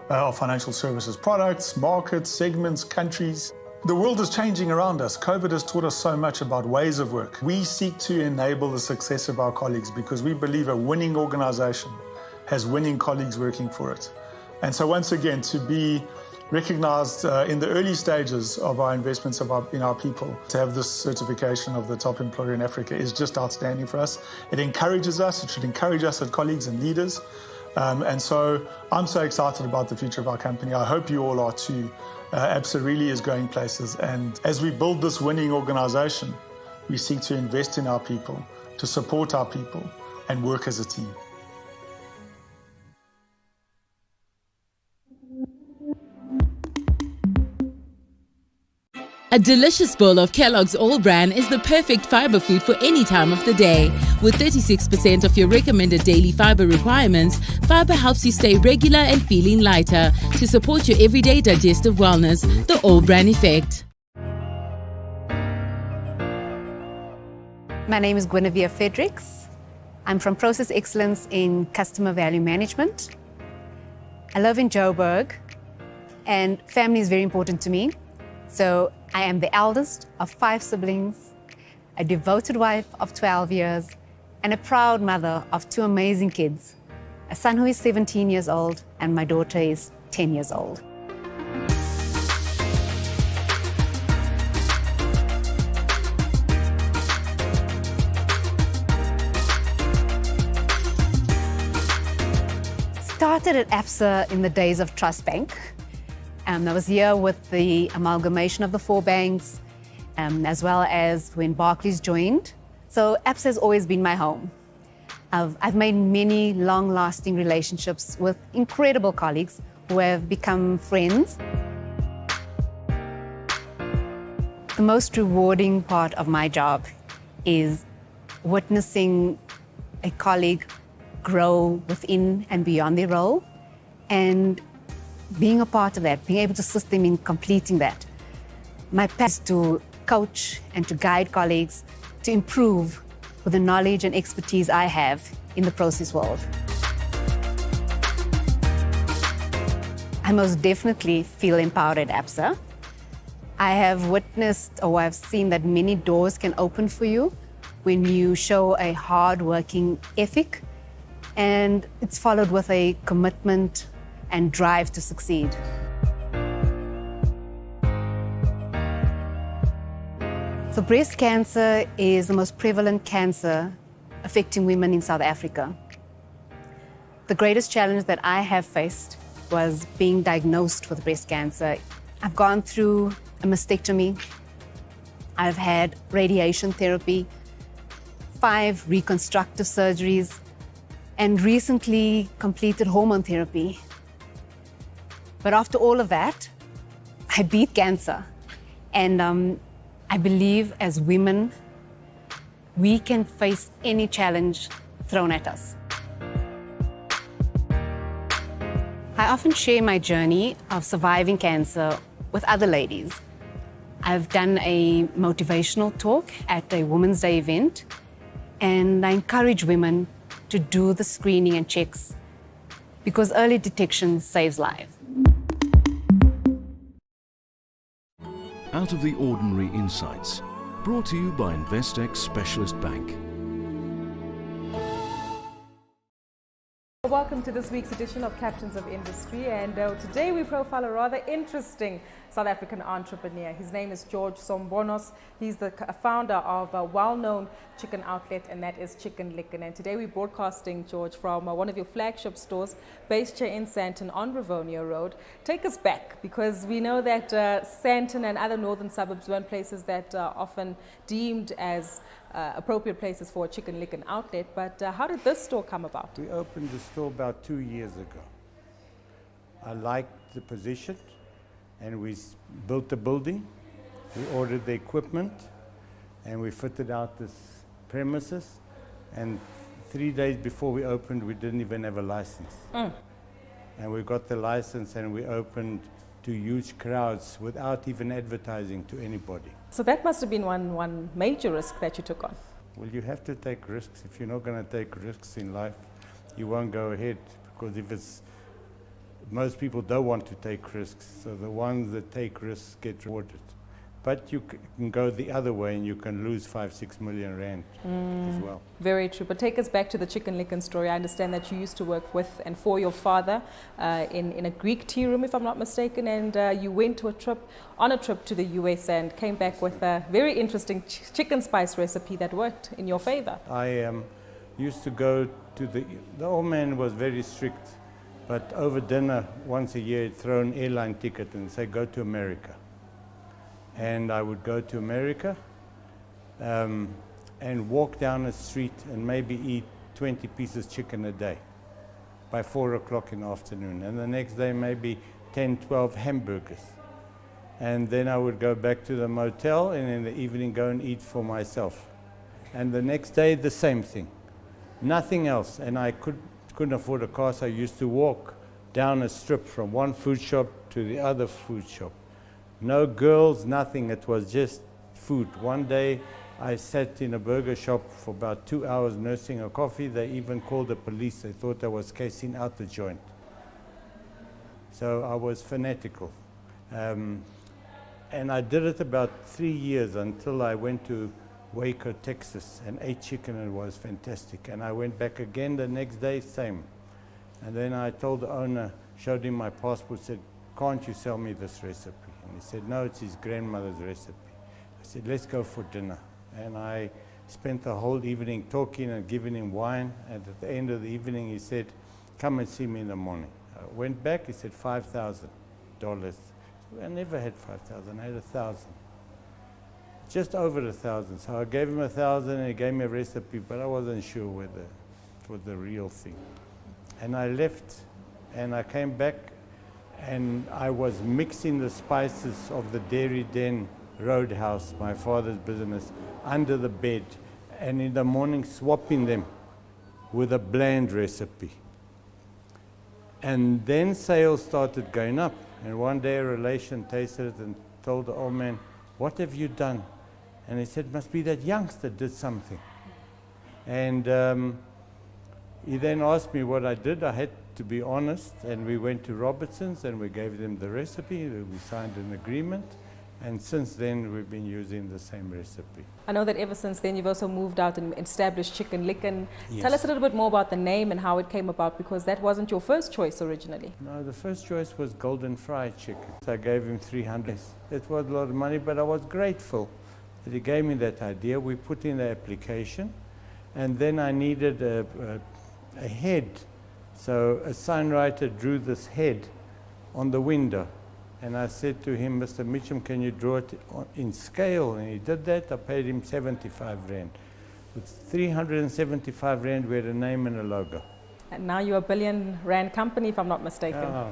of financial services products, markets, segments, countries. The world is changing around us. COVID has taught us so much about ways of work. We seek to enable the success of our colleagues because we believe a winning organization has winning colleagues working for it. And so once again, to be recognized in the early stages of our investments in our people, to have this certification of the top employer in Africa is just outstanding for us. It encourages us, it should encourage us as colleagues and leaders. And so I'm so excited about the future of our company. I hope you all are too. ABSA really is going places. And as we build this winning organization, we seek to invest in our people, to support our people, and work as a team. A delicious bowl of Kellogg's All Bran is the perfect fiber food for any time of the day. With 36% of your recommended daily fiber requirements, fiber helps you stay regular and feeling lighter to support your everyday digestive wellness, the All Bran effect. My name is Guinevere Fredericks. I'm from Process Excellence in Customer Value Management. I live in Joburg, and family is very important to me. So I am the eldest of 5 siblings, a devoted wife of 12 years, and a proud mother of 2 amazing kids, a son who is 17 years old, and my daughter is 10 years old. Started at ABSA in the days of Trust Bank. I was here with the amalgamation of the 4 banks, as well as when Barclays joined. So ABSA has always been my home. I've made many long-lasting relationships with incredible colleagues who have become friends. The most rewarding part of my job is witnessing a colleague grow within and beyond their role, and being a part of that, being able to assist them in completing that. My passion is to coach and to guide colleagues to improve with the knowledge and expertise I have in the process world. I most definitely feel empowered at ABSA. I have witnessed, or I've seen, that many doors can open for you when you show a hard-working ethic, and it's followed with a commitment and drive to succeed. So breast cancer is the most prevalent cancer affecting women in South Africa. The greatest challenge that I have faced was being diagnosed with breast cancer. I've gone through a mastectomy. I've had radiation therapy, 5 reconstructive surgeries, and recently completed hormone therapy. But after all of that, I beat cancer. And I believe as women, we can face any challenge thrown at us. I often share my journey of surviving cancer with other ladies. I've done a motivational talk at a Women's Day event, and I encourage women to do the screening and checks because early detection saves lives. Out of the Ordinary Insights, brought to you by Investex Specialist Bank. Welcome to this week's edition of Captains of Industry, and today we profile a rather interesting South African entrepreneur. His name is George Sombonos. He's the founder of a well-known chicken outlet, and that is Chicken Licken. And today we're broadcasting, George, from one of your flagship stores based here in Sandton on Rivonia Road. Take us back, because we know that Sandton and other northern suburbs weren't places that are often deemed as appropriate places for a Chicken Licken outlet, but how did this store come about? We opened the store about 2 years ago. I liked the position, and we built the building, we ordered the equipment, and we fitted out this premises, and 3 days before we opened, we didn't even have a license. And we got the license, and we opened to huge crowds without even advertising to anybody. So that must have been one major risk that you took on. Well, you have to take risks. If you're not going to take risks in life, you won't go ahead, because if it's, most people don't want to take risks, so the ones that take risks get rewarded. But you can go the other way and you can lose 5-6 million rand as well. Very true. But take us back to the Chicken Licken story. I understand that you used to work with and for your father in a Greek tea room, if I'm not mistaken, and you went on a trip to the US and came back with a very interesting chicken spice recipe that worked in your favor. I used to go to the old man was very strict, but over dinner once a year he'd throw an airline ticket and say, go to America. And I would go to America and walk down the street and maybe eat 20 pieces chicken a day by 4 o'clock in the afternoon. And the next day maybe 10, 12 hamburgers. And then I would go back to the motel and in the evening go and eat for myself. And the next day the same thing. Nothing else. And I couldn't afford a car, so I used to walk down a strip from one food shop to the other food shop. No girls, nothing. It was just food. One day I sat in a burger shop for about 2 hours nursing a coffee. They even called the police. They thought I was casing out the joint. So I was fanatical. And I did it about 3 years until I went to Waco, Texas, and ate chicken, and it was fantastic. And I went back again the next day, same. And then I told the owner, showed him my passport, said, can't you sell me this recipe? And he said, no, it's his grandmother's recipe. I said, let's go for dinner. And I spent the whole evening talking and giving him wine. And at the end of the evening, he said, come and see me in the morning. I went back, he said, $5,000. I never had 5,000, I had 1,000. Just over 1,000. So I gave him 1,000 and he gave me a recipe, but I wasn't sure whether it was the real thing. And I left and I came back and I was mixing the spices of the Dairy Den Roadhouse, my father's business, under the bed, and in the morning swapping them with a bland recipe. And then sales started going up. And one day a relation tasted it and told the old man, what have you done? And he said, must be that youngster did something. And he then asked me what I did. I had to be honest, and we went to Robertson's and we gave them the recipe. We signed an agreement, And since then, we've been using the same recipe. I know that ever since then you've also moved out and established Chicken Licken. Yes. Tell us a little bit more about the name and how it came about, because that wasn't your first choice originally. No, the first choice was golden fried chicken. I gave him 300. It was a lot of money, but I was grateful that he gave me that idea. We put in the application, and then I needed a head. So a signwriter drew this head on the window. And I said to him, Mr. Mitchum, can you draw it in scale? And he did that. I paid him 75 Rand. With 375 Rand, we had a name and a logo. And now you're a billion rand company, if I'm not mistaken. Oh,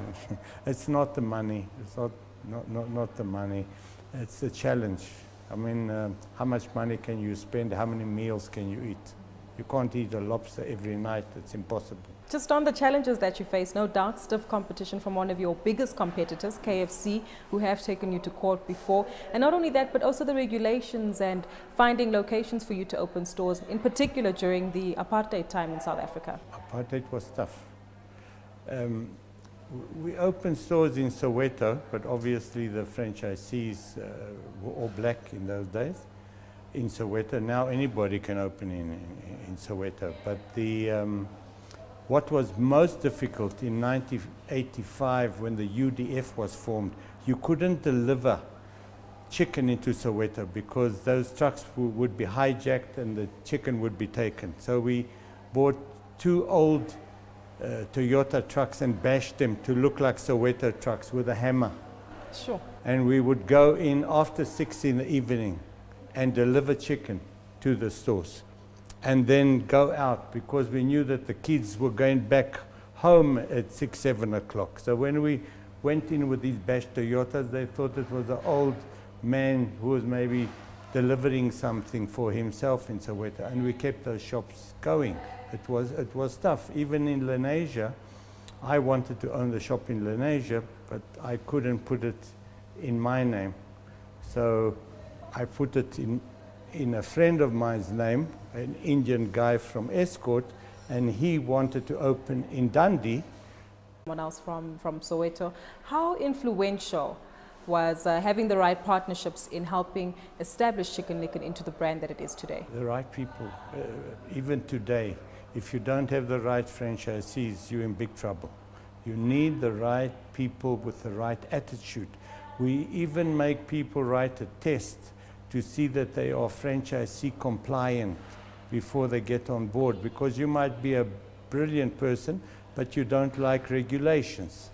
it's not the money. It's not the money. It's the challenge. I mean, how much money can you spend? How many meals can you eat? You can't eat a lobster every night. It's impossible. Just on the challenges that you face, no doubt stiff competition from one of your biggest competitors, KFC, who have taken you to court before. And not only that, but also the regulations and finding locations for you to open stores, in particular during the apartheid time in South Africa. Apartheid was tough. We opened stores in Soweto, but obviously the franchisees were all black in those days in Soweto. Now anybody can open in Soweto. But what was most difficult in 1985 when the UDF was formed, you couldn't deliver chicken into Soweto because those trucks would be hijacked and the chicken would be taken. So we bought 2 old Toyota trucks and bashed them to look like Soweto trucks with a hammer. Sure. And we would go in after 6 in the evening and deliver chicken to the stores. And then go out because we knew that the kids were going back home at 6, 7 o'clock. So when we went in with these bashed Toyotas, they thought it was an old man who was maybe delivering something for himself in Soweto. And we kept those shops going. It was tough. Even in Lenasia, I wanted to own the shop in Lenasia, but I couldn't put it in my name. So I put it in a friend of mine's name, an Indian guy from Escort, and he wanted to open in Dundee. Someone else from Soweto. How influential was having the right partnerships in helping establish Chicken Licken into the brand that it is today? The right people. Even today, if you don't have the right franchisees, you're in big trouble. You need the right people with the right attitude. We even make people write a test to see that they are franchisee compliant before they get on board, because you might be a brilliant person, but you don't like regulations.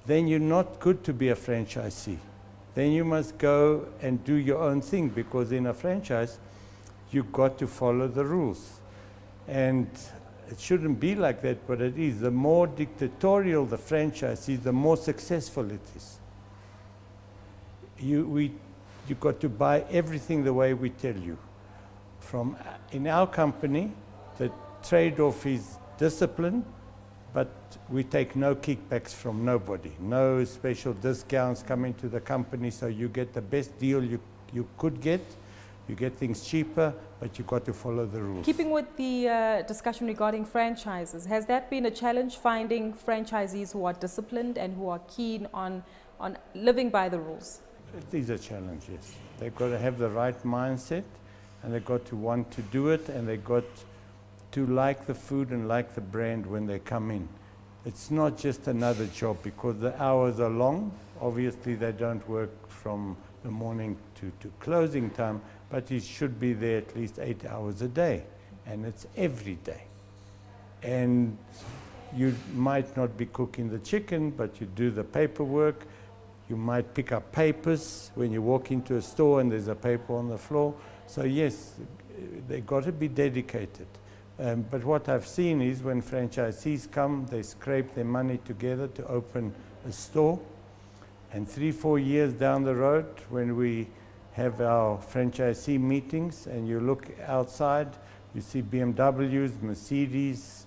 Then you're not good to be a franchisee. Then you must go and do your own thing, because in a franchise, you've got to follow the rules. And it shouldn't be like that, but it is. The more dictatorial the franchise is, the more successful it is. You've got to buy everything the way we tell you. In our company, the trade-off is discipline, but we take no kickbacks from nobody. No special discounts coming to the company, so you get the best deal you could get. You get things cheaper, but you've got to follow the rules. Keeping with the discussion regarding franchises, has that been a challenge, finding franchisees who are disciplined and who are keen on living by the rules? It is a challenge, yes. They've got to have the right mindset, and they've got to want to do it, and they've got to like the food and like the brand when they come in. It's not just another job, because the hours are long. Obviously, they don't work from the morning to closing time, but he should be there at least 8 hours a day, and it's every day. And you might not be cooking the chicken, but you do the paperwork. You might pick up papers when you walk into a store and there's a paper on the floor. So yes, they've got to be dedicated. But what I've seen is when franchisees come, they scrape their money together to open a store. And 3-4 years down the road, when we have our franchisee meetings and you look outside, you see BMWs, Mercedes,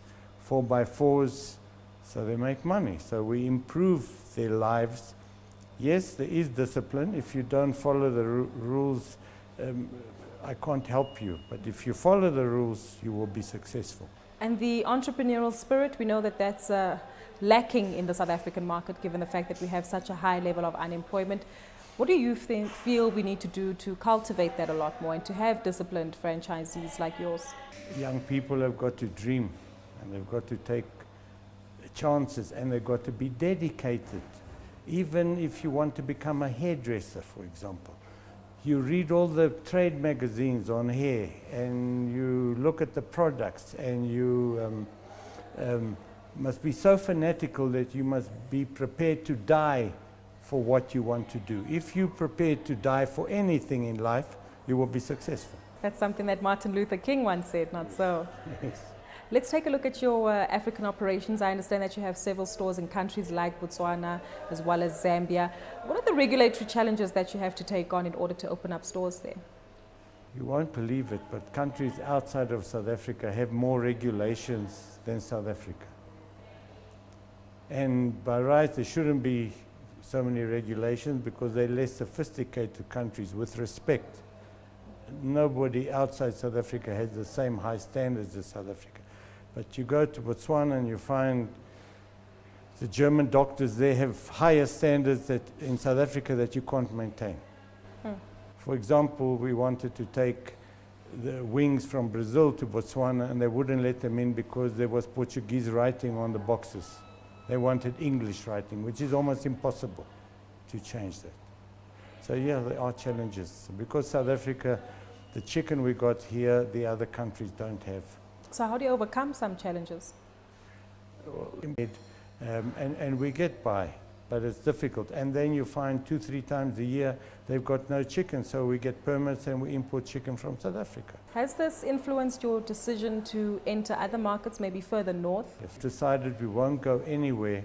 4x4s, so they make money. So we improve their lives. Yes, there is discipline. If you don't follow the rules, I can't help you. But if you follow the rules, you will be successful. And the entrepreneurial spirit, we know that that's lacking in the South African market, given the fact that we have such a high level of unemployment. What do you feel we need to do to cultivate that a lot more and to have disciplined franchisees like yours? Young people have got to dream, and they've got to take chances, and they've got to be dedicated. Even if you want to become a hairdresser, for example, you read all the trade magazines on hair, and you look at the products, and you must be so fanatical that you must be prepared to die for what you want to do. If you're prepared to die for anything in life, you will be successful. That's something that Martin Luther King once said, not so? Yes. Let's take a look at your African operations. I understand that you have several stores in countries like Botswana as well as Zambia. What are the regulatory challenges that you have to take on in order to open up stores there? You won't believe it, but countries outside of South Africa have more regulations than South Africa. And by rights, there shouldn't be so many regulations because they're less sophisticated countries with respect. Nobody outside South Africa has the same high standards as South Africa. But you go to Botswana and you find the German doctors, they have higher standards that in South Africa that you can't maintain. For example, we wanted to take the wings from Brazil to Botswana, and they wouldn't let them in because there was Portuguese writing on the boxes. They wanted English writing, which is almost impossible to change that. So yeah, there are challenges. Because South Africa, the chicken we got here, the other countries don't have. So how do you overcome some challenges? And we get by, but it's difficult. And then you find 2-3 times a year they've got no chicken, so we get permits and we import chicken from South Africa. Has this influenced your decision to enter other markets, maybe further north? We've decided we won't go anywhere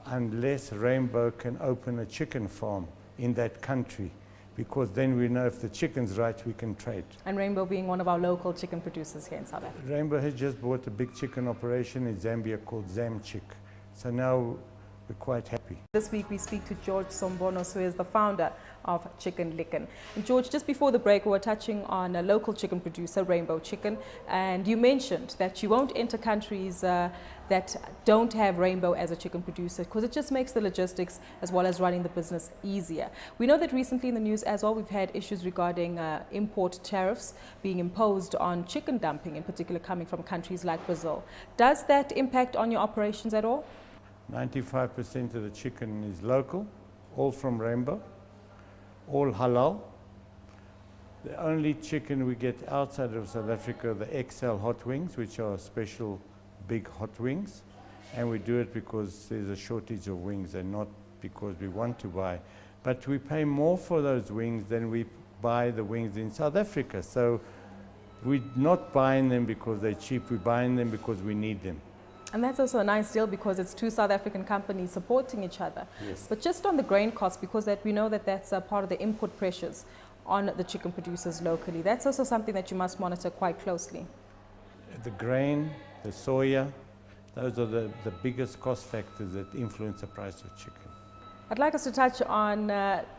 unless Rainbow can open a chicken farm in that country, because then we know if the chicken's right, we can trade. And Rainbow being one of our local chicken producers here in South Africa. Rainbow has just bought a big chicken operation in Zambia called Zamchick. So now we're quite happy. This week we speak to George Sombonos, who is the founder of Chicken Licken. And George, just before the break, we were touching on a local chicken producer, Rainbow Chicken, and you mentioned that you won't enter countries that don't have Rainbow as a chicken producer because it just makes the logistics as well as running the business easier. We know that recently in the news as well, we've had issues regarding import tariffs being imposed on chicken dumping, in particular coming from countries like Brazil. Does that impact on your operations at all? 95% of the chicken is local, all from Rainbow, all halal. The only chicken we get outside of South Africa are the XL hot wings, which are special big hot wings. And we do it because there's a shortage of wings and not because we want to buy. But we pay more for those wings than we buy the wings in South Africa. So we're not buying them because they're cheap, we're buying them because we need them. And that's also a nice deal because it's two South African companies supporting each other. Yes. But just on the grain cost, because that we know that that's a part of the input pressures on the chicken producers locally, that's also something that you must monitor quite closely. The grain, the soya, those are the biggest cost factors that influence the price of chicken. I'd like us to touch on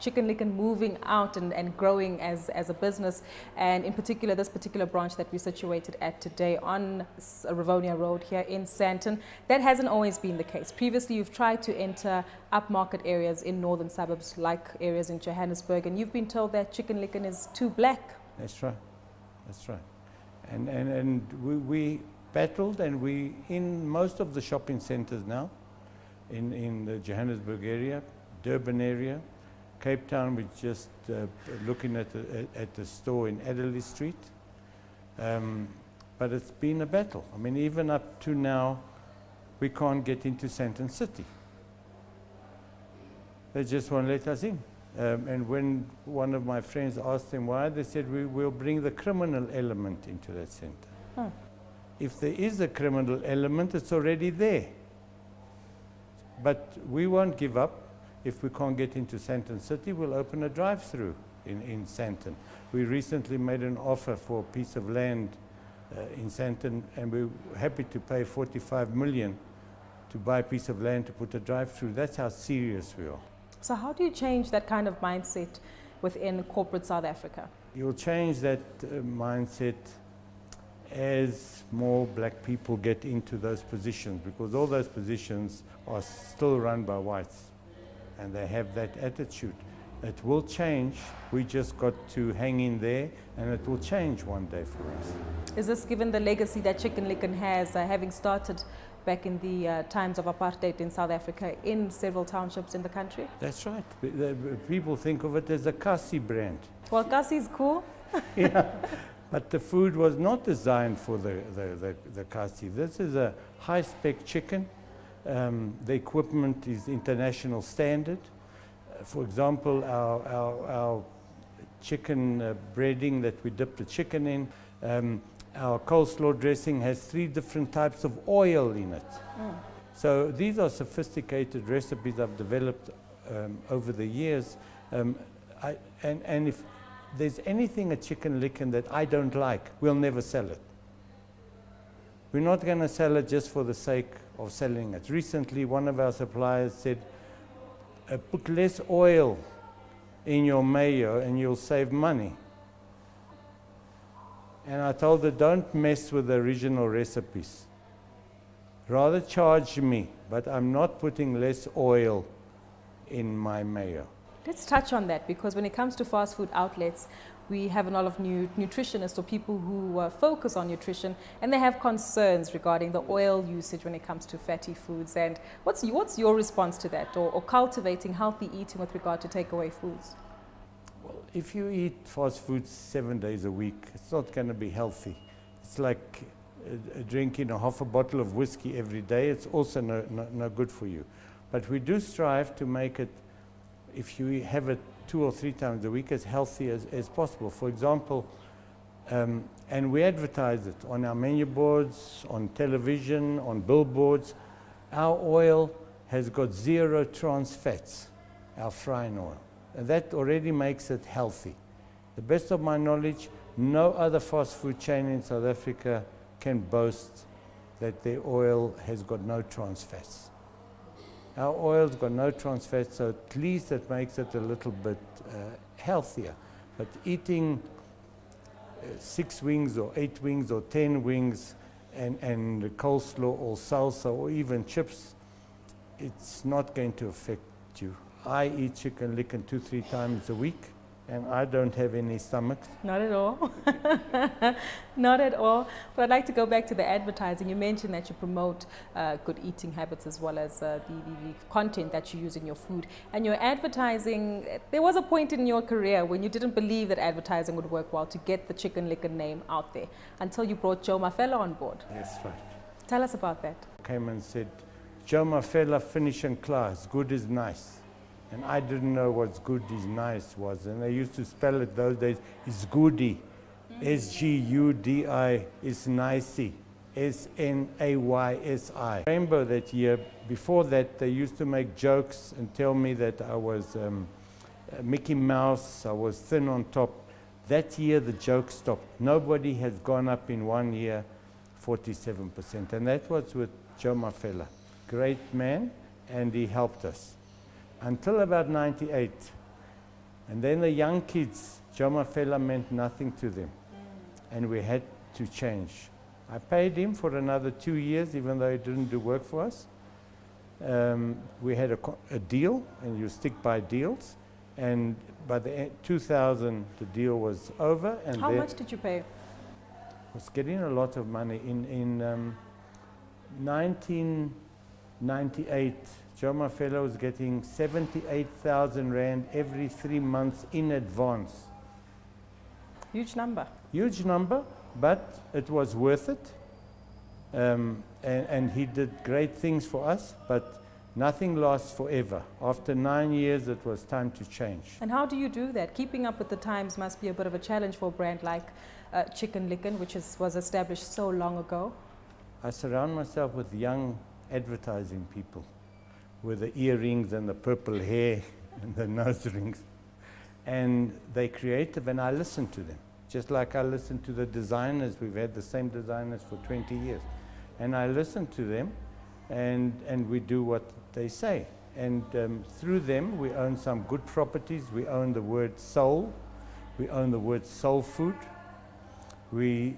Chicken Licken moving out and growing as a business, and in particular this particular branch that we're situated at today on Rivonia Road here in Sandton. That hasn't always been the case. Previously you've tried to enter upmarket areas in northern suburbs like areas in Johannesburg, and you've been told that Chicken Licken is too black. That's right, that's right. And we battled, and we in most of the shopping centers now in the Johannesburg area, Durban area, Cape Town. We're just looking at the store in Adderley Street. But it's been a battle. I mean, even up to now, we can't get into Sandton City. They just won't let us in. And when one of my friends asked them why, they said, we will bring the criminal element into that center. If there is a criminal element, it's already there. But we won't give up. If we can't get into Sandton City, we'll open a drive-through in Sandton. We recently made an offer for a piece of land in Sandton, and we're happy to pay 45 million to buy a piece of land to put a drive-through. That's how serious we are. So how do you change that kind of mindset within corporate South Africa? You'll change that mindset as more black people get into those positions, because all those positions are still run by whites, and they have that attitude. It will change. We just got to hang in there, and it will change one day for us. Is this given the legacy that Chicken Licken has, having started back in the times of apartheid in South Africa in several townships in the country? That's right. People think of it as a Kasi brand. Well, Kasi is cool. Yeah, but the food was not designed for the Kasi. This is a high-spec chicken. The equipment is international standard. For example, our chicken breading that we dip the chicken in, our coleslaw dressing has 3 different types of oil in it. So these are sophisticated recipes I've developed over the years. And if there's anything at Chicken Licken that I don't like, we'll never sell it. We're not going to sell it just for the sake of selling it. Recently, one of our suppliers said, put less oil in your mayo and you'll save money. And I told her, don't mess with the original recipes. Rather charge me, but I'm not putting less oil in my mayo. Let's touch on that, because when it comes to fast food outlets, we have a lot of nutritionists or people who focus on nutrition, and they have concerns regarding the oil usage when it comes to fatty foods. And what's your response to that, or cultivating healthy eating with regard to takeaway foods? Well, if you eat fast food 7 days a week, it's not going to be healthy. It's like drinking a half a bottle of whiskey every day. It's also no good for you. But we do strive to make it, if you have it 2 or 3 times a week, as healthy as possible. For example, and we advertise it on our menu boards, on television, on billboards. Our oil has got 0 trans fats, our frying oil. And that already makes it healthy. The best of my knowledge, no other fast food chain in South Africa can boast that their oil has got no trans fats. Our oil's got no trans fats, so at least it makes it a little bit healthier. But eating 6 wings or 8 wings or 10 wings and coleslaw or salsa or even chips, it's not going to affect you. I eat Chicken Licken 2-3 times a week, and I don't have any stomach. Not at all. Not at all. But I'd like to go back to the advertising. You mentioned that you promote good eating habits as well as the content that you use in your food. And your advertising, there was a point in your career when you didn't believe that advertising would work well to get the Chicken Licken name out there, until you brought Joe Mafela on board. That's right. Tell us about that. Came and said, Joe Mafela finishing class, good is nice. And I didn't know what good is nice was. And they used to spell it those days, it's goody. S-G-U-D-I, is nicey. S-N-A-Y-S-I. Rainbow that year, before that, they used to make jokes and tell me that I was Mickey Mouse, I was thin on top. That year, the joke stopped. Nobody has gone up in 1 year 47%. And that was with Joe Mafela. Great man, and he helped us. Until about 98. And then the young kids, Joe Mafela meant nothing to them. And we had to change. I paid him for another 2 years, even though he didn't do work for us. We had a deal, and you stick by deals. And by the 2000, the deal was over. And how much did you pay? I was getting a lot of money. In 1998, Joe Mafela was getting 78,000 Rand every 3 months in advance. Huge number. Huge number, but it was worth it. And he did great things for us, but nothing lasts forever. After 9 years, it was time to change. And how do you do that? Keeping up with the times must be a bit of a challenge for a brand like Chicken Licken, which was established so long ago. I surround myself with young advertising people, with the earrings and the purple hair and the nose rings. And they're creative, and I listen to them. Just like I listen to the designers. We've had the same designers for 20 years. And I listen to them, and we do what they say. And through them, we own some good properties. We own the word soul. We own the word soul food. We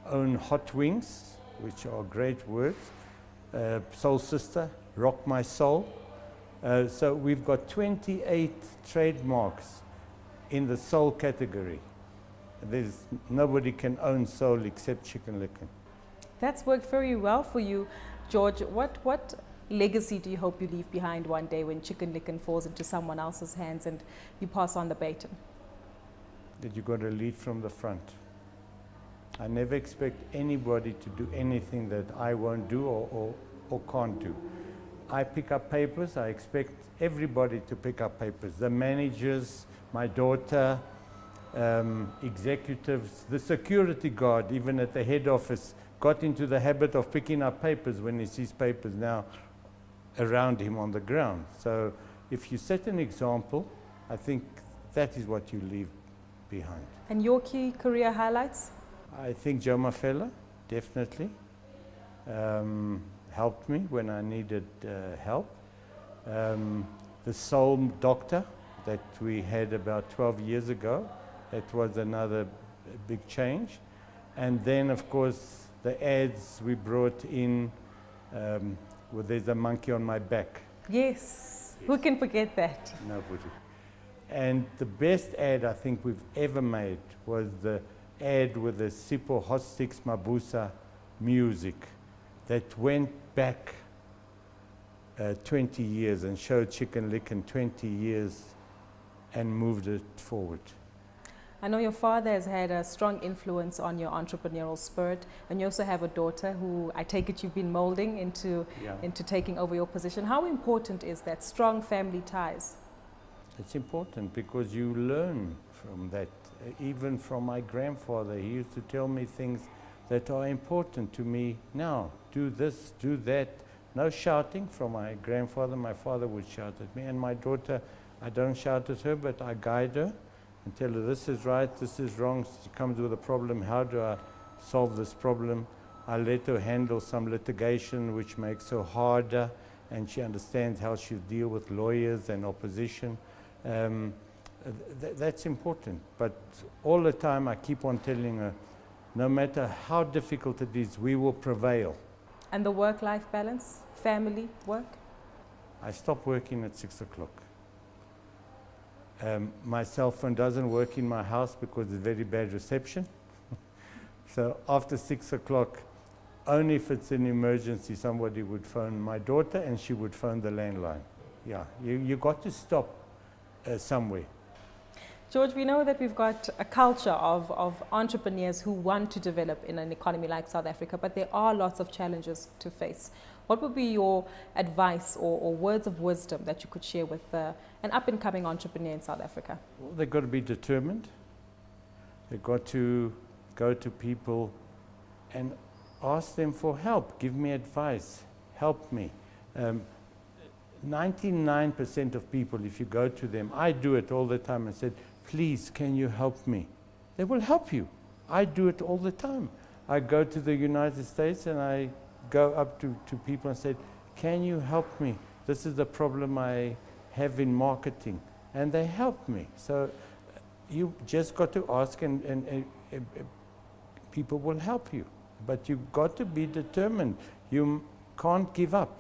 own hot wings, which are great words. Soul Sister, Rock My Soul. So we've got 28 trademarks in the soul category. There's nobody can own soul except Chicken Licken. That's worked very well for you, George. What legacy do you hope you leave behind one day when Chicken Licken falls into someone else's hands and you pass on the baton? That you've got to lead from the front. I never expect anybody to do anything that I won't do or can't do. I pick up papers. I expect everybody to pick up papers. The managers, my daughter, executives, the security guard, even at the head office, got into the habit of picking up papers when he sees papers now around him on the ground. So if you set an example, I think that is what you leave behind. And your key career highlights? I think Joe Mafela, definitely, helped me when I needed help. The soul doctor that we had about 12 years ago, that was another big change. And then, of course, the ads we brought in, where there's a monkey on my back. Yes, who can forget that? Nobody. And the best ad I think we've ever made was the ad with the Sipho Hot Sticks Mabusa music that went back 20 years and showed Chicken Licken 20 years and moved it forward. I know your father has had a strong influence on your entrepreneurial spirit, and you also have a daughter who I take it you've been molding into taking over your position. How important is that, strong family ties? It's important because you learn from that. Even from my grandfather, he used to tell me things that are important to me now. Do this, do that. No shouting from my grandfather. My father would shout at me. And my daughter, I don't shout at her, but I guide her and tell her this is right, this is wrong. She comes with a problem. How do I solve this problem? I let her handle some litigation which makes her harder, and she understands how she'll deal with lawyers and opposition. That's important, but all the time I keep on telling her, no matter how difficult it is, we will prevail. And the work-life balance, family, work? I stop working at 6 o'clock. My cell phone doesn't work in my house because it's very bad reception. So after 6 o'clock, only if it's an emergency, somebody would phone my daughter and she would phone the landline. Yeah, you got to stop somewhere. George, we know that we've got a culture of entrepreneurs who want to develop in an economy like South Africa, but there are lots of challenges to face. What would be your advice or words of wisdom that you could share with an up-and-coming entrepreneur in South Africa? Well, they've got to be determined. They've got to go to people and ask them for help. Give me advice. Help me. 99% of people, if you go to them, I do it all the time and said, please, can you help me? They will help you. I do it all the time. I go to the United States and I go up to people and say, can you help me? This is the problem I have in marketing. And they help me. So you just got to ask and people will help you. But you've got to be determined. You can't give up.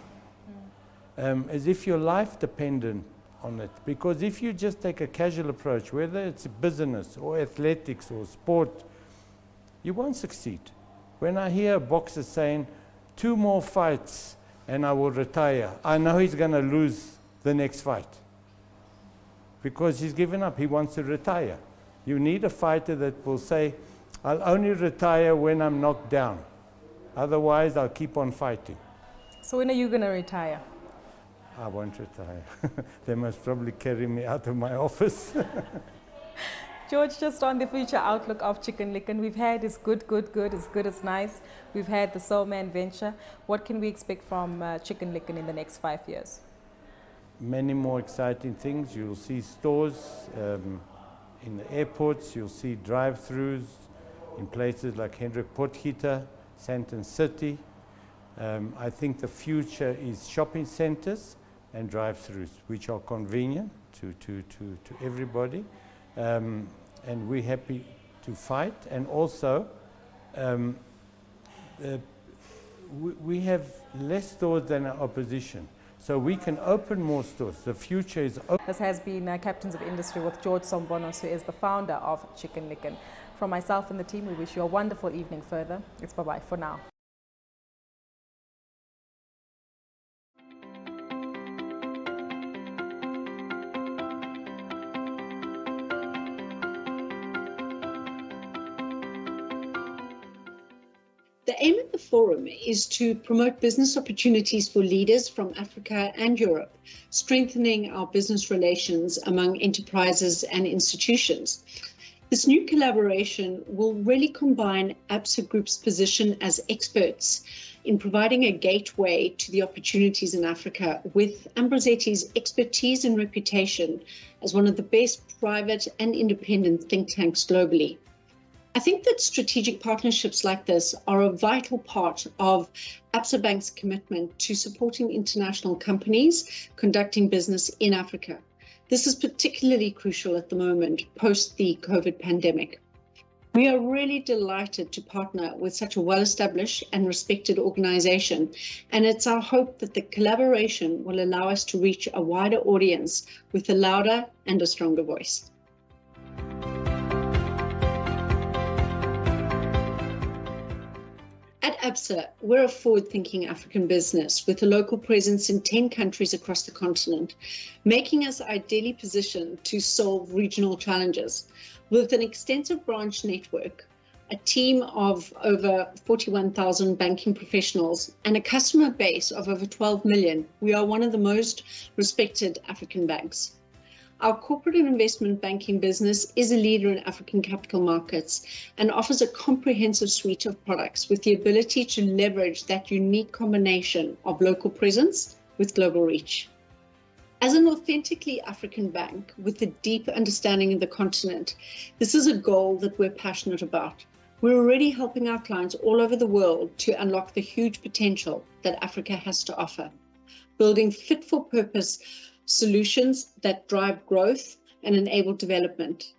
As if your life depended on it. Because if you just take a casual approach, whether it's business or athletics or sport, you won't succeed. When I hear a boxer saying, 2 more fights and I will retire, I know he's going to lose the next fight. Because he's given up, he wants to retire. You need a fighter that will say, I'll only retire when I'm knocked down. Otherwise, I'll keep on fighting. So when are you going to retire? I won't retire. They must probably carry me out of my office. George, just on the future outlook of Chicken Licken, we've had is good, as good as nice. We've had the Soul Man venture. What can we expect from Chicken Licken in the next 5 years? Many more exciting things. You'll see stores in the airports. You'll see drive-thrus in places like Hendrik Potgieter, Sandton City. I think the future is shopping centers and drive-thrus, which are convenient to everybody. And we're happy to fight. And also, we have less stores than our opposition. So we can open more stores. The future is open. This has been Captains of Industry with George Sombonos, who is the founder of Chicken Licken. From myself and the team, we wish you a wonderful evening further. It's bye-bye for now. The aim of the forum is to promote business opportunities for leaders from Africa and Europe, strengthening our business relations among enterprises and institutions. This new collaboration will really combine ABSA Group's position as experts in providing a gateway to the opportunities in Africa with Ambrosetti's expertise and reputation as one of the best private and independent think tanks globally. I think that strategic partnerships like this are a vital part of Absa Bank's commitment to supporting international companies conducting business in Africa. This is particularly crucial at the moment, post the COVID pandemic. We are really delighted to partner with such a well-established and respected organization, and it's our hope that the collaboration will allow us to reach a wider audience with a louder and a stronger voice. At ABSA, we're a forward-thinking African business with a local presence in 10 countries across the continent, making us ideally positioned to solve regional challenges. With an extensive branch network, a team of over 41,000 banking professionals, and a customer base of over 12 million, we are one of the most respected African banks. Our corporate and investment banking business is a leader in African capital markets and offers a comprehensive suite of products with the ability to leverage that unique combination of local presence with global reach. As an authentically African bank with a deep understanding of the continent, this is a goal that we're passionate about. We're already helping our clients all over the world to unlock the huge potential that Africa has to offer, building fit-for-purpose solutions that drive growth and enable development.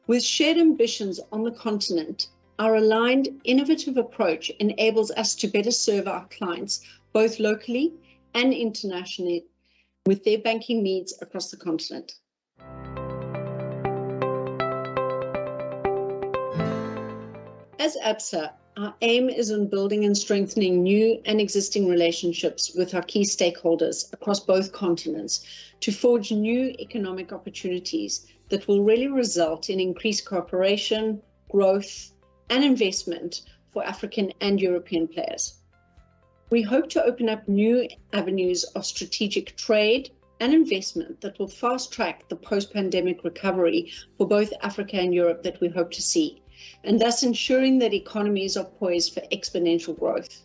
With shared ambitions on the continent, our aligned, innovative approach enables us to better serve our clients, both locally and internationally, with their banking needs across the continent. As ABSA, our aim is on building and strengthening new and existing relationships with our key stakeholders across both continents to forge new economic opportunities that will really result in increased cooperation, growth, and investment for African and European players. We hope to open up new avenues of strategic trade and investment that will fast-track the post-pandemic recovery for both Africa and Europe that we hope to see, and thus ensuring that economies are poised for exponential growth.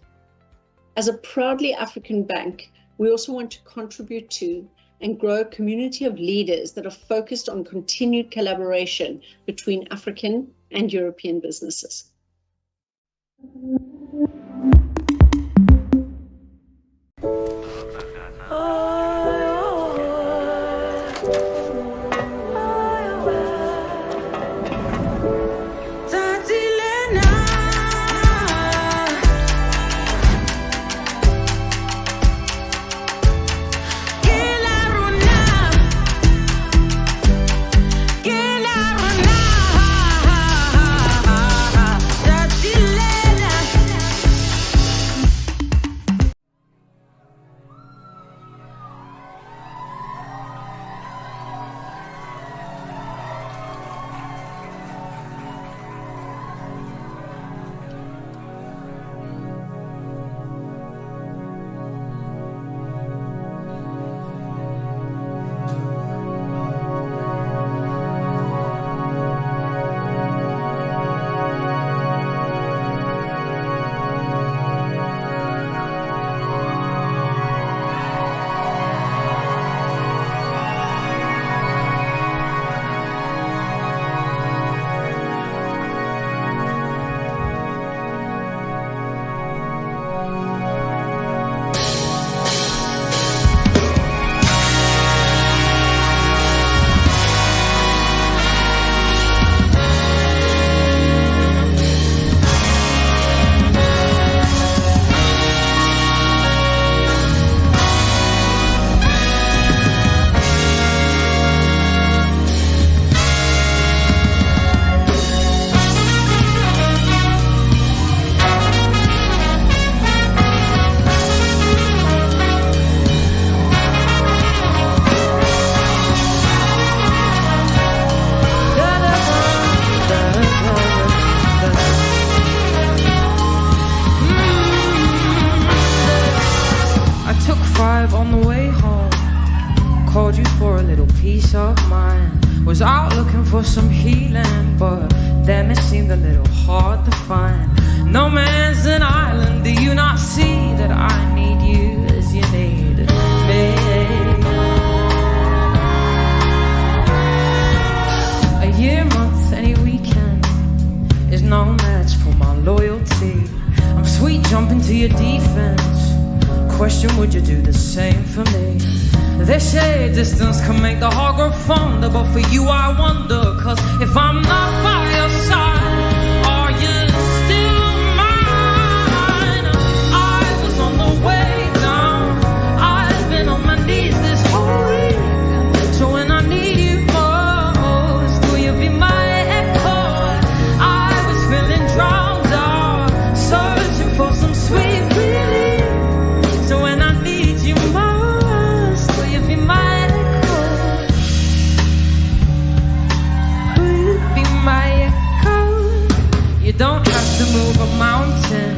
As a proudly African bank, we also want to contribute to and grow a community of leaders that are focused on continued collaboration between African and European businesses. drive on the way home. Called you for a little peace of mind. Was out looking for some healing, but then it seemed a little hard to find. No man's an island, do you not see that I need you as you need me? A year, month, any weekend is no match for my loyalty. I'm sweet jumping to your defense. Question, would you do the same for me? They say distance can make the heart grow fonder, but for you I wonder, cause if I'm not by your side, are you still mine? I was on the way down, I've been on my knees this whole week. So when I need you most, will you be my echo? I was feeling drowned out, searching for some sweet relief. So when I need you most, will you be my echo? Will you be my echo? You don't have to move a mountain,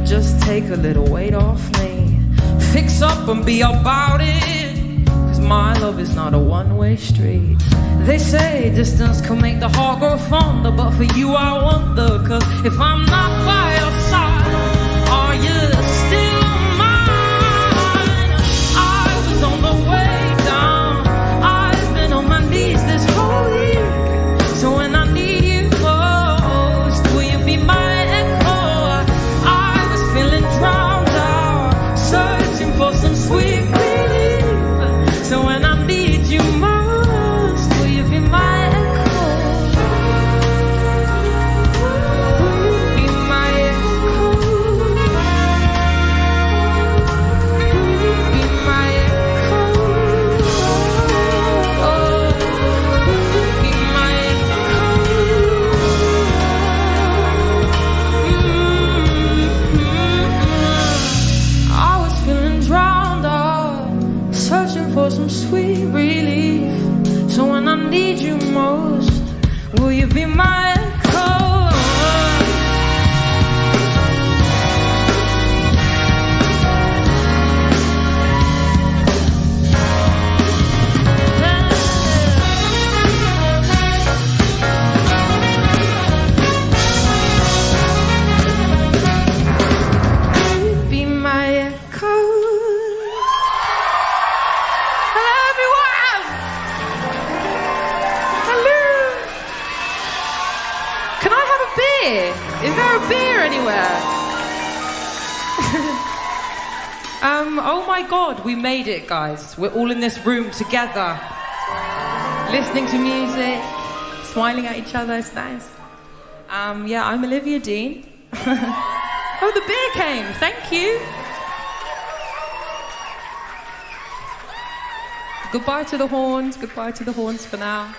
just take a little weight off me. Fix up and be about it, cause my love is not a one-way street. They say distance can make the heart grow fonder, but for you I wonder, cause if I'm not by your side, are you still mine? I was on the way down, I've been on my knees this whole week. So when I need you most, will you be my echo? I was feeling drowned out, searching for some sweet relief. So when I need you most, will you be my echo? Will you be my echo? Will you be my echo? Oh, will you be my echo? I was feeling drowned out, searching for some sweet relief. So when I need you most, will you be my echo? Will you be my echo? Everyone! Hello! Can I have a beer? Is there a beer anywhere? Oh my god, we made it, guys. We're all in this room together, listening to music, smiling at each other. It's nice. Yeah, I'm Olivia Dean. Oh, the beer came. Thank you. Goodbye to the horns. Goodbye to the horns for now.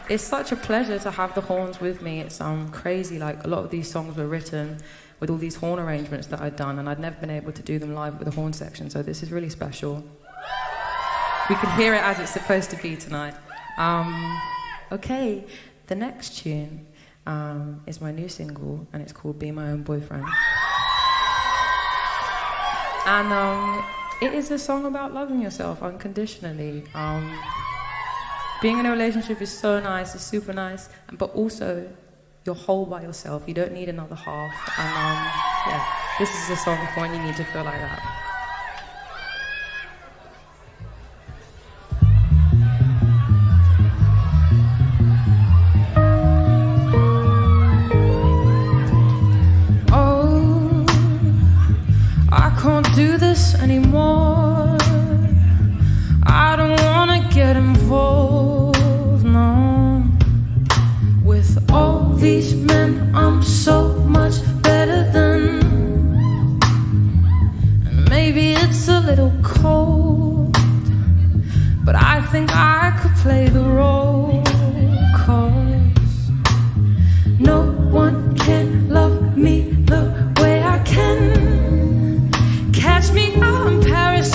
It's such a pleasure to have the horns with me. It's crazy. Like, a lot of these songs were written with all these horn arrangements that I'd done, and I'd never been able to do them live with the horn section. So this is really special. We can hear it as it's supposed to be tonight. Okay, the next tune is my new single, and it's called Be My Own Boyfriend. And it is a song about loving yourself unconditionally. Being in a relationship is so nice, it's super nice, but also you're whole by yourself. You don't need another half. And yeah, this is a song for when you need to feel like that. Oh, I can't do this anymore. I don't wanna get involved, no. With all these men I'm so much better than. And maybe it's a little cold, but I think I could play the role. 'Cause no one can love me the way I can. Catch me out in Paris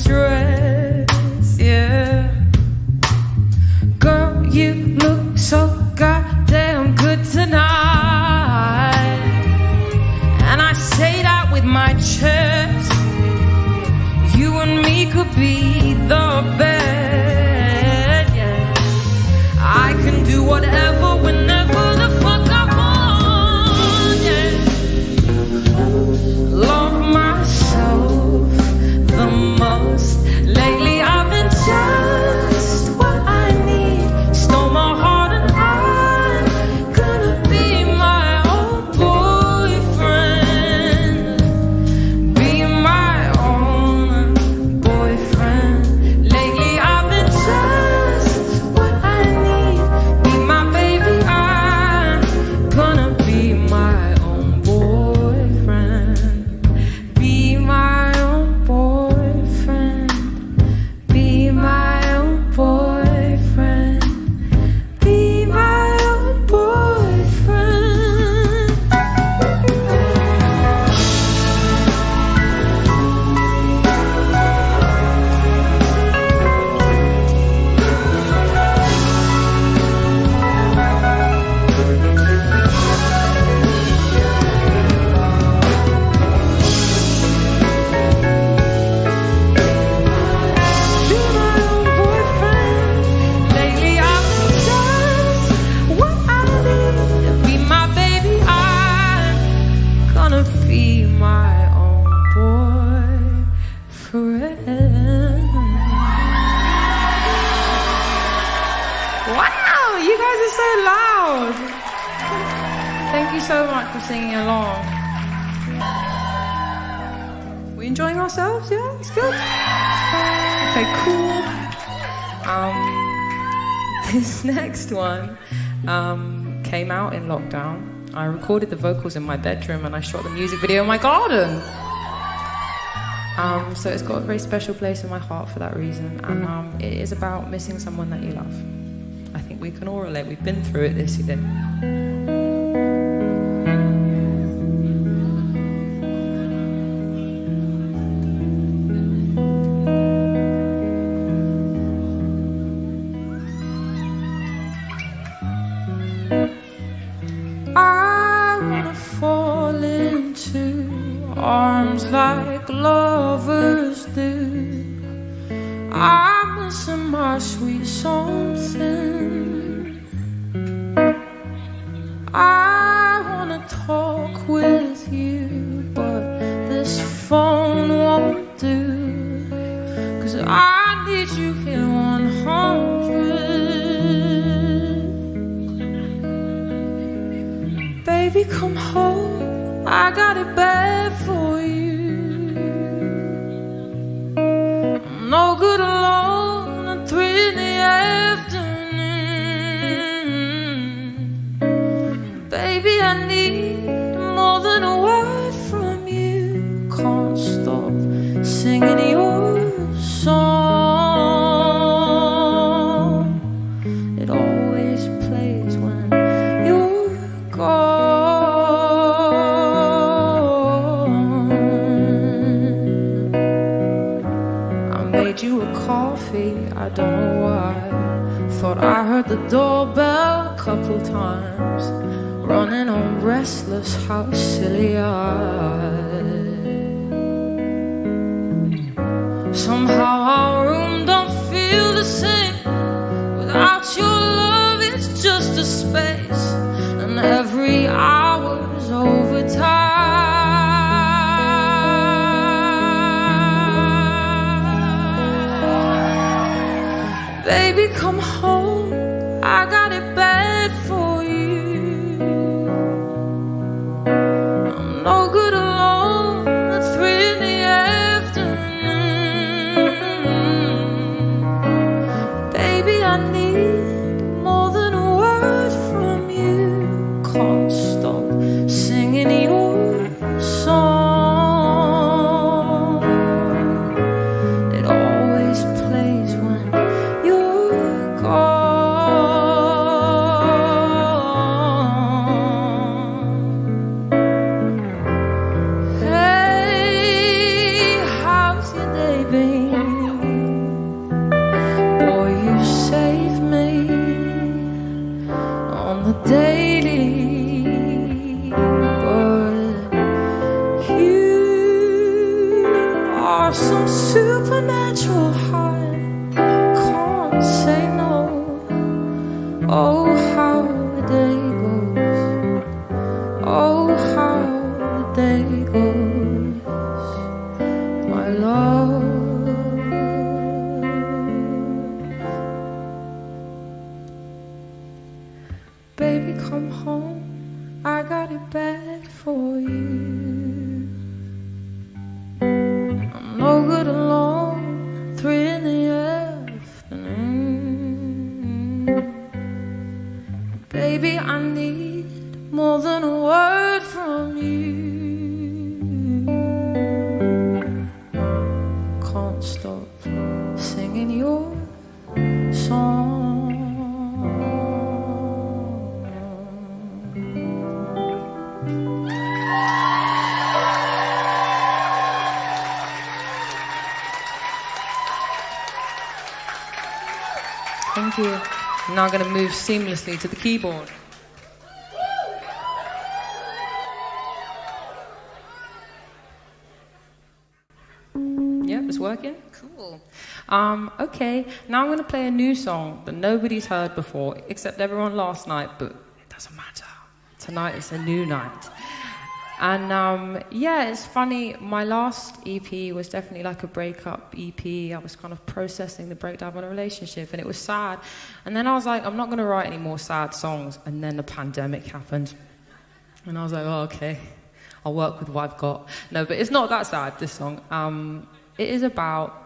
dress, yeah. Girl, you look so goddamn good tonight. And I say that with my chest. You and me could be the best, yeah. I can do whatever, whenever the fuck I want, yeah. Love myself the most. Lately I've been just what I need. Stole my heart and I'm gonna be my own boyfriend. Be my own boyfriend. Lately I've been just what I need. Be my baby, I'm gonna be my own boyfriend. Be my own boyfriend. Be my own boyfriend. Be my own boyfriend. Lately I've been just what I need. Be my baby, I'm gonna be my own boyfriend. Wow, you guys are so loud. Thank you so much for singing along. We enjoying ourselves? Yeah, it's good. Okay, cool. This next one came out in lockdown. I recorded the vocals in my bedroom and I shot the music video in my garden. So it's got a very special place in my heart for that reason. And it is about missing someone that you love. I think we can all relate. We've been through it this year. I wanna fall into arms like lovers do. I'm missing my sweet something. I wanna talk with you, but this phone won't do. 'Cause I need you here 100. Baby, come home, I got it bad for you. I'm no good alone at 3 in the afternoon. Baby, I need more than a word from you. Can't stop singing your song. It always plays when you're gone. I made you a coffee, I don't know why. Thought I heard the doorbell a couple times. Running on restless, how silly I. Somehow our room don't feel the same. Without your love, it's just a space. And every hour's overtime. Baby, come home, I got it bad for you. I'm no good alone at 3 in the afternoon. Baby, I need more than a word from you. Can't stop singing your song. It always plays when you're gone. I can't say no. Oh, how the day goes. Oh, how the day goes, my love. Baby, come home, I got it bad for you. I'm no good alone, 3 in the afternoon. Baby, I need more than a word from you. Can't stop singing your song. Thank you. I'm now going to move seamlessly to the keyboard. Yep, it's working. Cool. Okay, now I'm going to play a new song that nobody's heard before, except everyone last night, but it doesn't matter. Tonight is a new night. And yeah, it's funny, my last EP was definitely like a breakup EP. I was kind of processing the breakdown of a relationship, and it was sad. And then I was like, I'm not going to write any more sad songs. And then the pandemic happened. And I was like, oh, okay, I'll work with what I've got. No, but it's not that sad, this song. It is about,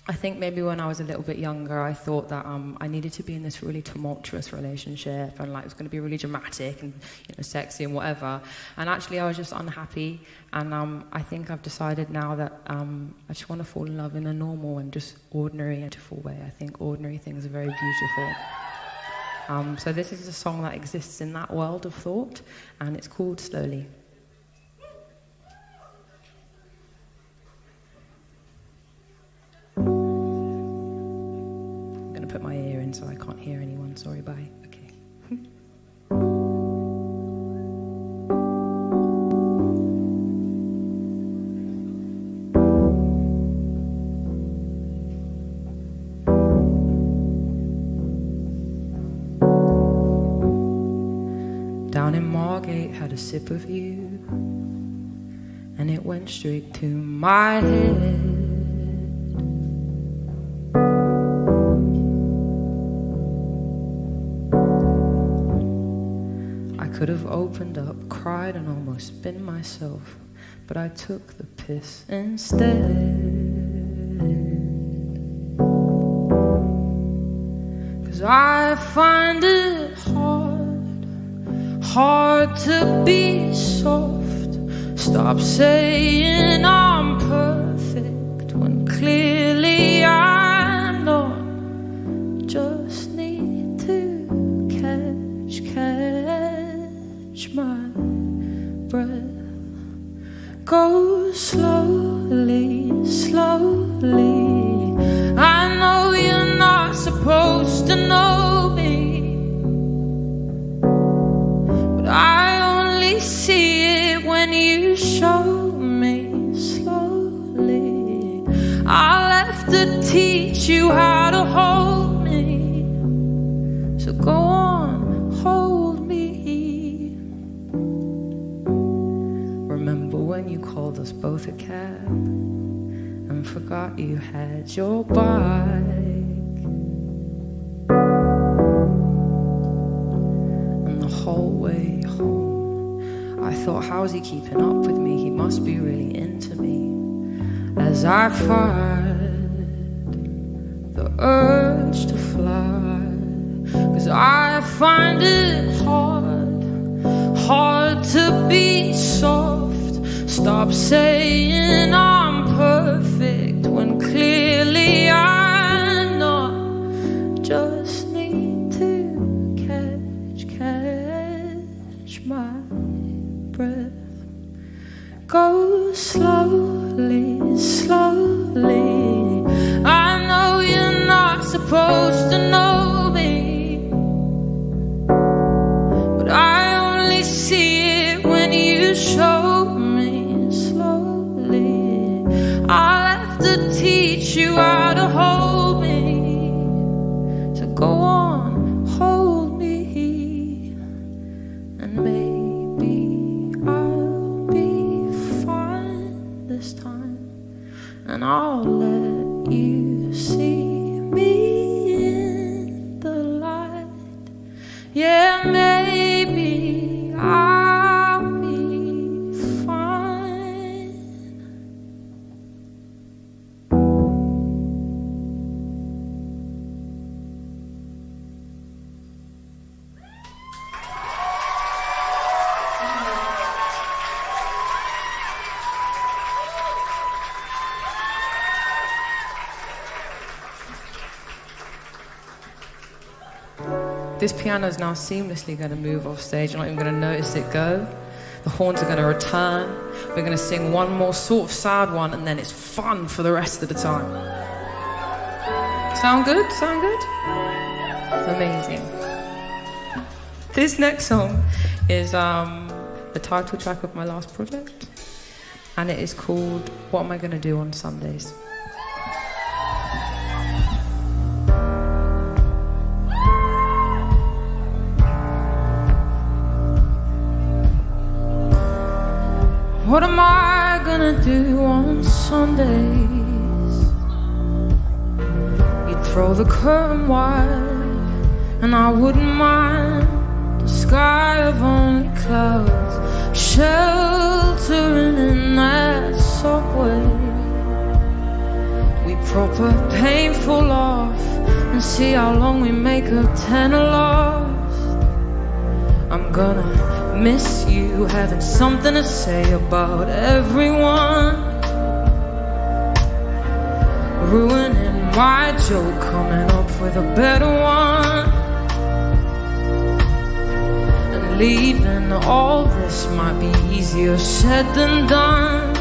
I think maybe when I was a little bit younger, I thought that I needed to be in this really tumultuous relationship, and like it was going to be really dramatic and sexy and whatever. And actually, I was just unhappy. And I think I've decided now that I just want to fall in love in a normal and just ordinary, beautiful way. I think ordinary things are very beautiful. So this is a song that exists in that world of thought, and it's called Slowly. Put my ear in so I can't hear anyone. Sorry, bye. Okay. Down in Margate, had a sip of you, and it went straight to my head. Could have opened up, cried, and almost been myself, but I took the piss instead. 'Cause I find it hard to be soft. Stop saying I'm perfect when clearly I'm not. Just need to catch my breath. Go slowly, slowly. I know you're not supposed to know me, but I only see it when you show me slowly. I'll have to teach you how to hold me, so go on, hold me. Remember when you called us both a cab and forgot you had your bike, and the whole way home I thought, how's he keeping up with me? He must be really into me. As I fight the urge to fly, 'cause I find it hard to be soft. Stop saying I'm perfect when clearly I'm not. Just need to catch my breath. Go slowly, slowly. I know you're not supposed to know me, but I only see it when you show me slowly. I'll have to teach you how to and I'll let you see me in the light. Yeah, maybe I'll be fine. This piano is now seamlessly going to move off stage. You're not even going to notice it go. The horns are going to return. We're going to sing one more sort of sad one, and then it's fun for the rest of the time. Sound good? Sound good? Amazing. This next song is the title track of my last project, and it is called What Am I Going to Do on Sundays? What am I gonna do on Sundays? You'd throw the curtain wide, and I wouldn't mind. The sky of only clouds, sheltering in that subway. We proper painful laugh and see how long we make a tenor lost. I'm gonna miss you, having something to say about everyone, ruining my joke, coming up with a better one, and leaving all this might be easier said than done,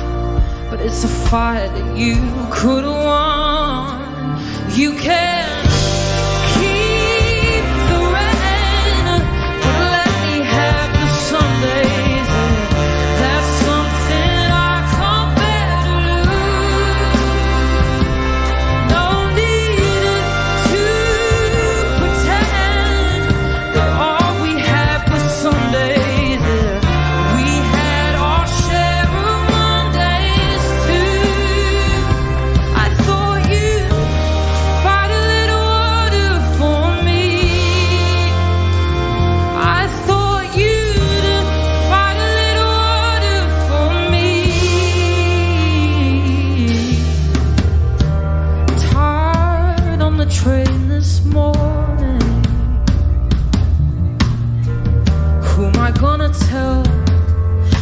but it's a fight that you could have won. You can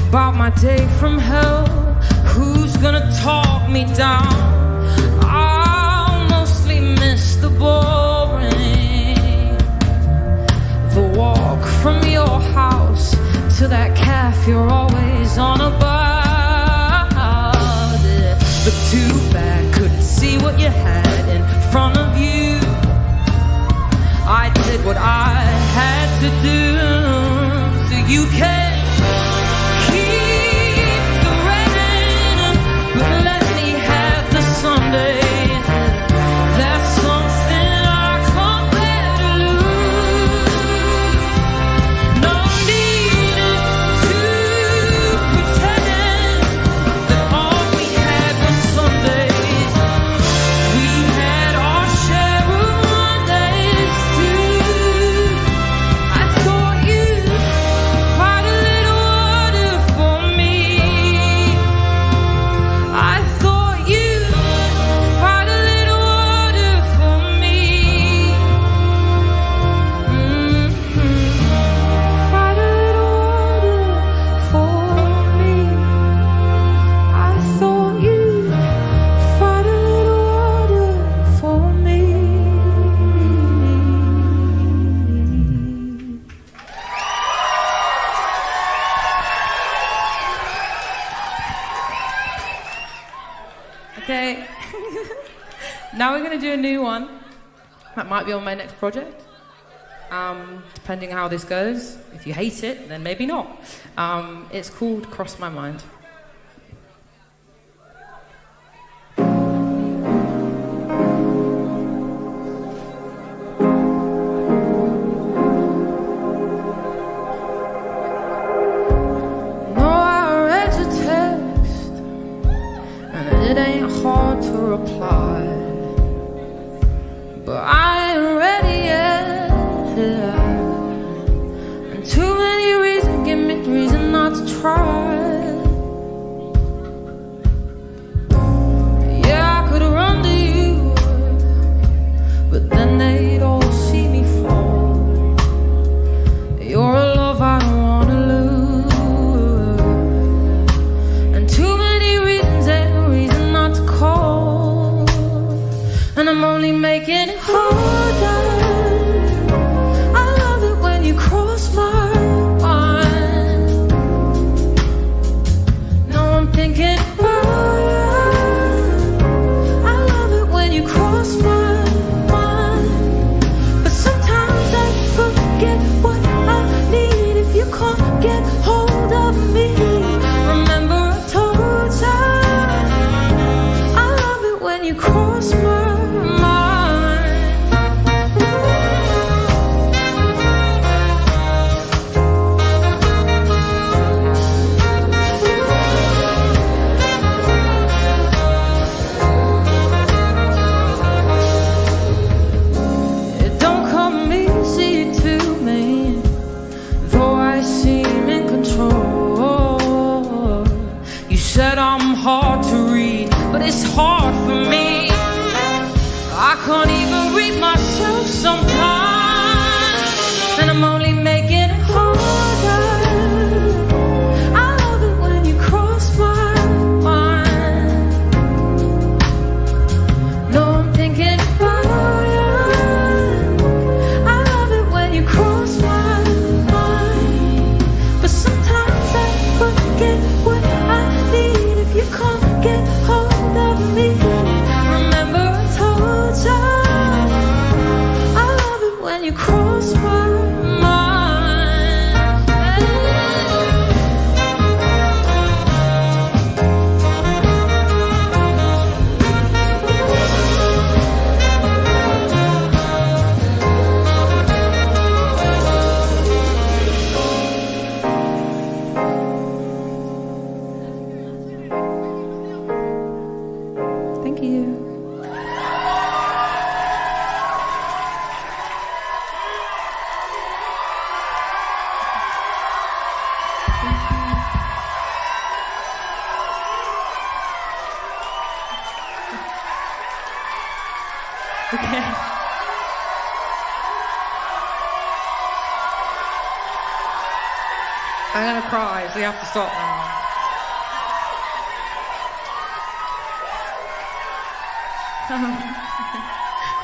about my day from hell. Who's gonna talk me down? I'll mostly miss the boring, the walk from your house to that cafe you're always on about. But too bad, couldn't see what you had in front of you. I did what I had to do, so you can Okay. Now we're going to do a new one that might be on my next project, depending on how this goes. If you hate it, then maybe not. It's called Cross My Mind. It ain't hard to but I ain't ready yet. And too many reasons give me reason not to try. Yeah, I could run to you, but then they'd all see me fall. You're a love I don't wanna lose, and too many reasons ain't a reason not to call. And I'm only making it harder. I love it when you cross my mind. Now I'm thinking about you. I love it when you cross my mind. But sometimes I forget what I need if you can't get hold of me. Remember I told you I love it when you cross my mind. It don't come easy to me, though I seem in control. You said I'm hard to read, but it's hard for me. I can't even read myself sometimes, and I'm only making it harder. I love it when you cross my mind. No, I'm thinking about you. I love it when you cross my mind. But sometimes I forget what I need if you can't get hold of me. Remember I told you I love it when you cross my mind. Thank you. Okay. I'm gonna cry, so you have to stop now.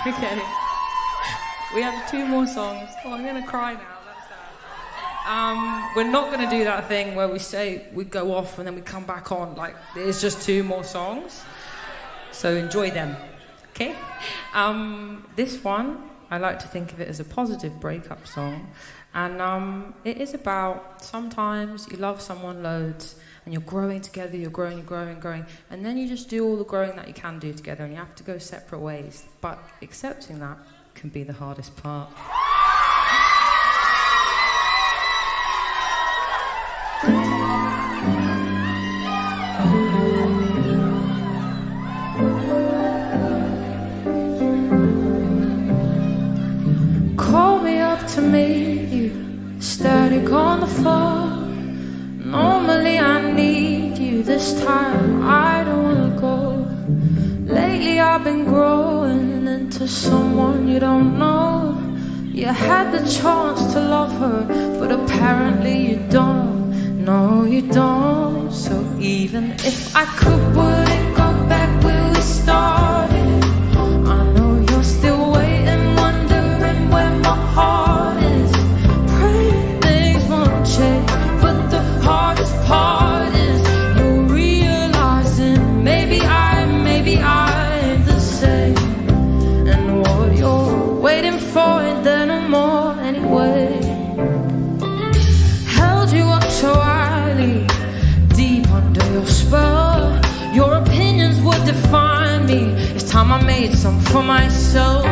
Okay. We have 2 more songs. Oh, I'm gonna cry now. That's sad. We're not gonna do that thing where we say we go off and then we come back on. Like, there's just 2 more songs. So enjoy them. Okay? This one, I like to think of it as a positive breakup song. And it is about sometimes you love someone loads and you're growing together, you're growing, and then you just do all the growing that you can do together and you have to go separate ways. But accepting that can be the hardest part. Call me up to meet you, static on the phone. Normally I need you, this time I don't wanna go. Lately I've been growing into someone you don't know. You had the chance to love her, but apparently you don't. No, you don't. So even if I could, would it go back where we started? I know you're still waiting, wondering where my heart is. Praying things won't change, but the hardest part is you're realizing maybe I ain't the same. And what you're waiting for ain't there no more anyway. Held you up so highly, deep under your spell. Your opinions would define me. It's time I made some for myself.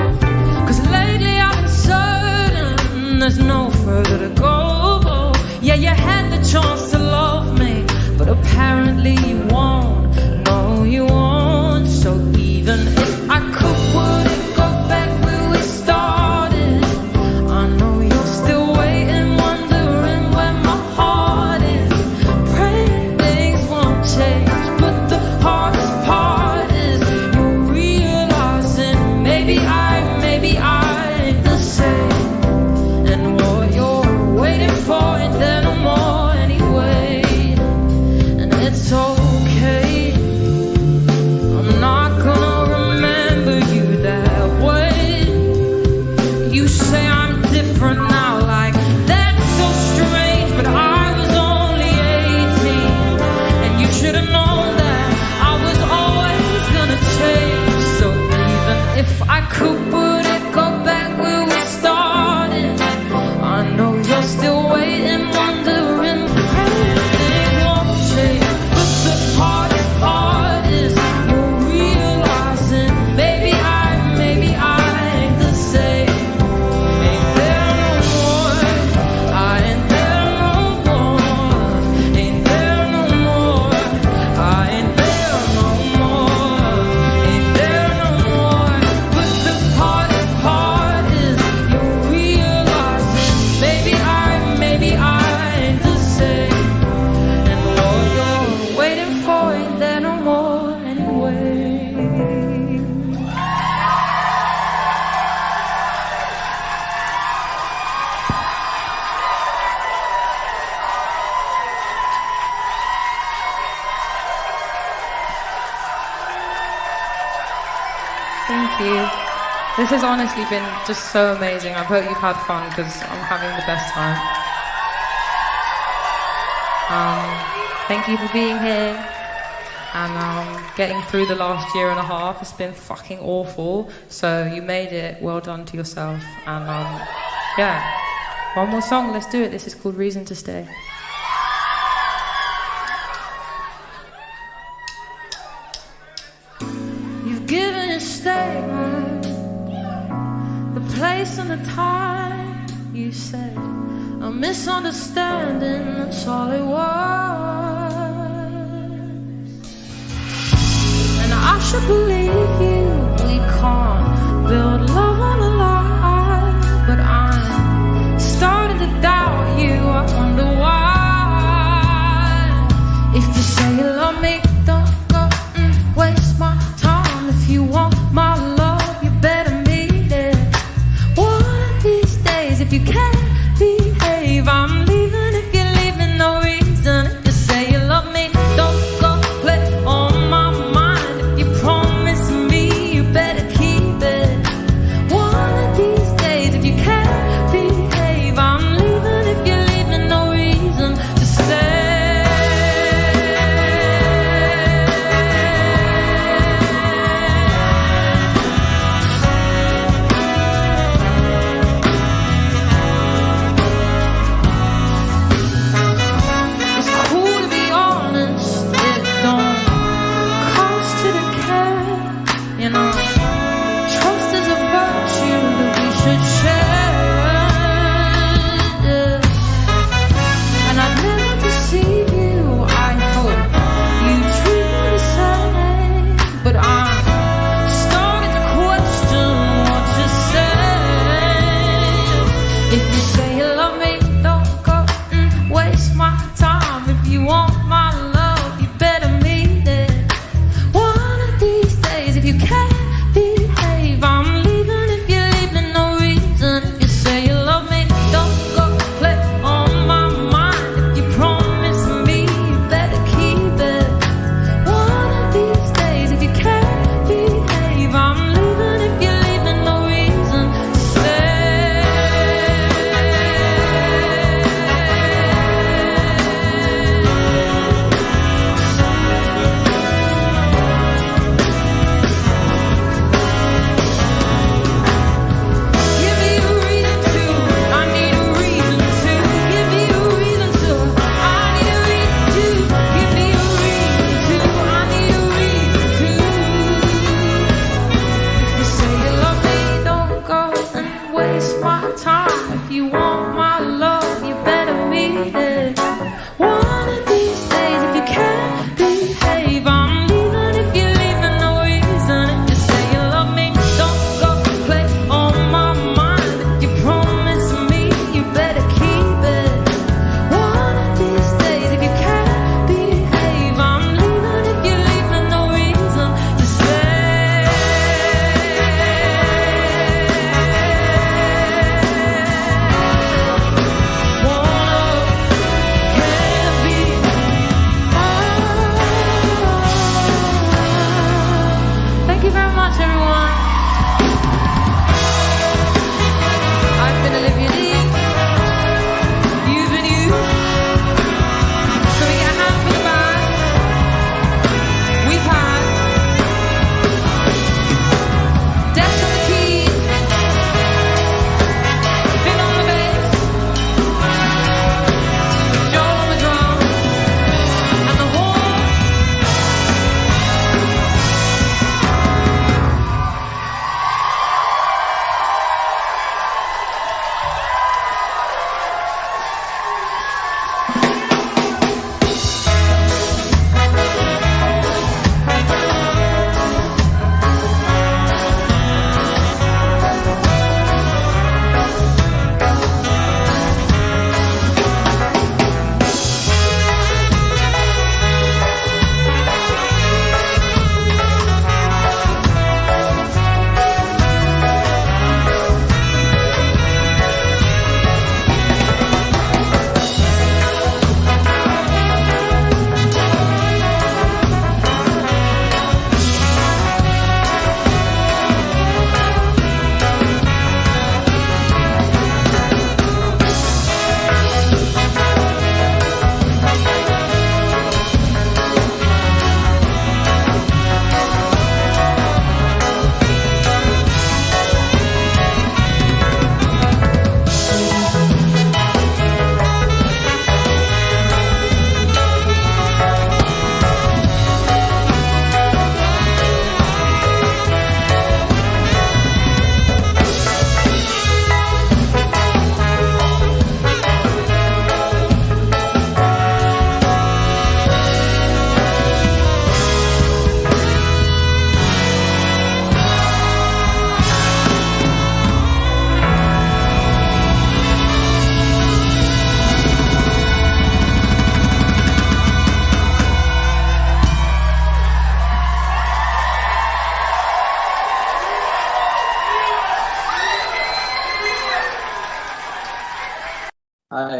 Cause lately I've been certain there's no further to go. Yeah, you had the chance to love me, but apparently you won't. No, you won't. So even if I could, would it go back where could put it, go back where we started. I know you're still waiting, wondering everything won't change. But the hardest part is you're realizing maybe I ain't the same. Ain't there no more? I ain't there no more. Ain't there no more? I ain't there no more. Ain't there no more? But the hardest part is you're realizing maybe I ain't the same. And what you're waiting for ain't there no more anyway. Thank you. This has honestly been just so amazing. I hope you've had fun because I'm having the best time. Thank you for being here and getting through the last year and a half. It's been fucking awful. So you made it. Well done to yourself. And yeah, one more song. Let's do it. This is called Reason to Stay. You've given a statement, the place and the time. You said a misunderstanding, that's all it was. And I should believe you. We can't build love on a lie, but I'm starting to doubt you. I wonder why. If you say you love me, don't go waste my time. If you want my love, you better meet it. One of these days, if you can't behave, I'm leaving. If you're leaving, no reason. If you say you love me, don't go play on my mind. If you promise me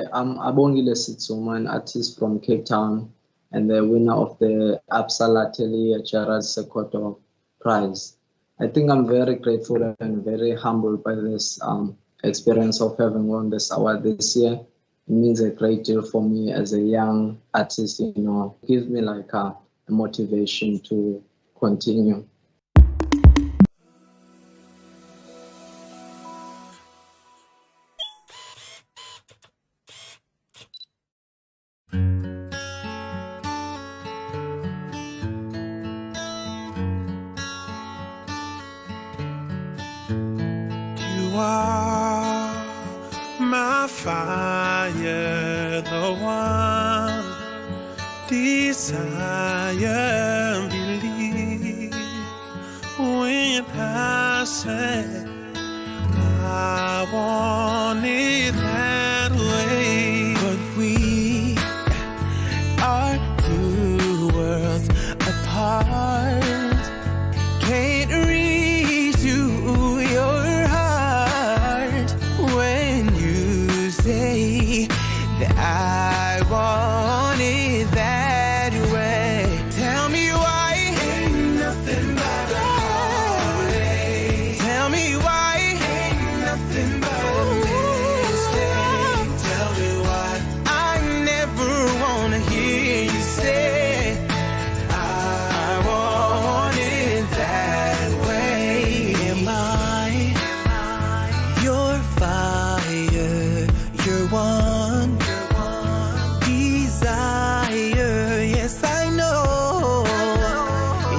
Hi, I'm Abongile Sitsuma, an artist from Cape Town and the winner of the Absalateli Gerard Sekoto Prize. I think I'm very grateful and very humbled by this experience of having won this award this year. It means a great deal for me as a young artist, you know, it gives me like a motivation to continue. You are my fire, the one desire, believe when I say I want it that way. But we are two worlds apart. Can't reach to your heart when you say that I want it that way. Tell me why ain't nothing but a heartache. Tell me why ain't nothing but a mistake. Tell me why I never wanna hear you say I want it that way. Am I your fire, your one desire? Yes, I know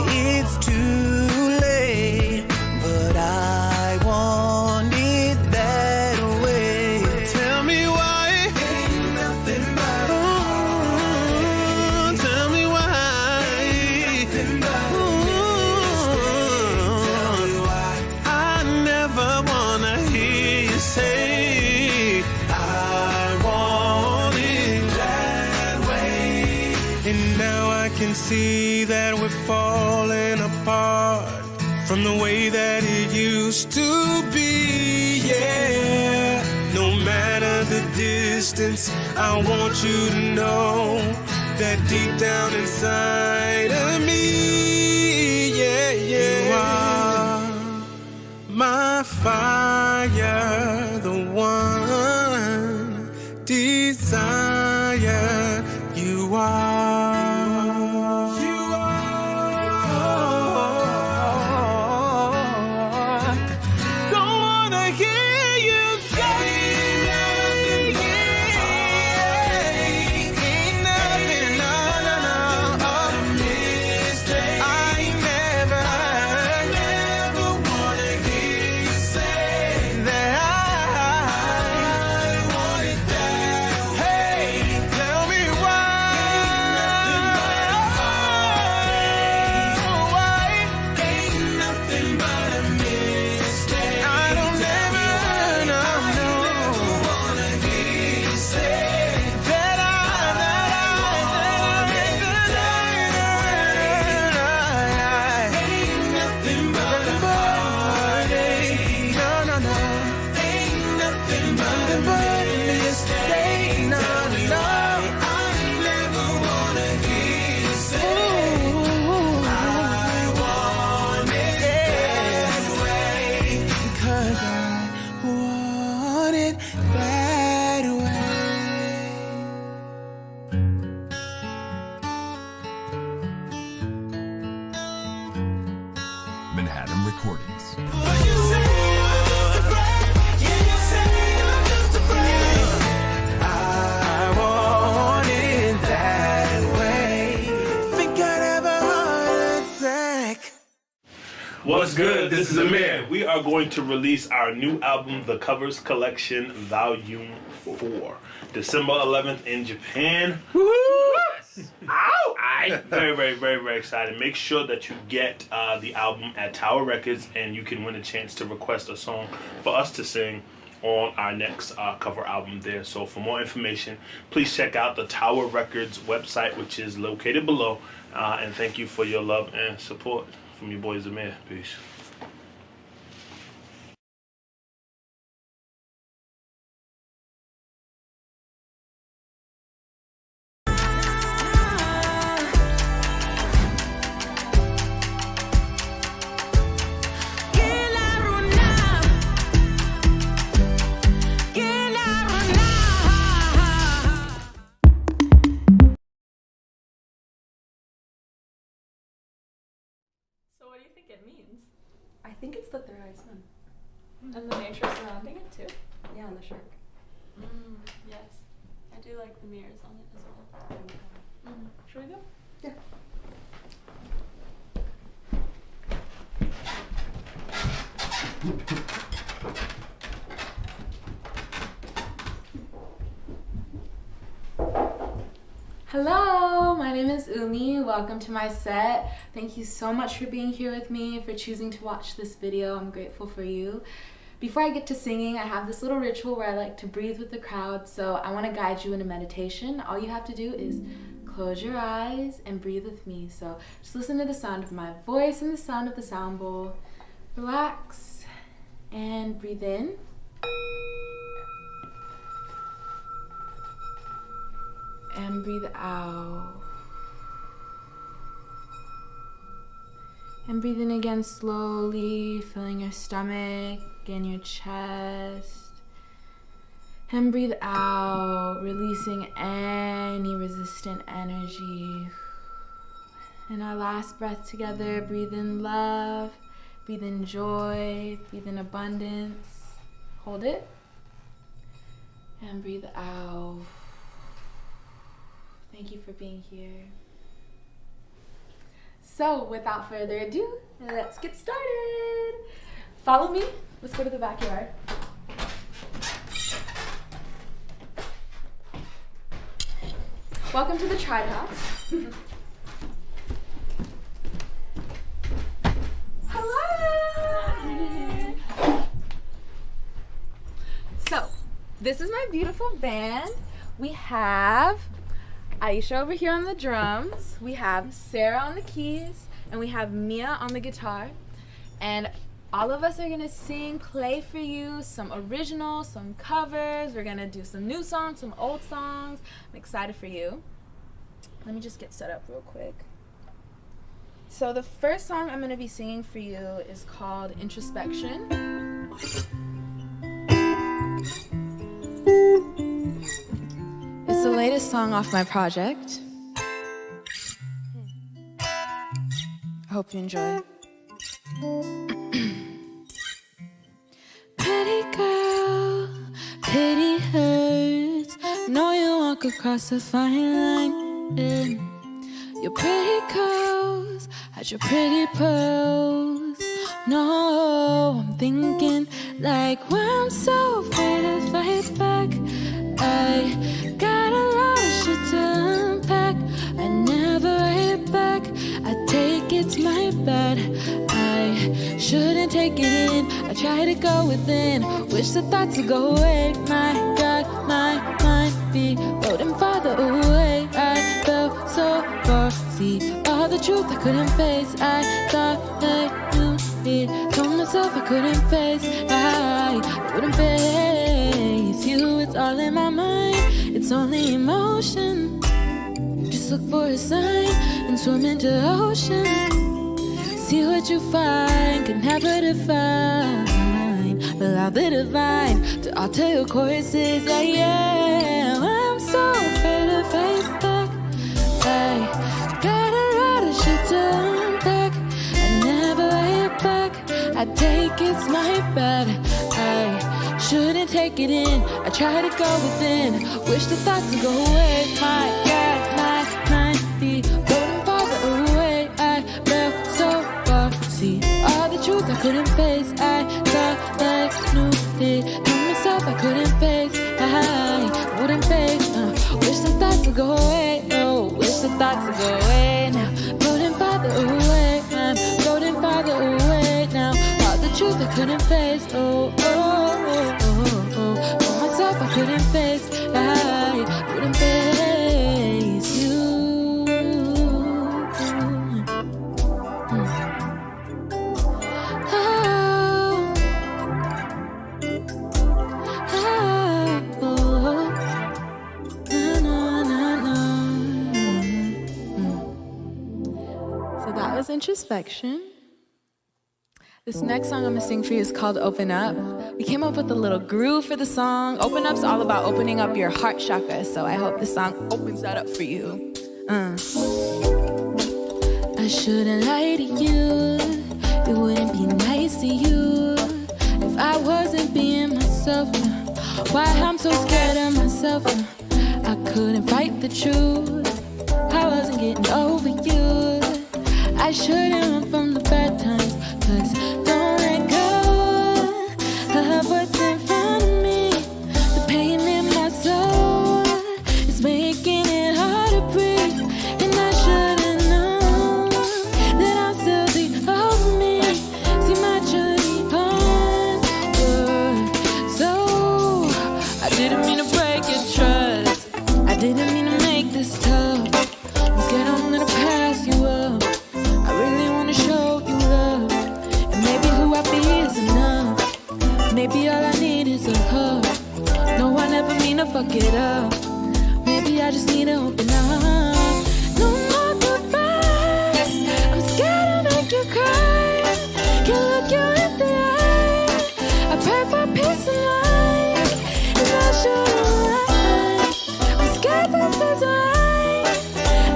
it's too late, but I want it that way. Tell me why ain't nothing but a heartache. Tell me why nothing but a mistake. Tell me why I never wanna hear you say I want it that way. And now I can see that we're falling apart from the way that it used to be, yeah. No matter the distance, I want you to know that deep down inside of me, yeah, yeah. You are my fire, the one desire. You are. You are. Don't wanna hear you say ain't nothing, no, no, no, a mistake. I never wanna hear you say that I want it that. Hey, tell me why. Why ain't nothing but a mistake? I don't ever wanna hear you say that I ain't nothing but a heartache. No, no, no. Ain't nothing but a mistake. No, no. I never wanna hear you say I want it that way. 'Cause I want it that way. Manhattan Recordings. I want it that way. Think I'd have a heart attack. What's good? This is Amir. We are going to release our new album, The Covers Collection, Volume 4, December 11th in Japan. Woohoo! Ow! Very, very, very, very excited. Make sure that you get the album at Tower Records, and you can win a chance to request a song for us to sing on our next cover album there. So for more information, please check out the Tower Records website, which is located below. And thank you for your love and support from your boys, Amir. Peace. And the nature surrounding it too? Yeah, and the shark. Yes. I do like the mirrors on it as well. Should we go? Yeah. Hello, my name is Umi. Welcome to my set. Thank you so much for being here with me, for choosing to watch this video. I'm grateful for you. Before I get to singing, I have this little ritual where I like to breathe with the crowd, so I want to guide you in a meditation. All you have to do is close your eyes and breathe with me. So just listen to the sound of my voice and the sound of the sound bowl. Relax and breathe in. And breathe out. And breathe in again slowly, filling your stomach and your chest. And breathe out, releasing any resistant energy. And our last breath together, breathe in love, breathe in joy, breathe in abundance. Hold it. And breathe out. Thank you for being here. So, without further ado, let's get started. Follow me. Let's go to the backyard. Welcome to the Tribe House. Hello! So, this is my beautiful band. We have Aisha over here on the drums, we have Sarah on the keys, and we have Mia on the guitar. And all of us are gonna sing, play for you, some original, some covers. We're gonna do some new songs, some old songs. I'm excited for you. Let me just get set up real quick. So the first song I'm gonna be singing for you is called Introspection. It's the latest song off my project. I hope you enjoy. Pretty girl, pity hurts. Know you walk across the fine line. Your pretty curls had your pretty pearls. No, I'm thinking like, why I'm so afraid to fight back. I got a lot of shit to unpack. I never write back. I take it's my bad. I shouldn't take it in. I try to go within. Wish the thoughts would go away. My God, my mind be floating farther away. I felt so far. See all the truth I couldn't face. I thought that you did. Told myself I couldn't face. I wouldn't face you. It's all in my mind. It's only emotion. Just look for a sign and swim into the ocean. See what you find, can never define. Allow the divine to alter your courses. Yeah, I'm so afraid to fight back. I got a lot of shit to unpack. I never write back. I take it's my bad. I shouldn't take it in. I try to go within. Wish the thoughts would go away. My God, my mind be floating farther away. I felt so far. See all the truth I couldn't face. I thought that knew it. Told myself I couldn't face. I wouldn't face. Wish the thoughts would go away. Oh, wish the thoughts would go away now. Floating farther away. I'm floating farther away now. All the truth I couldn't face. Oh, oh, oh, oh, oh. Told myself I couldn't face. I wouldn't face you. Introspection. This next song I'm gonna sing for you is called Open Up. We came up with a little groove for the song. Open Up's all about opening up your heart chakra, so I hope this song opens that up for you. I shouldn't lie to you. It wouldn't be nice to you if I were myself. Why I'm so scared of myself. I couldn't fight the truth. I wasn't getting over you. I shouldn't run from the bad times. Cause don't let go of what's in front of me. The pain in my soul is making it hard to breathe. And I should've known that I'm still the old me. See my journey onward. So I didn't mean to break your trust. I didn't mean to make this tough. I'm scared I'm gonna pass you up. I really wanna show you love. And maybe who I be is enough. Maybe all I need is a hug. No, I never mean to fuck it up. Maybe I just need to open up. No more goodbyes. I'm scared to make you cry. Can't look you in the eye. I pray for peace and light. And I should've lied. I'm scared this is right.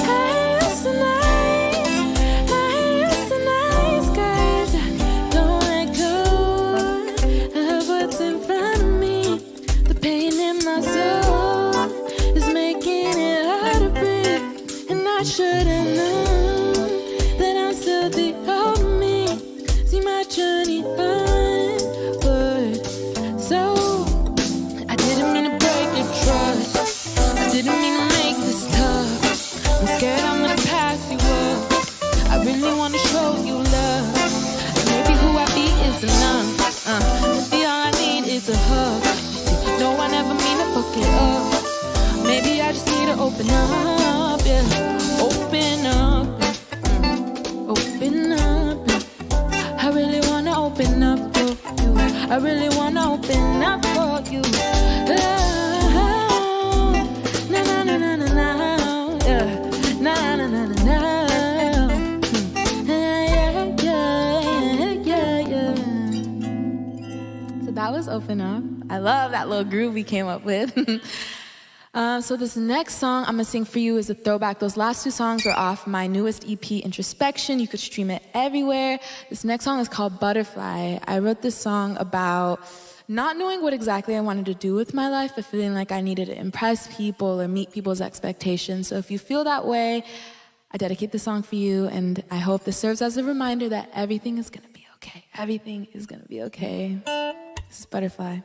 I hate you so nice. I hate you so nice, guys. Don't let go of what's in front of me. The pain in my soul is making it hard to breathe. And I should've known that I'm still the old me. See my journey onward. So I didn't mean to break your trust. I didn't mean to make this tough. I'm scared I'm gonna pass you up. I really wanna show you love. And maybe who I be is enough. Maybe all I need is a hug. See, no, I never mean to fuck it up. Maybe I just need to open up, yeah. Open up, open up. I really wanna open up for you. I really wanna open up for you. Na na na na na na, yeah. Na na na na na. Yeah, yeah, yeah, yeah. So that was Open Up. I love that little groove we came up with. So this next song I'm gonna sing for you is a throwback. Those last two songs were off my newest EP, Introspection. You could stream it everywhere. This next song is called Butterfly. I wrote this song about not knowing what exactly I wanted to do with my life, but feeling like I needed to impress people or meet people's expectations. So if you feel that way, I dedicate this song for you, and I hope this serves as a reminder that everything is gonna be okay. Everything is gonna be okay. This is Butterfly.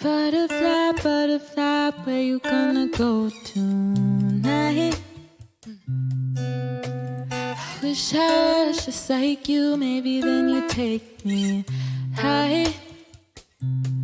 Butterfly, butterfly, where you gonna go tonight? Wish I was just like you, maybe then you take me high.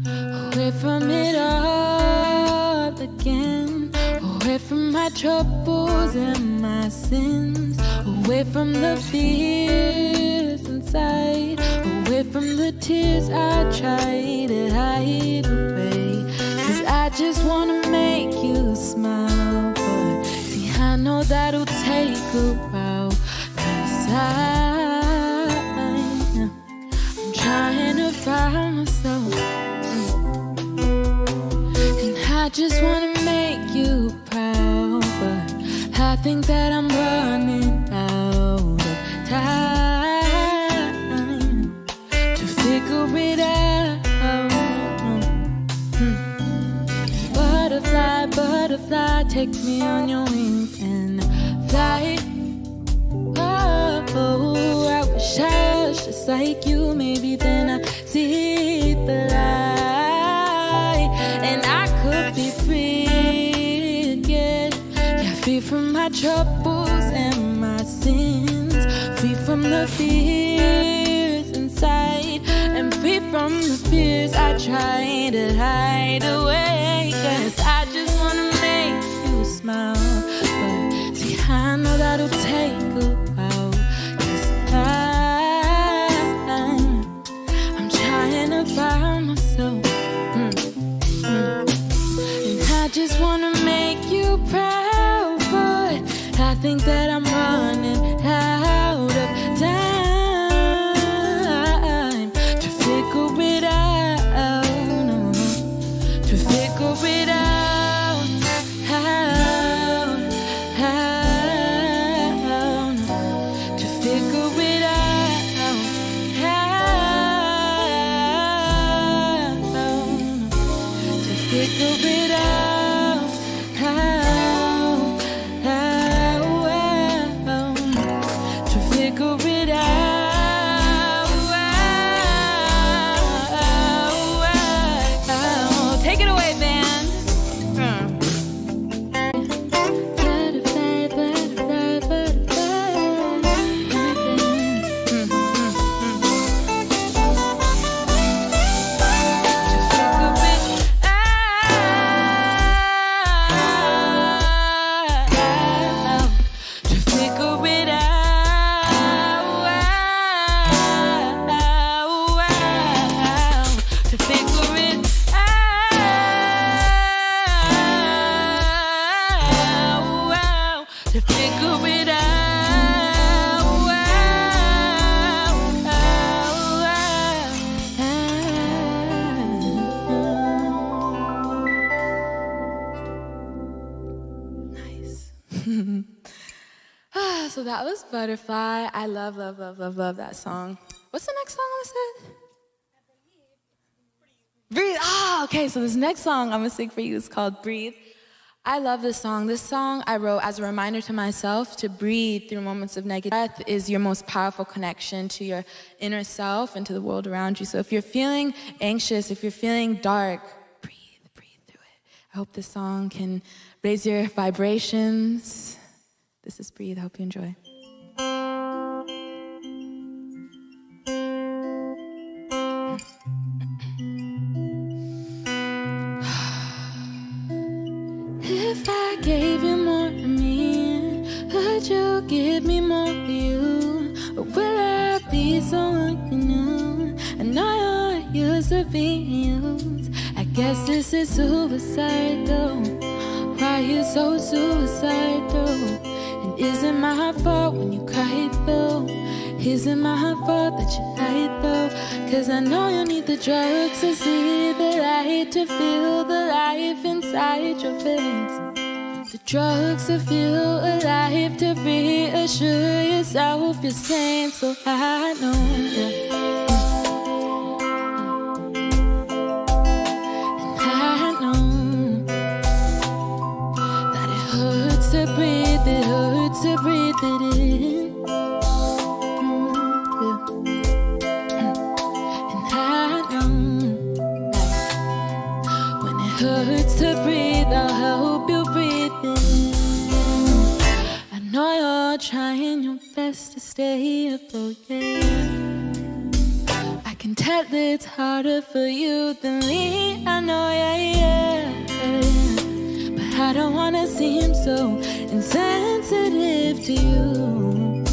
Away from it all again. Away from my troubles and my sins. Away from the fears inside. Away from the tears I try to hide away. Cause I just wanna make you smile. But see, I know that'll take a while. Cause I'm trying to find myself. And I just wanna make you proud. But I think that I'm running out of time to figure it out. Butterfly, butterfly, take me on your wings and fly. Oh, I wish I was just like you. Maybe then I see the light, and I could be free again. Yeah, free from my troubles and my sins, free from the fears inside, and free from the fears I try to hide away. Cause I just wanna make you smile. But see, I know that'll take a while. Cause I'm trying to find myself. And I just wanna make you proud. But I think that I'm running out of time to figure it out. No, to figure it out. figure it out. To figure it out. Take it away, band. So that was Butterfly. I love that song. What's the next song I said? Breathe. Okay, so this next song I'm gonna sing for you is called Breathe. I love this song. This song I wrote as a reminder to myself to breathe through moments of negative. Breath is your most powerful connection to your inner self and to the world around you. So if you're feeling anxious, if you're feeling dark, breathe through it. I hope this song can raise your vibrations. This is Breathe. I hope you enjoy. If I gave you more of me, would you give me more of you? Or will I be someone you knew? I know you're used to being used. I guess this is suicidal. Why you so suicidal? And is it my fault when you cry though? Is it my fault that you lie though? Cause I know you need the drugs to see the light, to feel the life inside your veins. The drugs to feel alive, to reassure yourself you're sane. So I know, and I know that it hurts to breathe, it hurts to breathe it in. And I know when it hurts to breathe, I'll help you breathe in. I know you're trying your best to stay afloat, yeah. I can tell it's harder for you than me, I know, yeah. But I don't wanna seem so insensitive to you.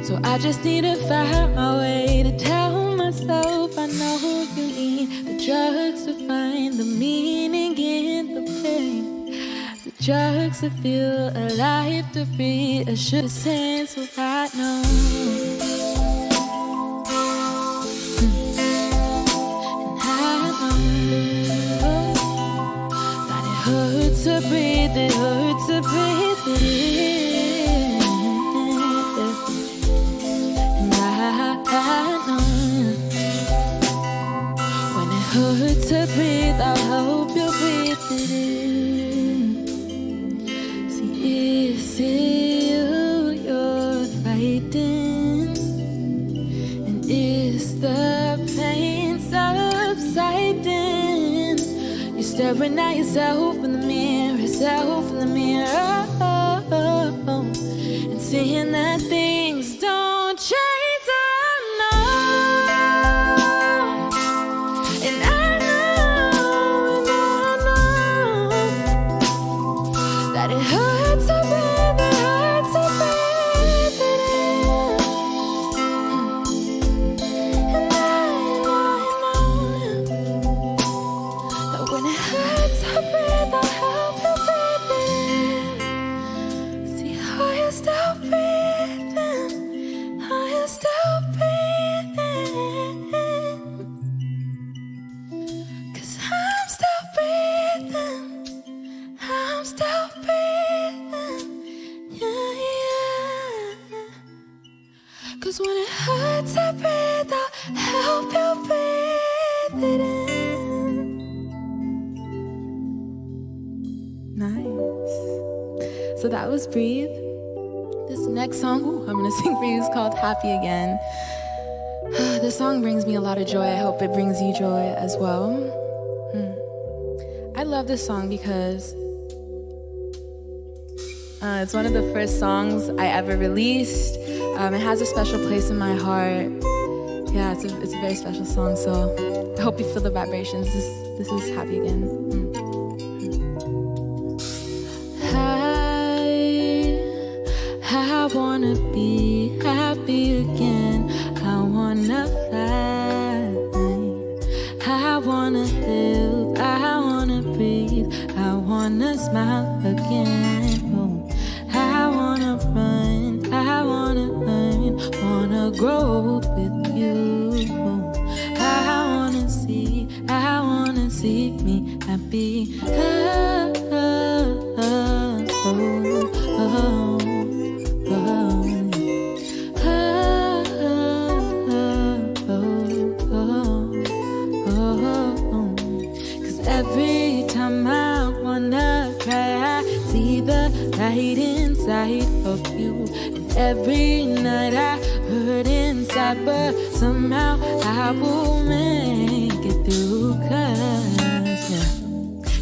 So I just need to find my way to tell myself I know you need the drugs to find the meaning in the pain. The drugs to feel alive, to reassure the sense of I know. And I know that it hurts to breathe, it hurts to breathe it in. And I know when it hurts to breathe, I'll help you breathe it in. See, is it you you're fighting? And is the pain subsiding? You're staring at yourself in the mirror, and seeing that things don't change. Cause when it hurts to breathe, I'll help you breathe it in. Nice. So that was Breathe. This next song I'm gonna sing for you is called Happy Again. This song brings me a lot of joy. I hope it brings you joy as well. I love this song because it's one of the first songs I ever released. It has a special place in my heart. Yeah, it's a very special song, so I hope you feel the vibrations. This is Happy Again. I wanna be happy again. I wanna fly. I wanna live. I wanna breathe. I wanna smile again. Oh, I wanna run. I wanna learn. Wanna grow with you. Oh, I wanna see me happy. Every time I wanna cry, I see the light inside of you. And every night I hurt inside, but somehow I will make it through.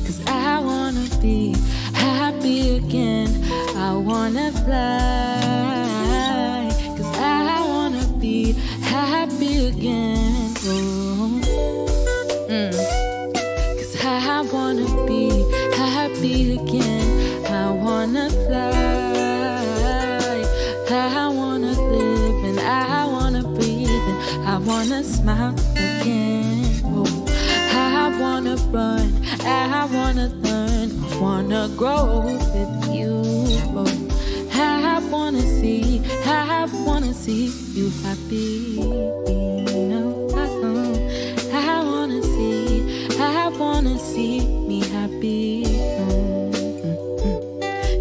Cause I wanna be happy again. I wanna fly. Cause I wanna be happy again. Oh. I wanna be happy again. I wanna fly. I wanna live and I wanna breathe and I wanna smile again. Oh, I wanna run. I wanna learn. I wanna grow with you. Oh, I wanna see you happy. I wanna see me happy.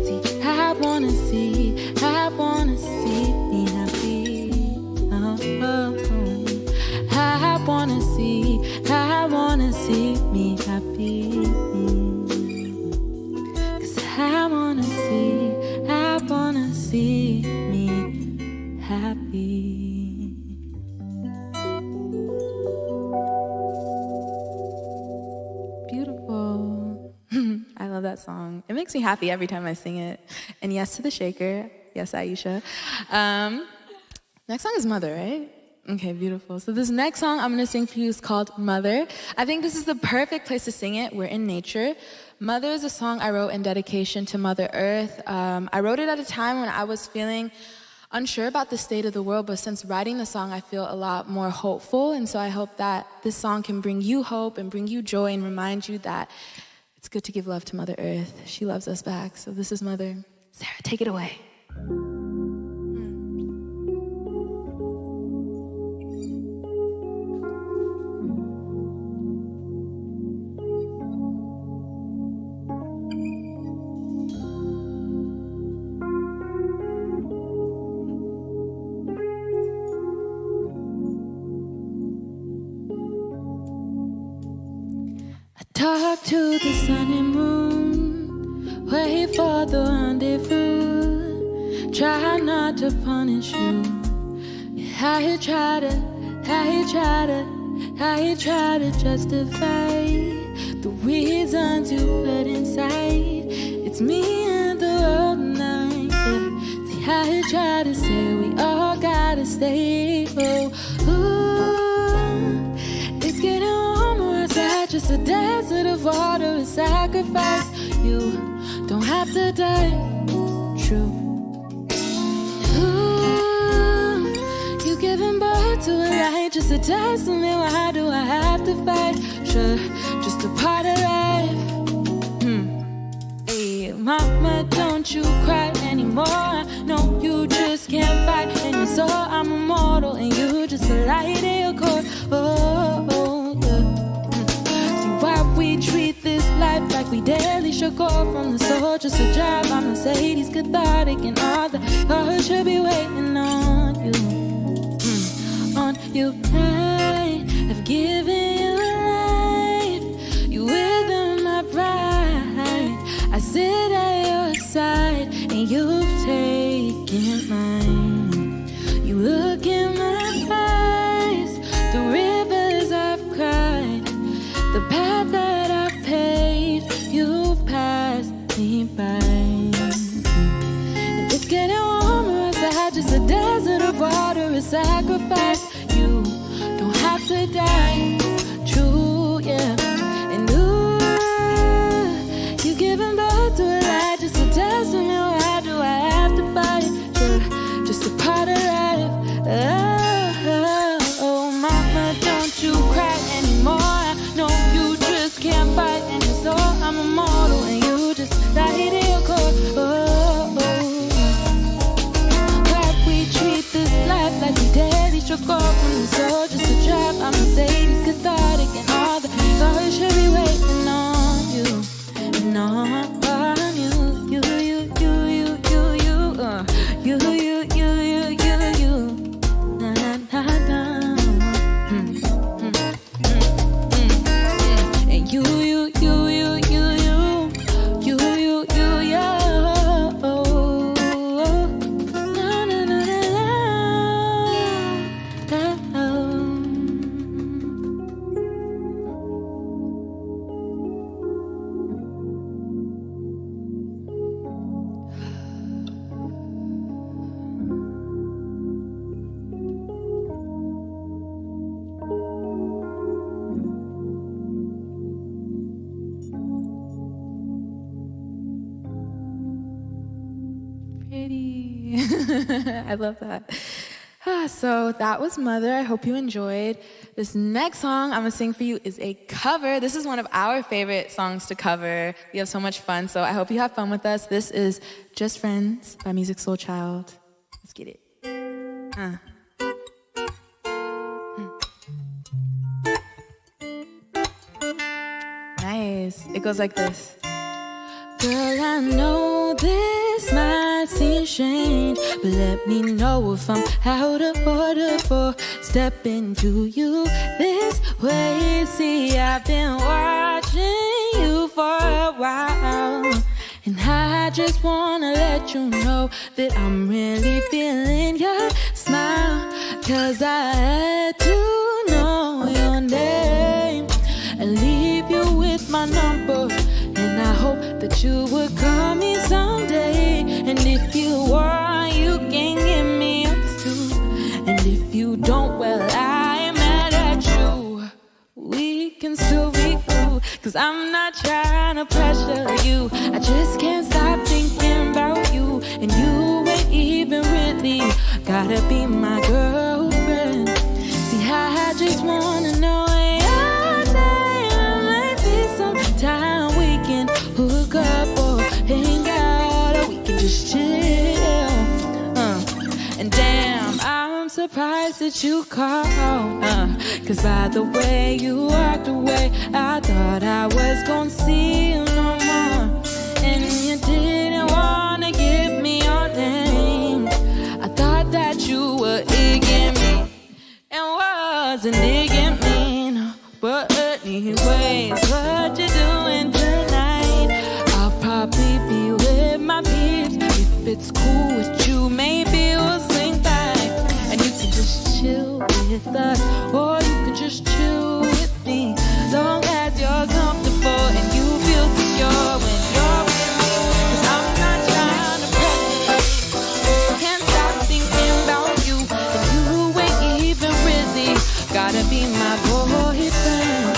See, I wanna see me happy. I wanna see me happy. 'Cause I wanna see me happy. I love that song. It makes me happy every time I sing it. And yes to the shaker. Yes, Aisha. Next song is Mother, right? Okay, beautiful. So this next song I'm going to sing for you is called Mother. I think this is the perfect place to sing it. We're in nature. Mother is a song I wrote in dedication to Mother Earth. I wrote it at a time when I was feeling unsure about the state of the world, but since writing the song, I feel a lot more hopeful. And so I hope that this song can bring you hope and bring you joy and remind you that it's good to give love to Mother Earth. She loves us back. So this is Mother. Sarah, take it away. Talk to the sun and moon, wait for the rendezvous. Try not to punish you. How you try to justify the reasons you put inside. It's me and the world night. See how you try to say we all gotta stay. Oh, ooh, it's getting warmer outside. Just a desert of water, a sacrifice. You don't have to die. True. Ooh, you giving birth to a light, just a testament. Why do I have to fight? Sure, just a part of life. Hey, mama, don't you cry anymore. No, you just can't fight. And you saw I'm immortal, and you just a light in your core. Oh, yeah. See why we treat this life like we daily should go from the soul. Just to drive my Mercedes, cathartic, and all the cars should be waiting on you. On you, I have given you life. You within my pride. I sit to sacrifice. You don't have to die. True, yeah. And ooh, you giving birth to a lie, just a testament. Why do I have to fight? You're just a part of life. Oh, mama, don't you cry anymore. I know you just can't fight, and so I'm immortal, and you just died in your core. Why we treat this life like we dead? Each your girl from the soul, just a trap. I'm Mercedes, cathartic, and all the stars should be waiting on you, and on you, you, na na na na. And you, yo. Na na na na na. Pretty. I love that. So that was Mother. I hope you enjoyed. This next song I'm gonna sing for you is a cover. This is one of our favorite songs to cover. We have so much fun, so I hope you have fun with us. This is Just Friends by Music Soul Child. Let's get it. Nice. It goes like this. Girl, I know this might seem strange, but let me know if I'm out of order for stepping to you this way. See, I've been watching you for a while, and I just wanna let you know that I'm really feeling your smile. 'Cause I had to know your name and leave you with my number, and I hope that you would call me someday. And if you want, you can give me yours too. And if you don't, well, I am mad at you. We can still be cool, 'cause I'm not trying to pressure you. I just can't stop thinking about you, and you ain't even really gotta be my girlfriend. See, I just wanna know your name. Maybe sometime we can hook up or hang out, or we can just chill. And damn, I'm surprised that you called. 'Cause by the way you walked away, I thought I was gonna see you no more. And you didn't wanna give me your name. I thought that you were digging me and wasn't digging me. No. But anyways, what you doing tonight? I'll probably be with my peeps. If it's cool with you, maybe we'll swing by, and you can just chill with us, or you can just chill with me, long as you're comfortable and you feel secure when you're with me. 'Cause I'm not trying to press you, can't stop thinking about you, and you ain't even really gotta be my boyfriend.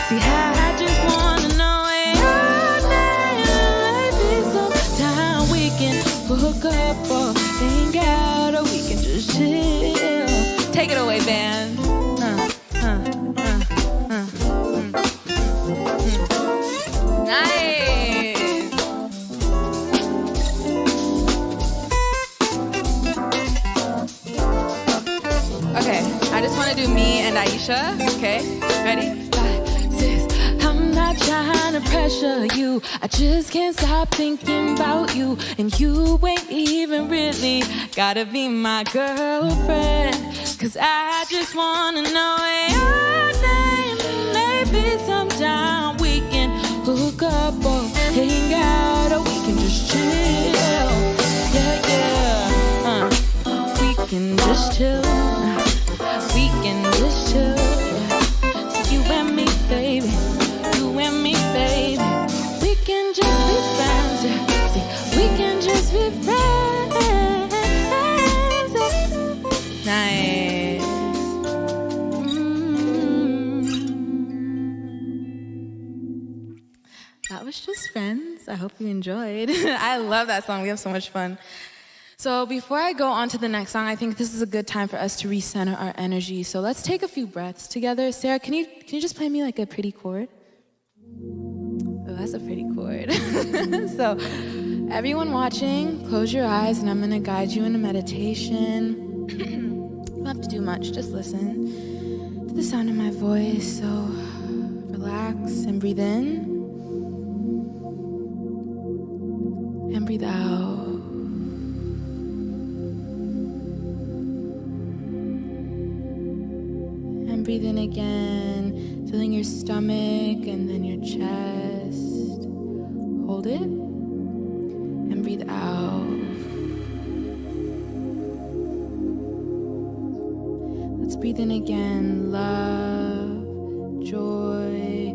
See, I just wanna know your name. Maybe sometime we can hook up or hang out, or we can just chill. Take it away, band. Nice. Okay, I just want to do me and Aisha. Okay, ready? 5, 6. I'm not trying to pressure you. I just can't stop thinking about you, and you ain't even really gotta be my girlfriend. 'Cause I just wanna know your name. Maybe sometime we can hook up or hang out, or we can just chill. Yeah, yeah. We can just chill. We can just chill. You and me, baby. You and me, baby. We can just be friends. Yeah. See, we can just be friends. Nice. friends. I hope you enjoyed. I love that song. We have so much fun. So before I go on to the next song, I think this is a good time for us to recenter our energy. So let's take a few breaths together. Sarah, can you just play me like a pretty chord? Oh, that's a pretty chord. So everyone watching, close your eyes and I'm going to guide you in a meditation. You don't have to do much, just listen to the sound of my voice. So relax and breathe in and breathe out. And breathe in again, filling your stomach and then your chest. Hold it and breathe out. Let's breathe in again. Love, joy,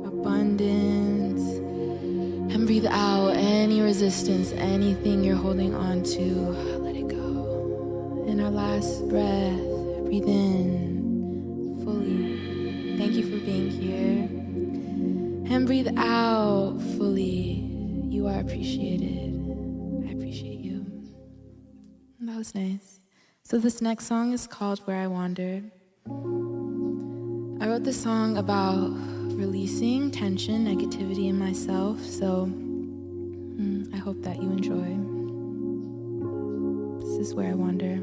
abundance. And breathe out any resistance, anything you're holding on to. Let it go. In our last breath, breathe in fully. Thank you for being here. And breathe out fully. You are appreciated. I appreciate you. That was nice. So this next song is called Where I Wandered. I wrote this song about releasing tension, negativity in myself, so I hope that you enjoy. This is Where I Wander.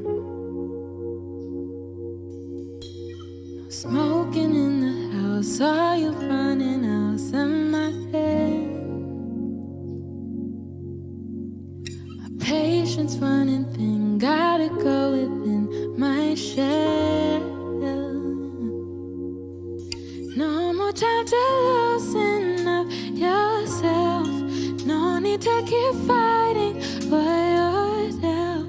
Smoking in the house, saw you running out of my head. My patience running thin, gotta go within my shell. No more time to loosen up yourself. No need to keep fighting for yourself.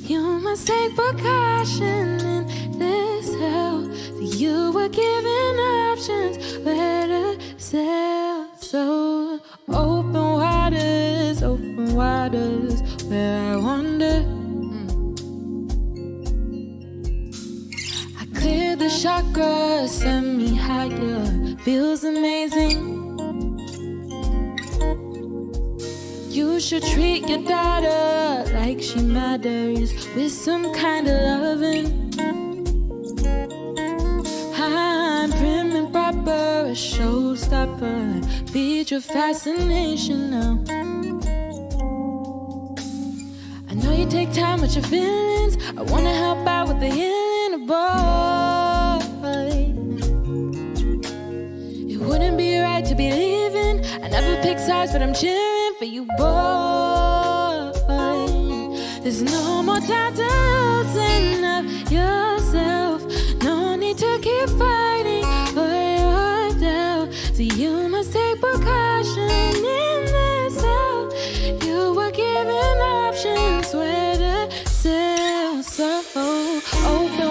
You must take precaution in this hell. You were given options where to sail. So open waters, where I wander. I clear the chakras, send me higher. Feels amazing. You should treat your daughter like she matters, with some kind of loving. I'm prim and proper, a showstopper. Beat your fascination now. I know you take time with your feelings. I wanna help out with the healing, boy. It wouldn't be right to be leaving. I never pick sides, but I'm cheering for you, boy. There's no more time to loosen up yourself. No need to keep fighting for yourself. So you must take precaution in this hell. You were given options where to sail. So open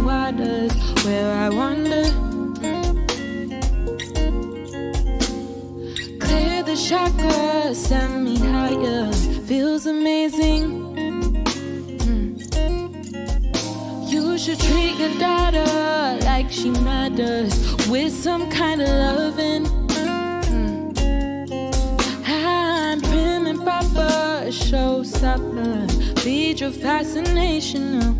waters, where I wander. Clear the chakras, send me higher. Feels amazing. You should treat your daughter like she matters, with some kind of loving. I'm prim and proper, a showstopper. Feed your fascination now.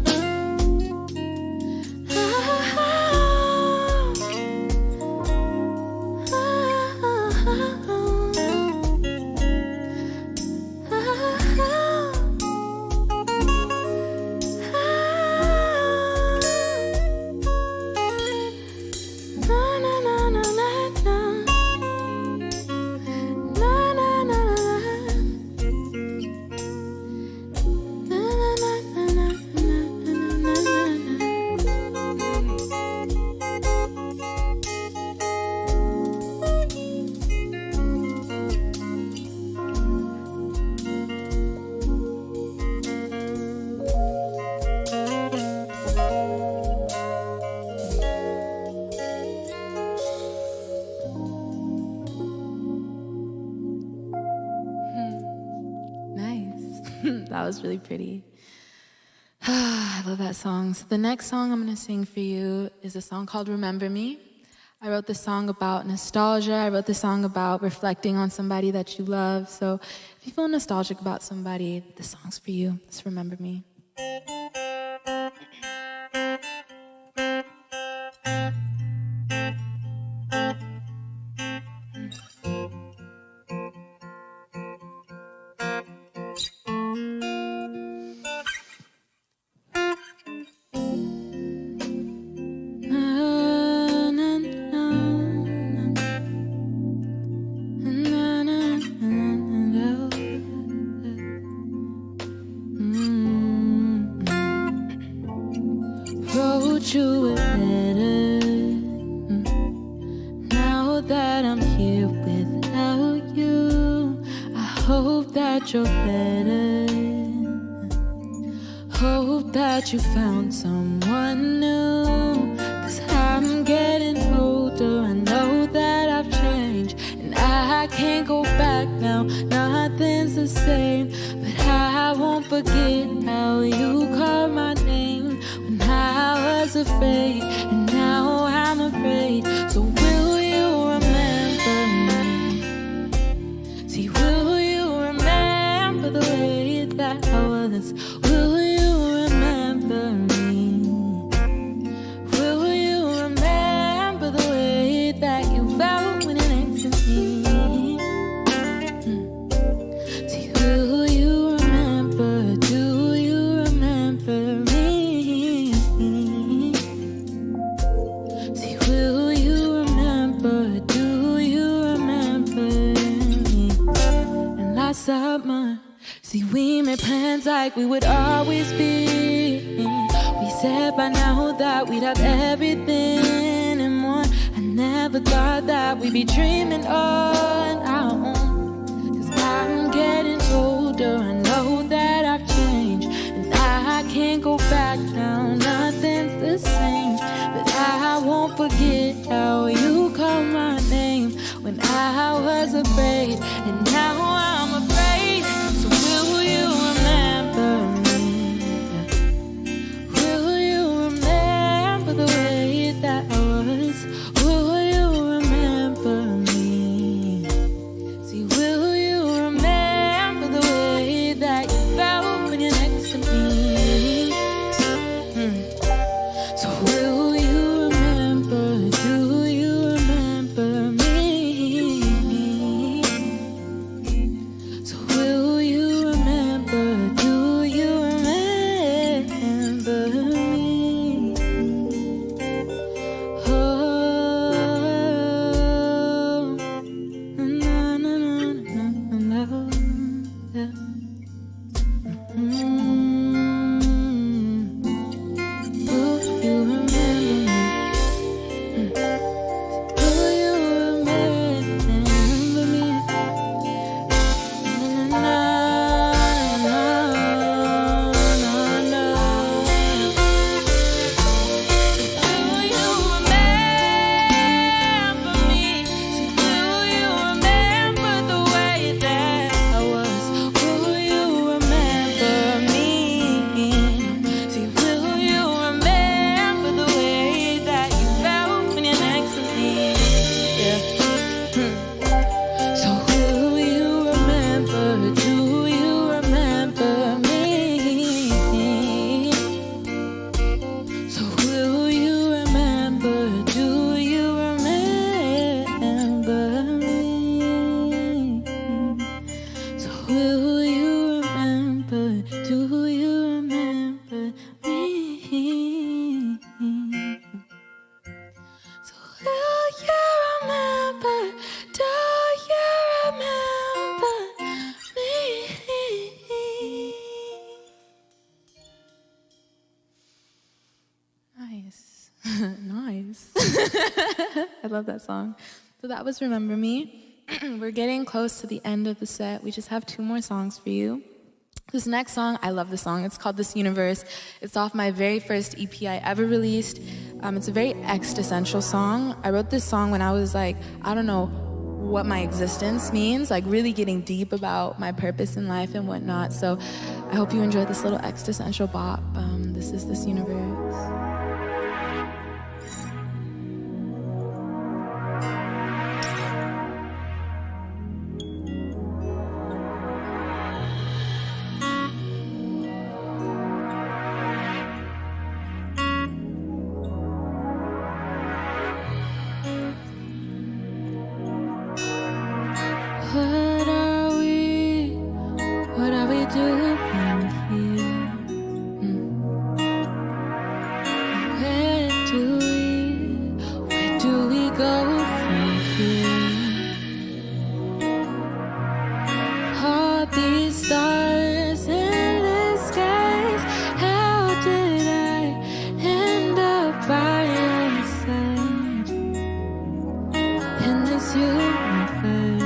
That was really pretty. I love that song. So the next song I'm going to sing for you is a song called Remember Me. I wrote this song about nostalgia. I wrote this song about reflecting on somebody that you love. So if you feel nostalgic about somebody, this song's for you. Just remember me. Wrote you a letter. Now that I'm here without you, I hope that you're better. Hope that you found someone new. 'Cause I'm getting older, I know that I've changed, and I can't go back now, nothing's the same. But I won't forget how you called my name when I was afraid, and now I'm afraid. So will you remember me? See, will you remember the way that I was? Will you remember me? Will you remember the way that you felt when you're next to me? See, will you remember? Do you remember me? See, will you remember? Do you remember me? And last summer, see, we made plans like we would always be. We said by now that we'd have everything and more. I never thought that we'd be dreaming on our own. 'Cause I'm getting older, I know that I've changed, and I can't go back now, nothing's the same. But I won't forget how you called my name when I was afraid, and now I'm afraid. So will you remember me? Will you remember the way that I was? Will you remember me? See, will you remember the way that you felt when you're next to me? So will you remember? Do you remember me? So will you remember? Do you remember me? Oh, na na na na na na. Will you remember me? Will you remember me? Na na na na na. Will you remember me? Will you remember the way that I was? Will you remember me? See, will you remember the way that you felt when you're next to me? Yeah. So will you remember? Do you remember me? So will you remember? Do you remember me? So will you remember? Do you remember me? So will you remember? Do you remember me? Nice. Nice. I love that song. So that was Remember Me. We're getting close to the end of the set. We just have 2 more songs for you. This next song, I love this song. It's called This Universe. It's off my very first EP I ever released. It's a very existential song. I wrote this song when I was like, I don't know what my existence means, like really getting deep about my purpose in life and whatnot. So I hope you enjoyed this little existential bop. This is This Universe. doing here? Where do we go from here? All these stars in the skies, how did I end up by your side in this universe?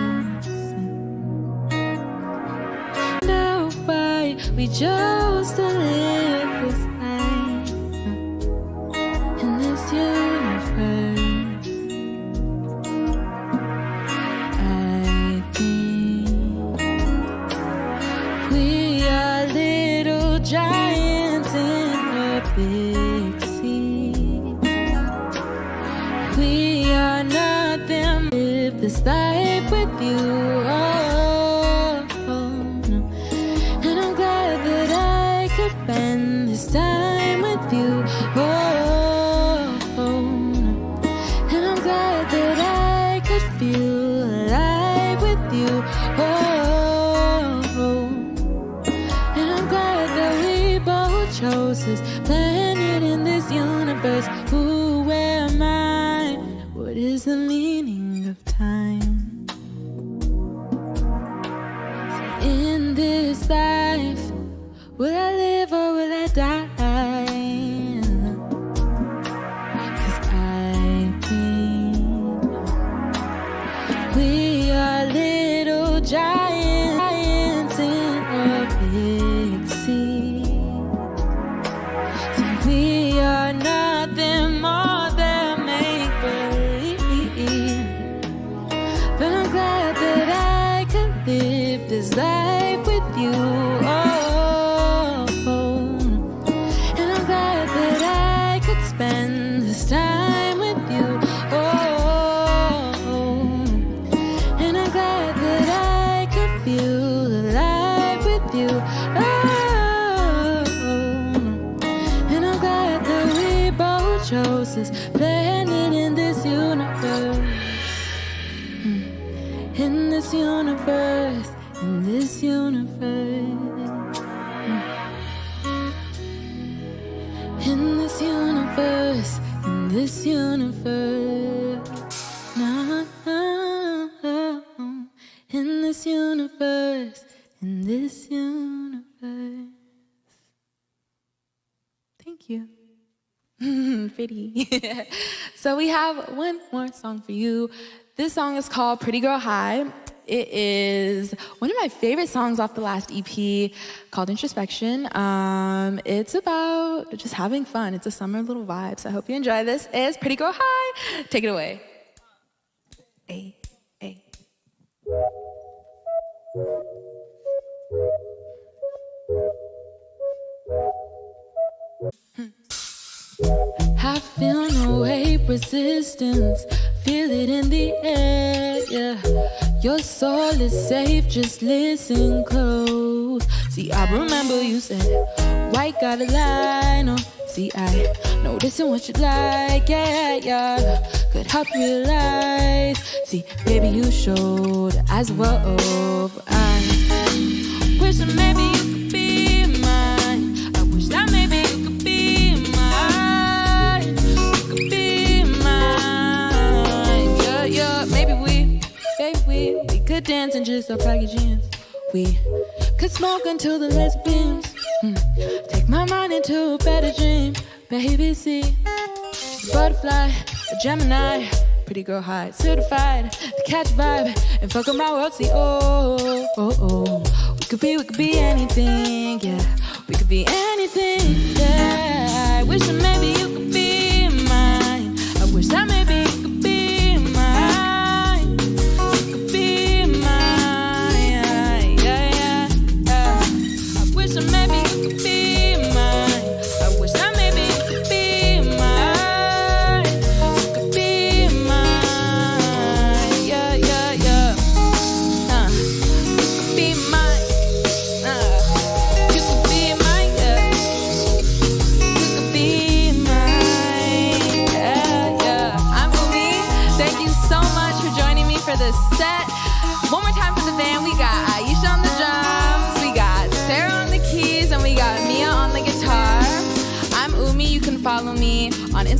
Know why we chose to live this life in this universe. I think we are little giants in a big sea. We are nothing. Live this life with you. And I'm glad that I could spend this time with you. And I'm glad that I could feel alive with you. And I'm glad that we both chose this planet in this universe. Who am I? What is the meaning of time? In this life, will I live or will I die? 'Cause I think we are little giants in a big sea. So we are nothing more than make-believe. But I'm glad that I can live this life with you. And I'm glad that I could spend this time with you. And I'm glad that I could feel alive with you. And I'm glad that we both chose this planet in this universe. In this universe, in this universe. In this universe, in this universe. In this universe, in this universe. Thank you. Pretty. So we have one more song for you. This song is called Pretty Girl High. It is one of my favorite songs off the last EP called Introspection. It's about just having fun. It's a summer little vibe. So I hope you enjoy this. It's Pretty Girl High. Take it away. Hey, hey. I feel no weight resistance, feel it in the air, yeah. Your soul is safe, just listen close. See, I remember you said, white got a line, oh. See, I noticing what you like, yeah, yeah. Could help you realize. See, baby, you showed as well. I wish that maybe you could be mine. I wish that maybe you could be mine. You could be mine. Yeah, yeah. Maybe we could dance and just our packages. We could smoke until the lights beams. Take my mind into a better dream. Baby, see, a butterfly, a Gemini, pretty girl high, certified to catch a vibe and fuck up my world. See, oh, oh, oh, we could be anything, yeah. We could be anything, yeah. I wish that maybe you could be mine. I wish that maybe you could be mine. You could be mine, yeah, yeah, yeah. I wish that maybe you could be mine. I wish that maybe you could be mine. You could be mine, yeah, yeah, yeah. You could be mine. You could be mine, yeah. You could be mine.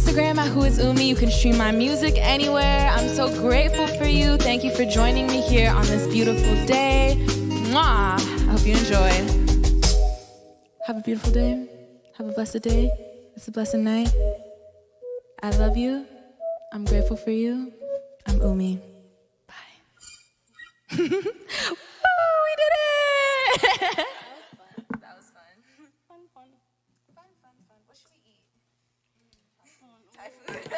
Instagram at whoisumi. You can stream my music anywhere. I'm so grateful for you. Thank you for joining me here on this beautiful day. Mwah! I hope you enjoy. Have a beautiful day. Have a blessed day. It's a blessed night. I love you. I'm grateful for you. I'm Umi. Bye. Woo, we did it! That was fun. Fun. What should we eat? Thai food.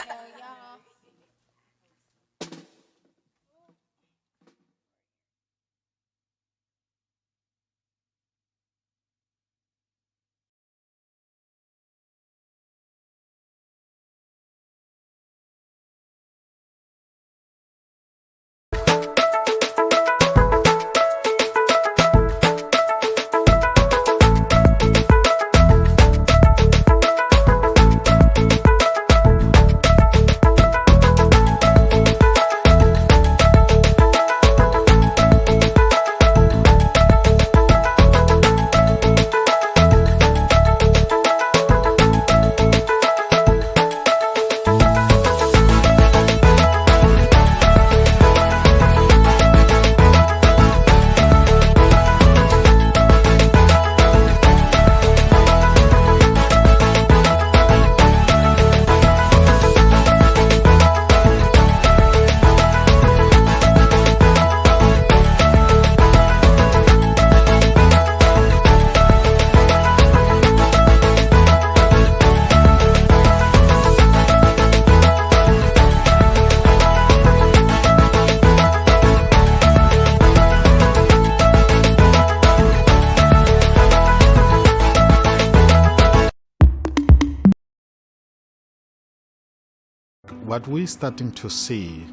What we're starting to see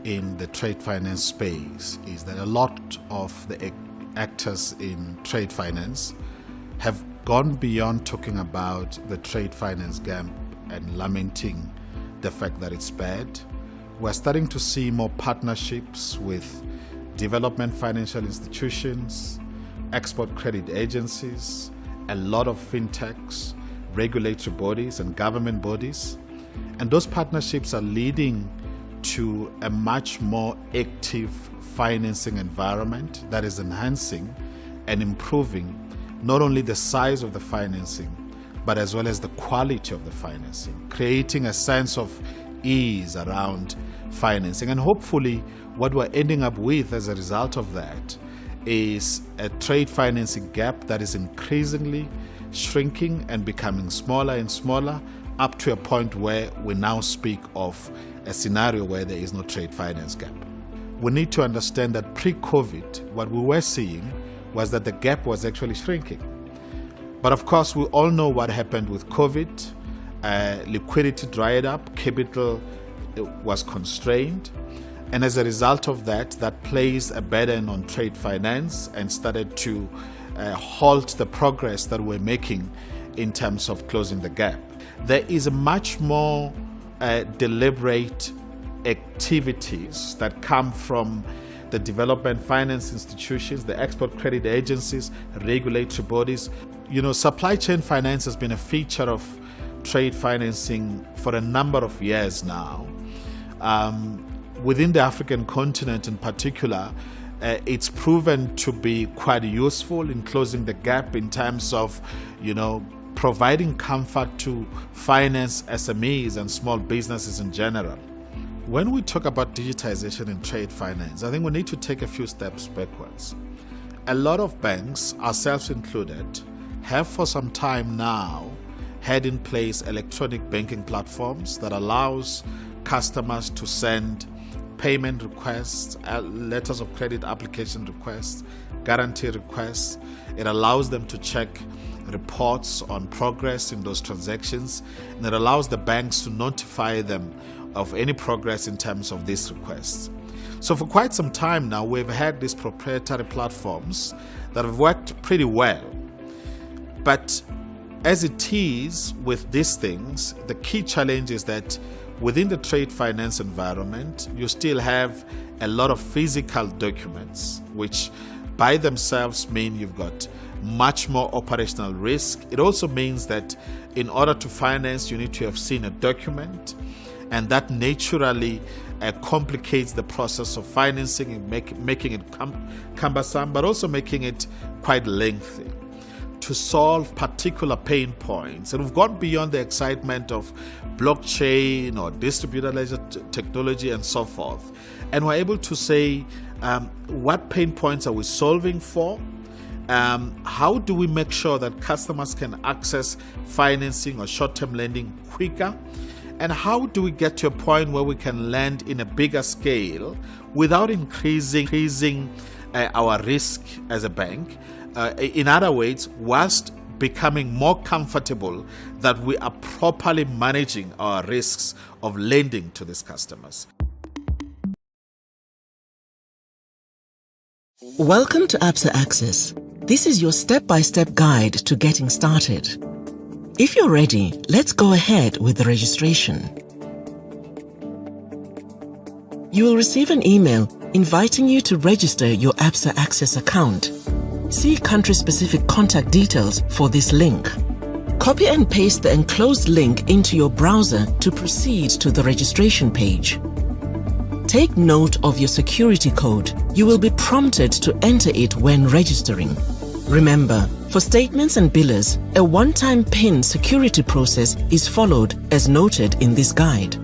in the trade finance space is that a lot of the actors in trade finance have gone beyond talking about the trade finance gap and lamenting the fact that it's bad. We're starting to see more partnerships with development financial institutions, export credit agencies, a lot of fintechs, regulatory bodies and government bodies. And those partnerships are leading to a much more active financing environment that is enhancing and improving not only the size of the financing, but as well as the quality of the financing, creating a sense of ease around financing. And hopefully what we're ending up with as a result of that is a trade financing gap that is increasingly shrinking and becoming smaller and smaller, up to a point where we now speak of a scenario where there is no trade finance gap. We need to understand that pre-COVID, what we were seeing was that the gap was actually shrinking. But of course, we all know what happened with COVID. Liquidity dried up, capital was constrained, and as a result of that, that placed a burden on trade finance and started to halt the progress that we're making in terms of closing the gap. There is much more deliberate activities that come from the development finance institutions, the export credit agencies, regulatory bodies. You know, supply chain finance has been a feature of trade financing for a number of years now. Within the African continent in particular, it's proven to be quite useful in closing the gap in terms of, you know, providing comfort to finance SMEs and small businesses in general. When we talk about digitization in trade finance, I think we need to take a few steps backwards. A lot of banks, ourselves included, have for some time now had in place electronic banking platforms that allows customers to send payment requests, letters of credit application requests, guarantee requests. It allows them to check reports on progress in those transactions, and it allows the banks to notify them of any progress in terms of these requests. So for quite some time now, we've had these proprietary platforms that have worked pretty well. But as it is with these things, the key challenge is that within the trade finance environment, you still have a lot of physical documents which by themselves mean you've got much more operational risk. It also means that in order to finance, you need to have seen a document, and that naturally complicates the process of financing and making it cumbersome, but also making it quite lengthy. To solve particular pain points, and we've gone beyond the excitement of blockchain or distributed ledger technology and so forth, and we're able to say what pain points are we solving for, how do we make sure that customers can access financing or short-term lending quicker, and how do we get to a point where we can lend in a bigger scale without increasing our risk as a bank. In other words, whilst becoming more comfortable that we are properly managing our risks of lending to these customers. Welcome to ABSA Access. This is your step-by-step guide to getting started. If you're ready, let's go ahead with the registration. You will receive an email inviting you to register your ABSA Access account. See country-specific contact details for this link. Copy and paste the enclosed link into your browser to proceed to the registration page. Take note of your security code. You will be prompted to enter it when registering. Remember, for statements and billers, a one-time PIN security process is followed as noted in this guide.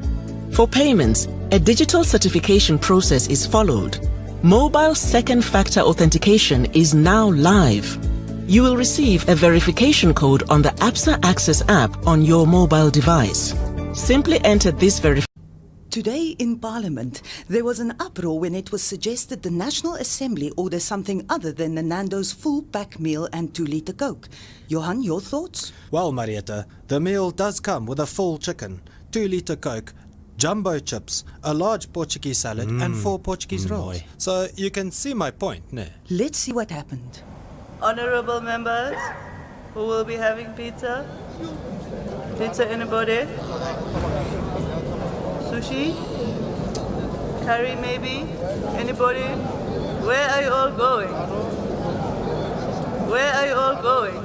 For payments, a digital certification process is followed. Mobile second factor authentication is now live. You will receive a verification code on the ABSA Access app on your mobile device. Simply enter this verification. Today in Parliament, there was an uproar when it was suggested the National Assembly order something other than the Nando's full pack meal and 2-litre Coke. Johan, your thoughts? Well, Marietta, the meal does come with a full chicken, 2-litre Coke, jumbo chips, a large Portuguese salad and 4 Portuguese rolls. So you can see my point, ne? Let's see what happened. Honorable members, who will be having pizza? Pizza anybody? Sushi? Curry maybe? Anybody? Where are you all going? Where are you all going?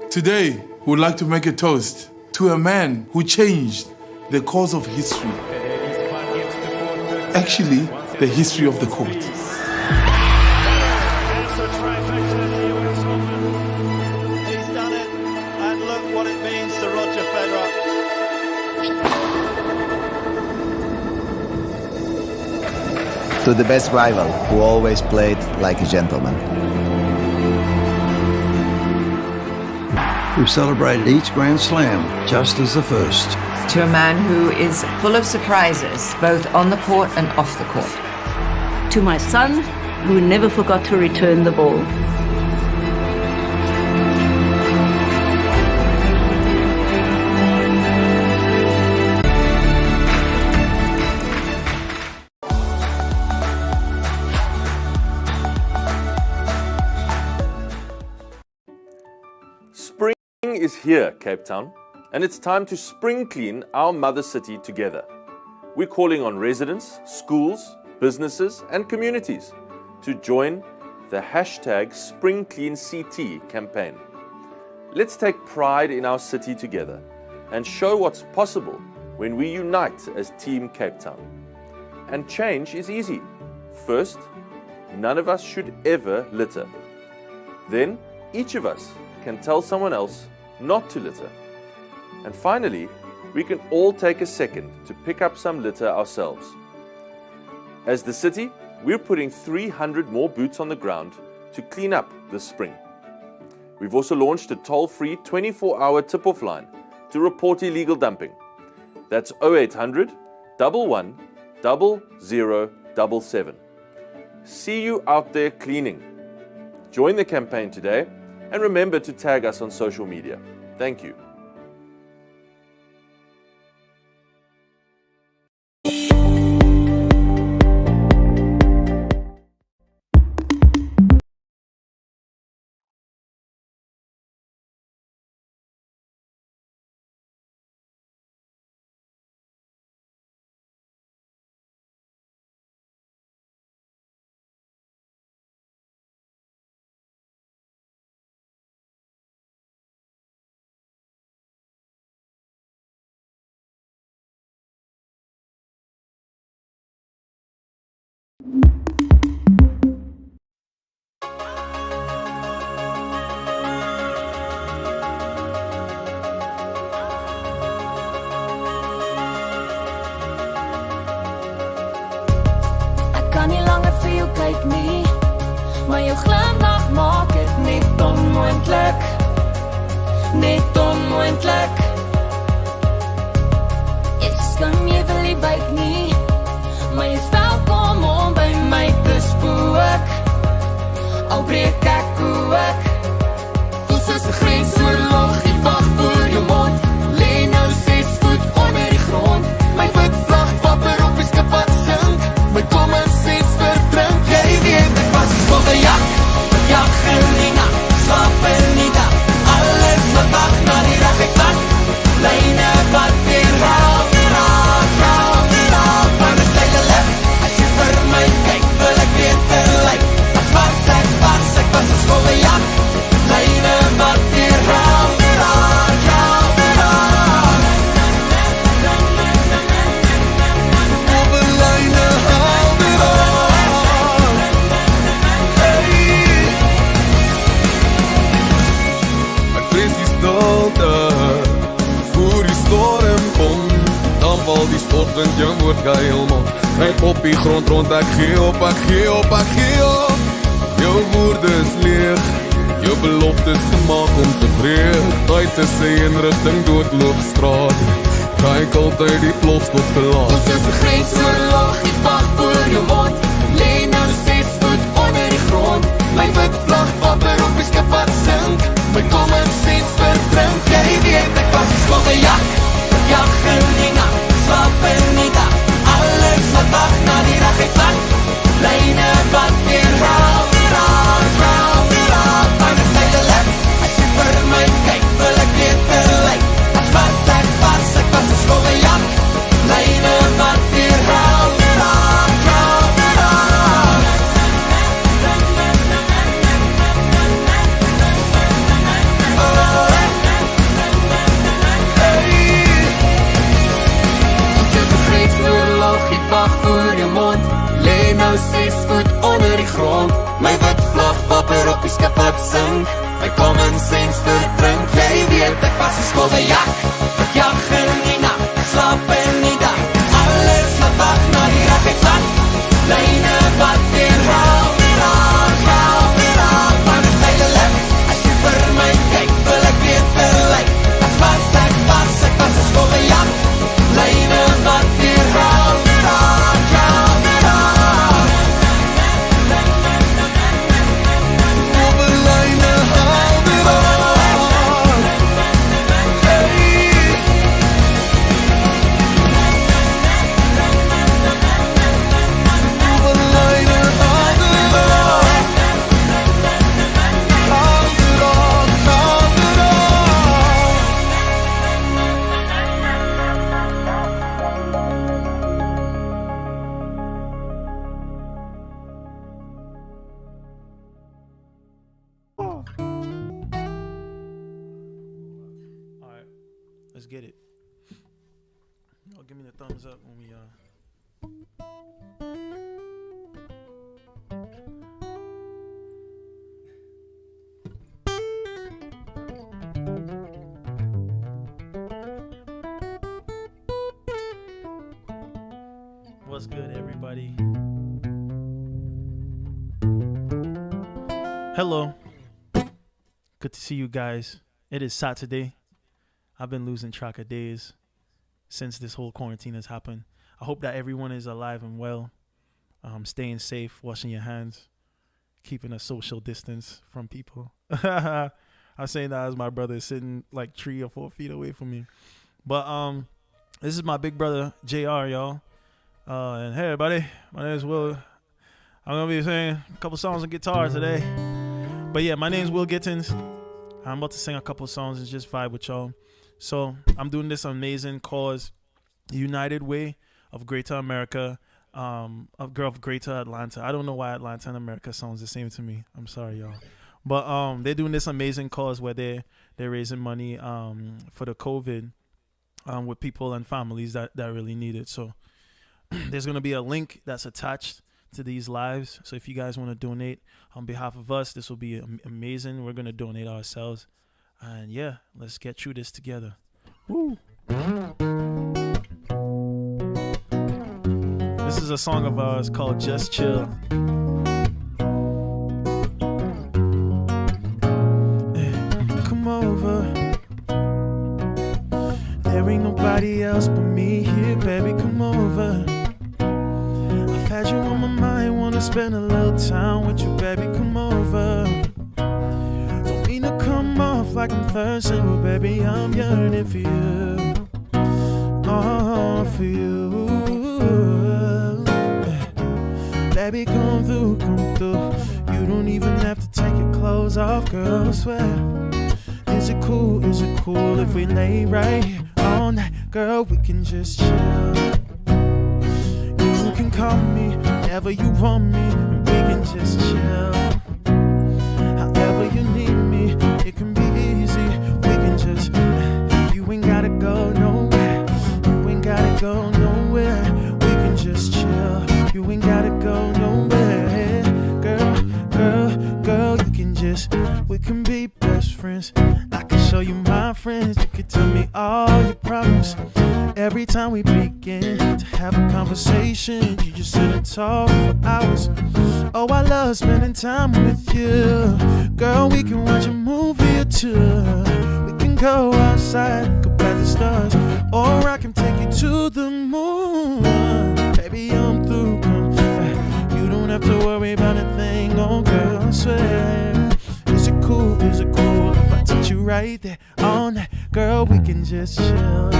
Today, we would like to make a toast to a man who changed the course of history. Actually, the history of the court. He's done it, and look what it means to Roger Federer. To the best rival, who always played like a gentleman. We've celebrated each Grand Slam just as the first. To a man who is full of surprises, both on the court and off the court. To my son, who never forgot to return the ball. Spring is here, Cape Town, and it's time to spring clean our mother city together. We're calling on residents, schools, businesses and communities to join the hashtag SpringCleanCT campaign. Let's take pride in our city together and show what's possible when we unite as Team Cape Town. And change is easy. First, none of us should ever litter. Then, each of us can tell someone else not to litter. And finally, we can all take a second to pick up some litter ourselves. As the city, we're putting 300 more boots on the ground to clean up this spring. We've also launched a toll-free 24-hour tip-off line to report illegal dumping. That's 0800 11 0077. See you out there cleaning. Join the campaign today and remember to tag us on social media. Thank you. Ek kan nie langer vir jou kyk nie, maar jou glimlach maak het net onmoontlik. Net onmoontlik. Ek skam jy wil nie wyk nie, maar jy is welkom om by my te spook. Al breek ek ook. Voel soos 'n grensoorlog, die wag voor jou mond. Lê nou 6 voet onder die grond. My voetvlag wapper op die skip wat sink. My common sense verdrink. Jy weet ek was vol bejag in die nag, slaap in die dag. Alles wat wag na die dag ek vat. Lyne wat weer raak, van het leile licht. As jy vir my kyk, wil ek weet gelijk. As wat ek was een vol bejag. Lyne wat weer raak. Voer die storm kom, dan val die stortwind jou moord gehelemaal. Gryp op die grond rond, ek gee op. Jou woorde is leeg, jou belofte is gemaak om te breek. Buite sy in rigting doodloopstraat, kyk altyd die plofstof gelaat. Ons is 'n grensoorlog, die wag voor jou mond. Lê nou 6 voet onder die grond. My witvlag wapper op die skip wat sink. My common sense verdrink. Jy weet ek was vol bejag in die nag, slaap in die dag. Alles wat wag na die dag ek vat. Lyne wat weer raak. Van het leile licht. As jy vir my kyk, wil ek weet gelijk. As wat ek was een vol bejag. Lyne wat weer raak. Wag voor jou mond. Lê nou 6 voet onder die grond. My witvlag wapper op die skip wat sink. My common sense verdrink. Jy weet ek was een vol bejag in die nag, slaap in die dag. Alles wat wag na die dag ek vat. Lyne wat weer raak. Van het leile licht. As jy vir my kyk, wil ek weet gelijk. As wat ek was een vol bejag. Lyne wat weer raak. Let's get it. Oh, give me the thumbs up when we What's good, everybody? Hello. Good to see you guys. It is Saturday. I've been losing track of days since this whole quarantine has happened. I hope that everyone is alive and well, staying safe, washing your hands, keeping a social distance from people. I'm saying that as my brother is sitting like 3 or 4 feet away from me. But this is my big brother, JR, y'all. And hey, everybody, my name is Will. I'm going to be singing a couple songs on guitar today. But yeah, my name is Will Gittins. I'm about to sing a couple songs and just vibe with y'all. So I'm doing this amazing cause, United Way of Greater America, of Greater Atlanta. I don't know why Atlanta and America sounds the same to me. I'm sorry, y'all. But they're doing this amazing cause where they're raising money for the COVID with people and families that really need it. So there's going to be a link that's attached to these lives. So if you guys want to donate on behalf of us, this will be amazing. We're going to donate ourselves. And yeah, let's get through this together. Woo! This is a song of ours called Just Chill. Come over. There ain't nobody else but me here, baby, come over. I've had you on my mind, wanna spend a little time with you, baby, come over. Don't mean to come off like I'm thirsty, but baby, I'm yearning for you. Oh, for you. Baby, come through, come through. You don't even have to take your clothes off, girl, I swear. Is it cool if we lay right here all night? Girl, we can just chill. You can call me whenever you want me, and we can just chill. However you need me, it can be easy. We can just, you ain't gotta go nowhere. You ain't gotta go nowhere. We can just chill. You ain't gotta go nowhere. Girl, you can just, we can be best friends. I can show you my friends. You can tell me all your problems. Every time we begin to have a conversation, you just sit and talk for hours. Oh, I love spending time with you. Girl, we can watch a movie or two. We can go outside, go by the stars, or I can take you to the moon. Baby, I'm through, come back. You don't have to worry about a thing, oh girl, I swear. Is it cool if I touch you right there all night? Girl, we can just chill.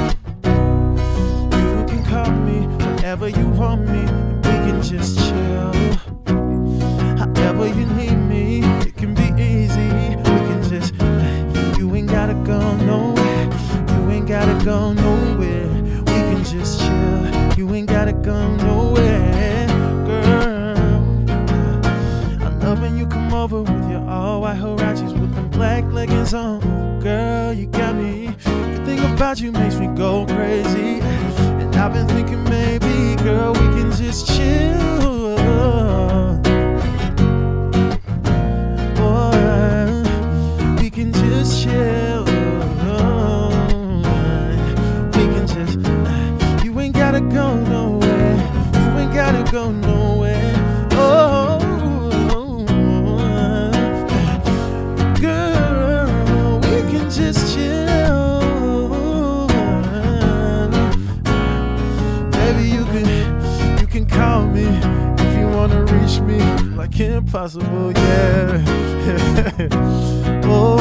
You can call me whenever you want me, and we can just chill. However you need me, it can be easy. We can just, you ain't gotta go nowhere. You ain't gotta go nowhere. We can just chill. You ain't gotta go nowhere, girl. I love when you come over with your all white Huaraches with them black leggings on. Girl, you got me. Everything about you makes me go crazy. And I've been thinking maybe, girl, we can just chill. Boy, we can just chill. We can just, you ain't gotta go nowhere. You ain't gotta go nowhere. Oh, girl, we can just chill. Baby, you can call me if you wanna reach me like impossible, yeah. Oh,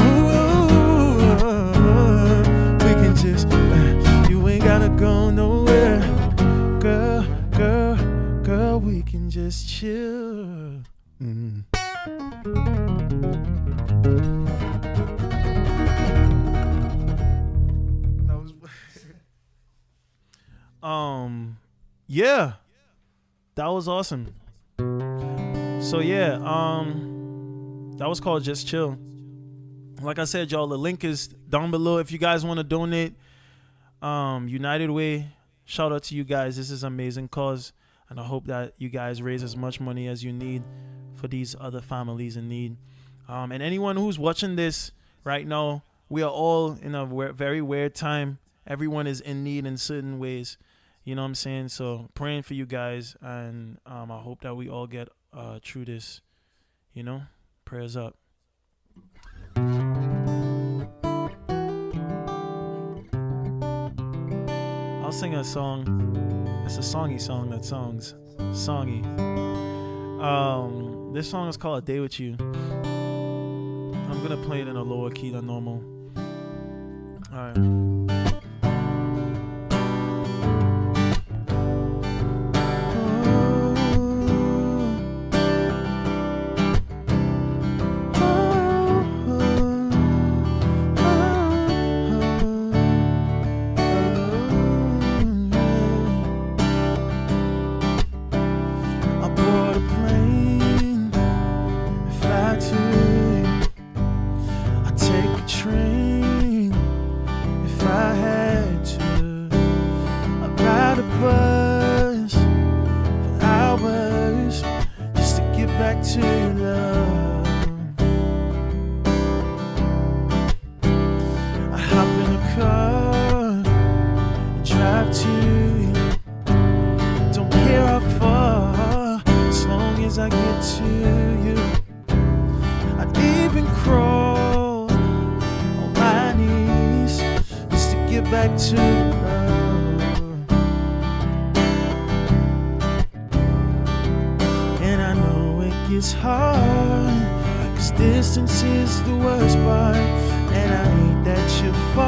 we can just, you ain't gotta go nowhere. Girl, we can just chill. Yeah, that was awesome. So yeah, that was called Just Chill. Like I said, y'all, the link is down below if you guys want to donate. United Way, shout out to you guys. This is an amazing cause, and I hope that you guys raise as much money as you need for these other families in need. And anyone who's watching this right now, we are all in a very weird time. Everyone is in need in certain ways. You know what I'm saying? So praying for you guys, and I hope that we all get through this. You know, prayers up. I'll sing a song. It's a songy song that songs. Songy. This song is called A Day With You. I'm gonna play it in a lower key than normal. Alright. It's hard, 'cause distance is the worst part.